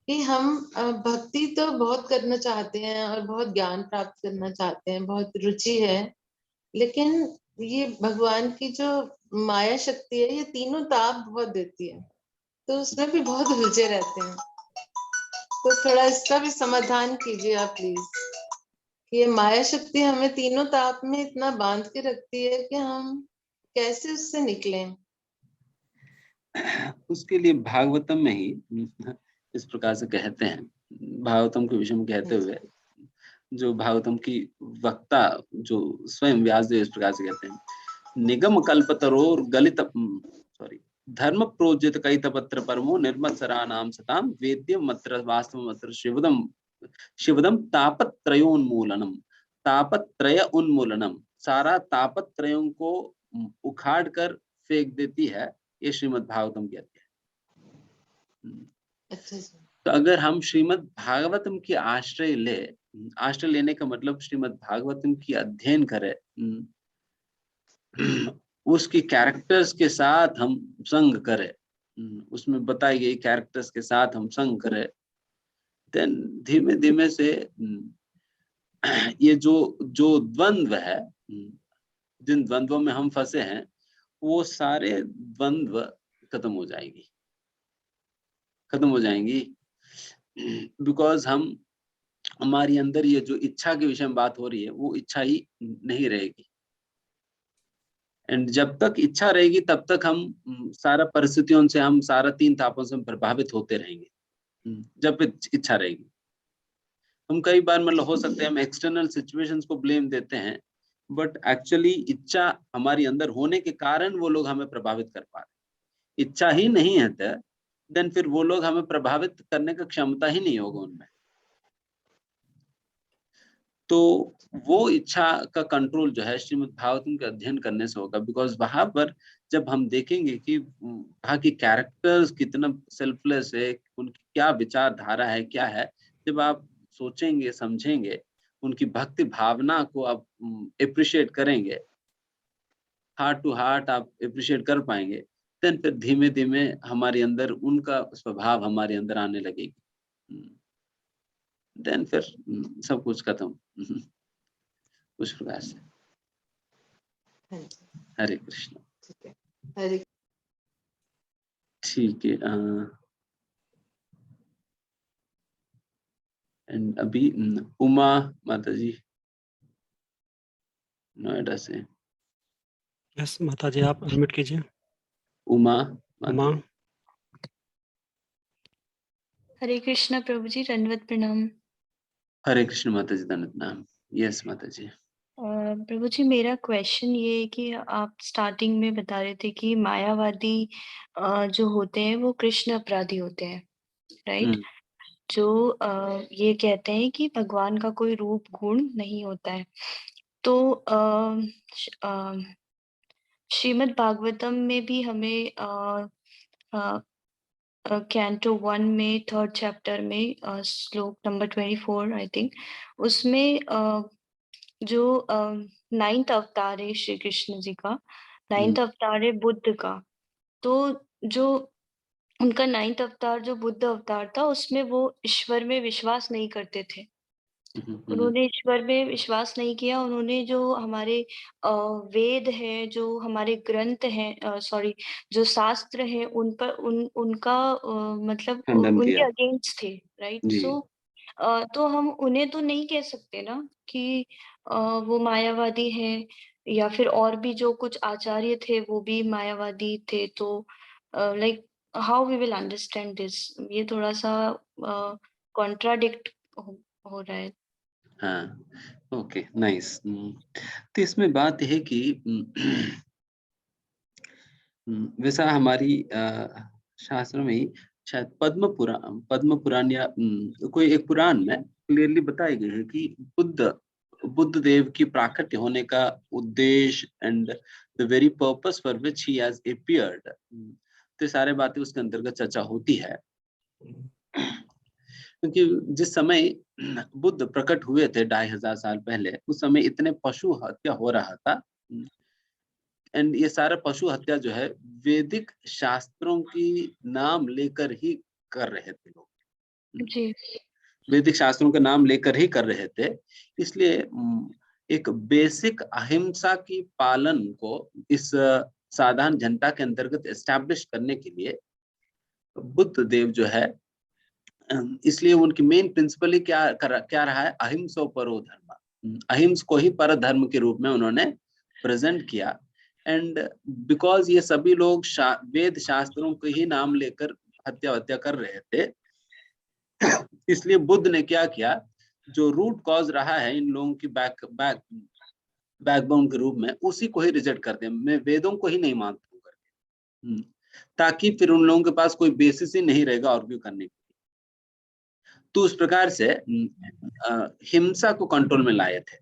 कि हम भक्ति तो बहुत करना चाहते हैं और बहुत ज्ञान प्राप्त करना चाहते हैं, बहुत रुचि है, लेकिन ये भगवान की जो माया शक्ति है ये तीनों ताप बहुत देती है, तो उसमें भी बहुत उलझे रहते हैं। तो थोड़ा इसका भी समाधान कीजिए आप प्लीज, कि ये माया शक्ति हमें तीनों ताप में इतना बांध के रखती है कि हम कैसे उससे निकलें। उसके लिए भागवतम में ही इस प्रकार से कहते हैं, भागवतम के विषय में कहते हुए जो भागवतम की वक्ता जो स्वयं व्यासदेव इस प्रकार से कहते हैं, निगम कल्पतरोर गलित धर्म प्रोजित कई तपत्र परमो निर्मत्सरा नाम सताम वेद्यम मत्र वास्तव मत्र शिवदम तापत्रयोन्मूलनम। तापत्रय उन्मूलनम, सारा तापत्रयों को उखाड़ कर फेंक देती है, ये श्रीमद् भागवतम कहती है। तो अगर हम श्रीमद् भागवतम की आश्रय लेने का मतलब श्रीमद् भागवतम की अध्ययन करें, उसकी कैरेक्टर्स के साथ हम संग करें, उसमें बताई गई कैरेक्टर्स के साथ हम संग करें, देन धीमे धीमे से ये जो द्वंद्व है, जिन द्वंद्वों में हम फंसे हैं, वो सारे द्वंद्व खत्म हो जाएंगी। बिकॉज हमारी अंदर ये जो इच्छा के विषय में बात हो रही है, वो इच्छा ही नहीं रहेगी। एंड जब तक इच्छा रहेगी तब तक हम सारा परिस्थितियों से, हम सारा 3 तापों से प्रभावित होते रहेंगे। जब इच्छा रहेगी, हम कई बार मतलब हो सकते हैं हम एक्सटर्नल सिचुएशंस को ब्लेम देते हैं, बट एक्चुअली इच्छा हमारी अंदर होने के कारण वो लोग हमें प्रभावित कर पा रहे। इच्छा ही नहीं है तो देन फिर वो लोग हमें प्रभावित करने का क्षमता ही नहीं होगा उनमें। तो वो इच्छा का कंट्रोल जो है श्रीमद् भागवतम के अध्ययन करने से होगा, बिकॉज वहां पर जब हम देखेंगे कि वहां की कैरेक्टर्स कितना सेल्फलेस है, उनकी क्या विचारधारा है, क्या है, जब आप सोचेंगे समझेंगे, उनकी भक्ति भावना को आप अप्रिशिएट करेंगे, हार्ट टू हार्ट आप अप्रिशिएट कर पाएंगे, देन फिर धीमे धीमे हमारे अंदर उनका स्वभाव हमारे अंदर आने लगेगी, देन फिर सब कुछ खत्म। उस प्रकार से। हरे कृष्ण। ठीक है, हरे। ठीक है। एंड अभी उमा माता जी नोएडा से। यस माता जी, आप अनम्यूट कीजिए। उमा उमा। हरे कृष्णा प्रभु जी, दंडवत प्रणाम। हरे कृष्ण माता जी, दंडवत प्रणाम। यस माता जी। प्रभु जी, मेरा क्वेश्चन ये है कि आप स्टार्टिंग में बता रहे थे कि मायावादी जो होते हैं वो कृष्ण अपराधी होते हैं, राइट? जो ये कहते हैं कि भगवान का कोई रूप गुण नहीं होता है। तो श्रीमद् भागवतम में भी हमें कैंटो 1 में 3rd चैप्टर में श्लोक नंबर 24 आई थिंक, उसमें जो 9th अवतार है श्री कृष्ण जी का, 9th अवतार है बुद्ध का। तो जो उनका 9th अवतार जो बुद्ध अवतार था, उसमें वो ईश्वर में विश्वास नहीं करते थे। उन्होंने ईश्वर में विश्वास नहीं किया। उन्होंने जो हमारे वेद है, जो हमारे ग्रंथ हैं, सॉरी जो शास्त्र हैं, उन पर उनका मतलब उनके अगेंस्ट थे, राइट? सो तो हम उन्हें तो नहीं कह सकते ना कि वो मायावादी हैं, या फिर और भी जो कुछ आचार्य थे वो भी मायावादी थे। तो like how we will understand this? ये थोड़ा सा कॉन्ट्राडिक्ट हो रहा है। हाँ, ओके, नाइस। तो इसमें बात है कि वैसा हमारी शास्त्रों में ही शायद पद्म पुराण या कोई एक पुराण में क्लियरली बताई गई है कि बुद्ध देव की प्राकट्य होने का उद्देश्य and the very purpose for which he has appeared, तो सारे बातें उसके अंतर्गत चर्चा होती है। क्योंकि जिस समय बुद्ध प्रकट हुए थे 2500 साल पहले, उस समय इतने पशु हत्या हो रहा था, एंड ये सारा पशु हत्या जो है वैदिक शास्त्रों की नाम लेकर ही कर रहे थे लोग जी। वैदिक शास्त्रों का नाम लेकर ही कर रहे थे। इसलिए एक बेसिक अहिंसा की पालन को इस साधारण जनता के अंतर्गत एस्टैब्लिश करने के लिए बुद्ध देव जो है, इसलिए उनकी मेन प्रिंसिपल ही क्या रहा है, अहिंसो परो धर्म, अहिंस को ही पर धर्म के रूप में उन्होंने प्रेजेंट किया। एंड बिकॉज ये सभी लोग वेद शास्त्रों के ही नाम लेकर हत्या कर रहे थे, इसलिए बुद्ध ने क्या किया, जो रूट कॉज रहा है इन लोगों की बैकबोन के रूप में, उसी को ही रिजेक्ट कर दिया। मैं वेदों को ही नहीं मानता हूँ करके, ताकि फिर उन लोगों के पास कोई बेसिस ही नहीं रहेगा आर्ग्यू करने के। तो उस प्रकार से हिंसा को कंट्रोल में लाए थे।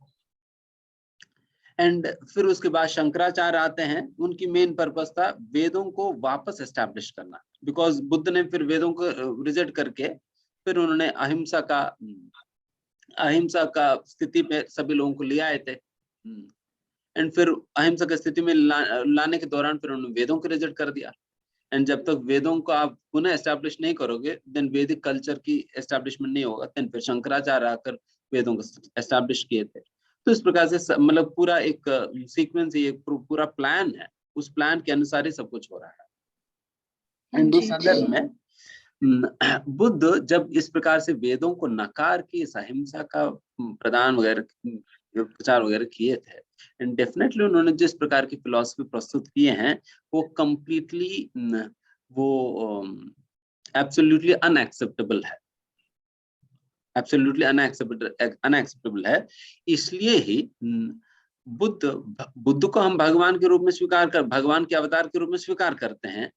एंड फिर उसके बाद शंकराचार्य आते हैं, उनकी मेन पर्पस था वेदों को वापस एस्टैब्लिश करना, बिकॉज बुद्ध ने फिर वेदों को रिजेक्ट करके फिर उन्होंने अहिंसा का स्थिति पे सभी लोगों को ले आए थे। एंड फिर अहिंसा की स्थिति में लाने के दौरान फिर उन्होंने वेदों को रिजेक्ट कर दिया। एंड जब तक वेदों को आप पुनः एस्टैब्लिश नहीं करोगे, देन वैदिक कल्चर की एस्टैब्लिशमेंट नहीं होगा। देन फिर शंकराचार्य आकर वेदों को एस्टैब्लिश किए थे। तो इस प्रकार से मतलब पूरा एक सीक्वेंस, एक पूरा प्लान है, उस प्लान के अनुसार ही सब कुछ हो रहा है। एंड उस संदर्भ में बुद्ध जब इस प्रकार से वेदों को नकार के इस अहिंसा का प्रदान वगैरह प्रचार वगैरह किए थे, एंड डेफिनेटली उन्होंने जिस प्रकार की फिलॉसफी प्रस्तुत किए हैं वो कंप्लीटली वो एब्सोल्युटली अनएक्सेप्टेबल है, एब्सोल्युटली अनएक्सेप्टेबल है। इसलिए ही बुद्ध को हम भगवान के रूप में भगवान के अवतार के रूप में स्वीकार करते हैं,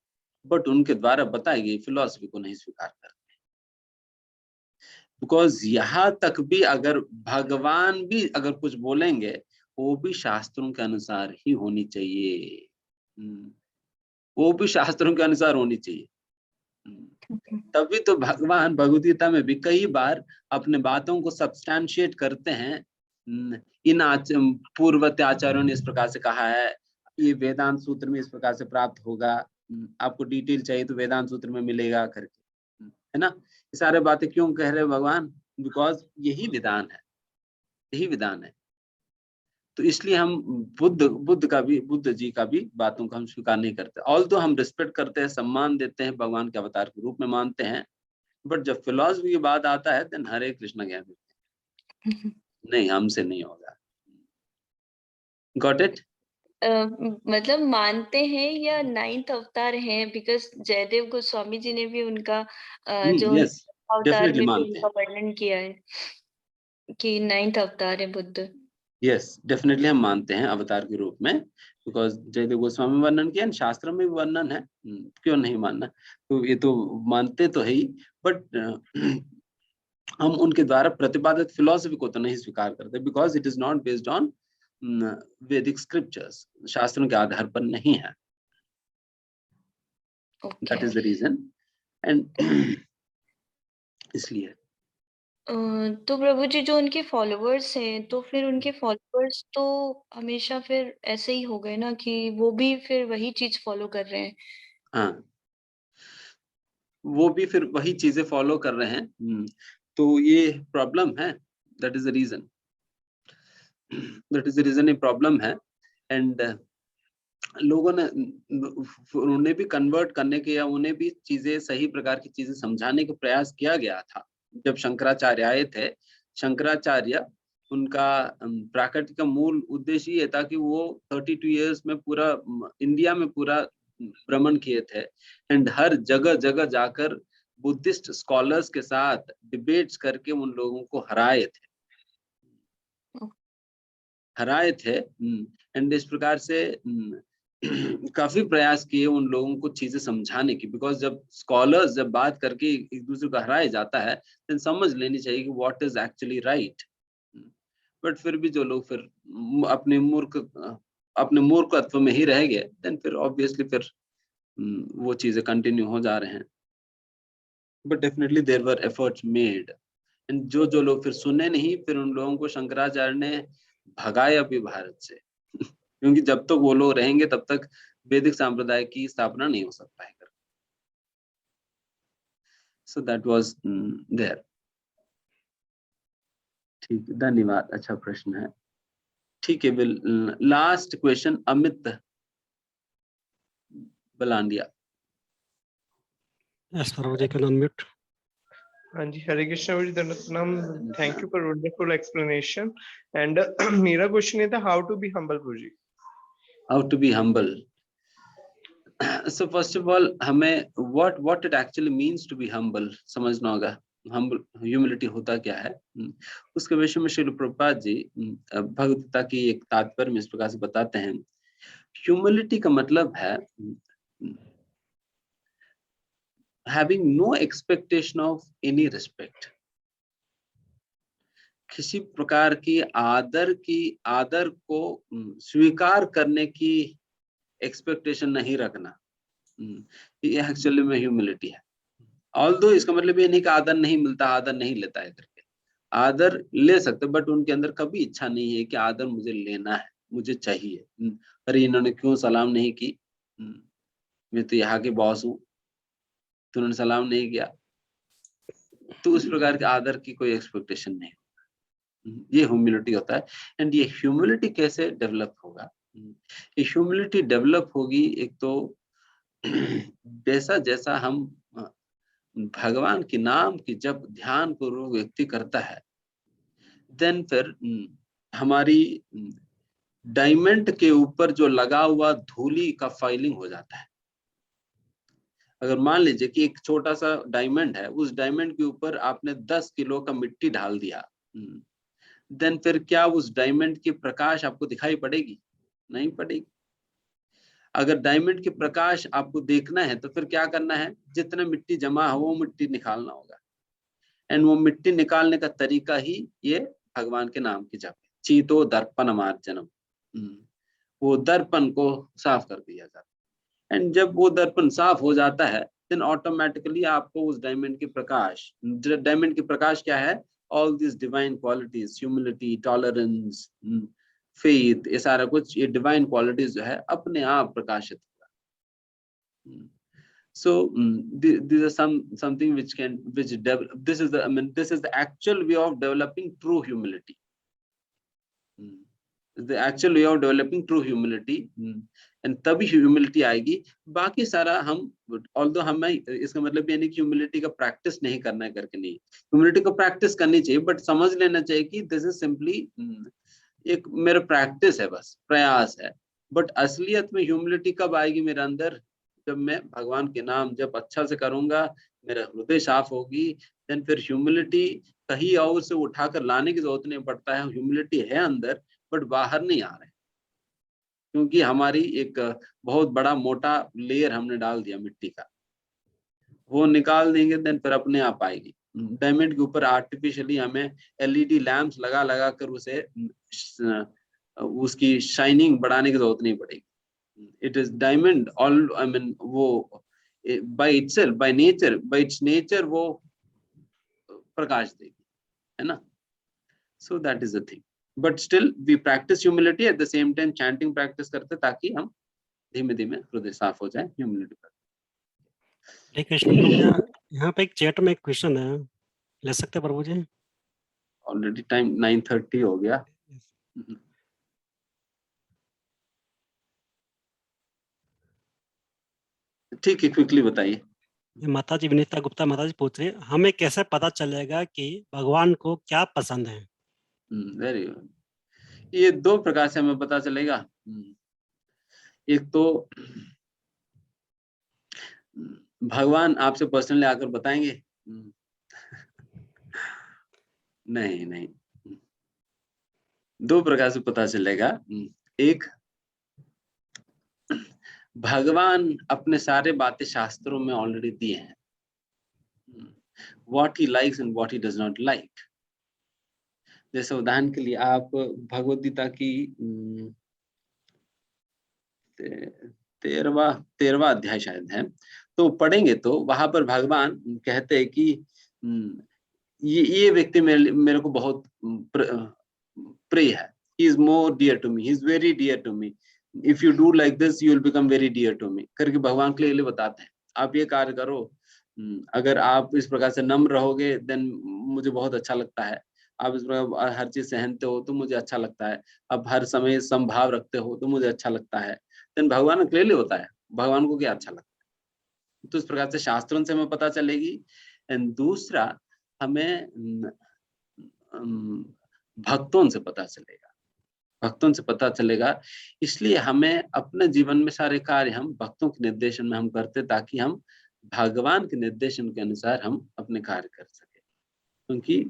बट उनके द्वारा बताई गई फिलॉसफी को नहीं स्वीकार करते। बिकॉज यहाँ तक भी अगर भगवान भी अगर कुछ बोलेंगे वो भी शास्त्रों के अनुसार ही होनी चाहिए, वो भी शास्त्रों के अनुसार होनी चाहिए। तभी तो भगवान भगवद गीता में भी कई बार अपने बातों को सब्सटैंशिएट करते हैं। इन पूर्ववर्ती आचार्यों ने इस प्रकार से कहा है, ये वेदांत सूत्र में इस प्रकार से प्राप्त होगा, आपको डिटेल चाहिए तो वेदांत सूत्र में मिलेगा करके, है ना। ये सारे बातें क्यों कह रहे हैं भगवान? बिकॉज यही विधान है, यही विधान है। तो इसलिए हम बुद्ध जी का भी बातों को हम स्वीकार नहीं करते। ऑल्दो हम रिस्पेक्ट करते हैं, सम्मान देते हैं, भगवान के अवतार के रूप में मानते हैं, बट जब फिलॉसफी की बात आता है देन हरे कृष्ण ज्ञान नहीं, हमसे नहीं होगा। Got it? मतलब मानते हैं या 9th अवतार है? बिकॉज जयदेव गोस्वामी जी ने भी उनका जो yes, अवतार में भी मानते उनका वर्णन किया है कि 9th अवतार है बुद्ध। यस, डेफिनेटली हम मानते हैं अवतार के रूप में, बिकॉज जयदेव गोस्वामी वर्णन किया, शास्त्र में भी वर्णन है, क्यों नहीं मानना। तो ये तो मानते तो है ही, बट हम उनके द्वारा प्रतिपादित फिलॉसफी को तो नहीं स्वीकार करते, because it is not based on Vedic scriptures, शास्त्रों के आधार पर नहीं है। That is the reason. And इसलिए तो प्रभु जी जो उनके फॉलोअर्स हैं, तो फिर उनके फॉलोअर्स तो हमेशा फिर ऐसे ही हो गए ना कि वो भी फिर वही चीज फॉलो कर रहे हैं। हाँ, वो भी फिर वही चीजें फॉलो कर रहे हैं, तो ये प्रॉब्लम है। That is the reason, that is the reason, ये प्रॉब्लम है। एंड लोगों ने उन्हें भी कन्वर्ट करने के या उन्हें भी चीजें, सही प्रकार की चीजें समझाने का प्रयास किया गया था। जब शंकराचार्य आए थे, शंकराचार्य उनका प्राकृतिक मूल उद्देश्य ये था कि वो 32 इयर्स में पूरा इंडिया में पूरा भ्रमण किए थे, एंड हर जगह जगह जाकर बुद्धिस्ट स्कॉलर्स के साथ डिबेट्स करके उन लोगों को हराए थे। एंड इस प्रकार से काफी प्रयास किए उन लोगों को चीजें समझाने की, बिकॉज जब स्कॉलर्स जब बात करके एक दूसरे को हराया जाता है तो समझ लेनी चाहिए कि what is actually right. But फिर भी जो लोग फिर अपने मूर्खत्व में ही रह गए, देन फिर ऑब्वियसली फिर वो चीजें कंटिन्यू हो जा रहे हैं। But definitely there were efforts made, and जो लोग फिर सुने नहीं, फिर उन लोगों को शंकराचार्य ने भगाया भी भारत से क्योंकि जब तक वो लोग रहेंगे तब तक वैदिक संप्रदाय की स्थापना नहीं हो सकता है। So that was there. ठीक, धन्यवाद, अच्छा प्रश्न है। ठीक है, will last question Amit Balandia. Yes Prabhu ji, can unmute. हाँ जी, Hare Krishna Prabhu, thank you for wonderful explanation. And मेरा क्वेश्चन ये था, how to be humble Prabhu ji? How to be humble? So first of all हमें what it actually means to be humble समझना होगा। Humble humility होता क्या है, उसके विषय में श्रील प्रभुपाद जी भगवद गीता की एक तात्पर्य में इस प्रकार से बताते हैं। ह्यूमिलिटी का मतलब है having no expectation of any respect, किसी प्रकार की आदर को स्वीकार करने की एक्सपेक्टेशन नहीं रखना, ये एक्चुअली में ह्यूमिलिटी है। ऑल्दो इसका मतलब ये नहीं कि आदर नहीं मिलता, आदर नहीं लेता है करके, आदर ले सकते, बट उनके अंदर कभी इच्छा नहीं है कि आदर मुझे लेना है, मुझे चाहिए। अरे इन्होंने क्यों सलाम नहीं की, मैं तो यहाँ के बॉस हूँ, तो उन्होंने सलाम नहीं किया, तो उस प्रकार के आदर की कोई एक्सपेक्टेशन नहीं, ये ह्यूमिलिटी होता है। एंड ये ह्यूमिलिटी कैसे डेवलप होगा? ये ह्यूमिलिटी डेवलप होगी एक तो जैसा जैसा हम भगवान के नाम की जब ध्यान पूर्वक व्यक्ति करता है, देन फिर हमारी डायमंड के ऊपर जो लगा हुआ धूली का फाइलिंग हो जाता है। अगर मान लीजिए कि एक छोटा सा डायमंड है, उस डायमंड के ऊपर आपने 10 किलो का मिट्टी डाल दिया, देन फिर क्या उस डायमंड की प्रकाश आपको दिखाई पड़ेगी? नहीं पड़ेगी। अगर डायमंड की प्रकाश आपको देखना है तो फिर क्या करना है? जितना मिट्टी जमा हो वो मिट्टी निकालना होगा। एंड वो मिट्टी निकालने का तरीका ही ये भगवान के नाम की जप है। चीतो दर्पण मार्जनम, वो दर्पण को साफ कर दिया जाता है। एंड जब वो दर्पण साफ हो जाता है देन ऑटोमेटिकली आपको उस डायमंड की प्रकाश क्या है? All this divine qualities, humility, tolerance, faith, ये सारा कुछ, ये डिवाइन क्वालिटीज जो है अपने आप प्रकाशित होगा। So these are something which develop. This is the actual way of developing true humility. The actual way of developing true humility, and तभी humility आएगी। बाकी सारा हम, although हमें इसका मतलब ये नहीं कि humility का practice नहीं करना है करके नहीं, humility को practice करनी चाहिए, but समझ लेना चाहिए कि this is simply एक मेरा practice है, बस प्रयास है। But असलियत में humility कब आएगी मेरे अंदर? जब मैं भगवान के नाम जब अच्छा से करूंगा, मेरा हृदय साफ होगी, देन फिर ह्यूमिलिटी कहीं और से उठाकर लाने की जरूरत नहीं पड़ता है। ह्यूमिलिटी है अंदर बट बाहर नहीं आ रहे, क्योंकि हमारी एक बहुत बड़ा मोटा लेयर हमने डाल दिया मिट्टी का, वो निकाल देंगे देन फिर अपने आप आएगी। डायमंड के ऊपर आर्टिफिशियली हमें एलईडी लैंप्स लगा लगा कर उसे उसकी शाइनिंग बढ़ाने की जरूरत नहीं पड़ेगी। It is diamond, all वो by itself, by its nature वो प्रकाश देगी, है ना? So that is the thing. But still we practice humility at the same time chanting practice करते ताकि हम धीमे धीमे हृदय साफ हो जाए humility पर। हरे कृष्ण। यहाँ पे एक चैट में एक क्वेश्चन है, ले सकते प्रभु जी? Already time 9:30 हो गया। ठीक है, क्विकली बताइए। माता जी विनीता गुप्ता माता जी पूछ रहे, हमें कैसे पता चलेगा कि भगवान को क्या पसंद है? Very good. ये 2 प्रकार से हमें पता चलेगा। एक तो भगवान आपसे पर्सनली आकर बताएंगे, नहीं, 2 प्रकार से पता चलेगा। एक, भगवान अपने सारे बातें शास्त्रों में ऑलरेडी दिए हैं, what he likes and what he does not like. जैसे उदाहरण के लिए आप भगवद गीता की 13वां अध्याय शायद है, तो पढ़ेंगे तो वहां पर भगवान कहते हैं कि ये व्यक्ति मेरे को बहुत प्रिय है, he is more dear to me, he is very dear to me, if you do like this you will become very dear to me करके भगवान क्लियरली बताते हैं। आप ये कार्य करो, अगर आप इस प्रकार से नम्र रहोगे देन मुझे बहुत अच्छा लगता है, आप इस प्रकार हर चीज सहनते हो तो मुझे अच्छा लगता है, आप हर समय समभाव रखते हो तो मुझे अच्छा लगता है, देन भगवान क्लियरली होता है भगवान को क्या अच्छा लगता है। तो इस प्रकार से शास्त्रों से हमें पता चलेगी। एंड दूसरा, हमें भक्तों से पता चलेगा, इसलिए हमें अपने जीवन में सारे कार्य हम भक्तों के निर्देशन में हम करते, ताकि हम भगवान के निर्देशन के अनुसार हम अपने कार्य कर सके, क्योंकि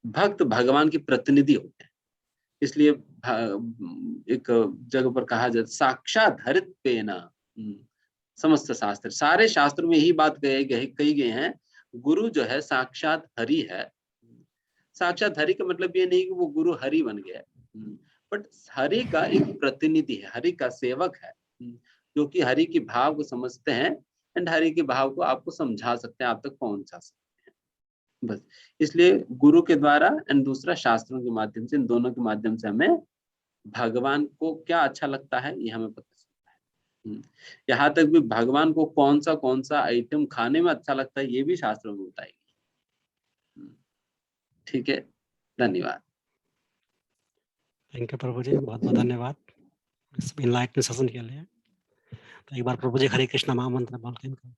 भक्त भगवान की प्रतिनिधि होते हैं। इसलिए एक जगह पर कहा जाता, साक्षात हरित पेना समस्त शास्त्र, सारे शास्त्रों में यही बात कही गई है, गुरु जो है साक्षात हरि है। साक्षात हरि का मतलब ये नहीं कि वो गुरु हरि बन गया, बट हरि का एक प्रतिनिधि है, हरि का सेवक है, जो कि हरि के भाव को समझते हैं एंड हरि के भाव को आपको समझा सकते हैं, आप तक पहुंचा सकते हैं। बस इसलिए गुरु के द्वारा एंड दूसरा शास्त्रों के माध्यम से, इन दोनों के माध्यम से हमें भगवान को क्या अच्छा लगता है ये हमें पता चलता है। यहाँ तक भी भगवान को कौन सा आइटम खाने में अच्छा लगता है ये भी शास्त्रों में बताएगी। ठीक है, धन्यवाद। थैंक यू प्रभु जी, बहुत बहुत धन्यवाद इस इनलाइटनिंग सेशन के लिए। तो एक बार प्रभु जी हरे कृष्णा महामंत्र बोल के इनको,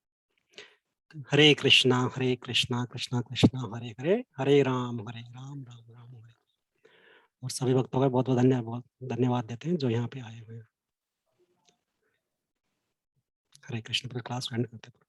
हरे कृष्णा कृष्णा कृष्णा हरे हरे, हरे राम राम राम हरे। और सभी भक्तों का बहुत बहुत धन्यवाद देते हैं जो यहाँ पे आए हुए हैं। हरे कृष्ण। क्लास एंड करते हैं।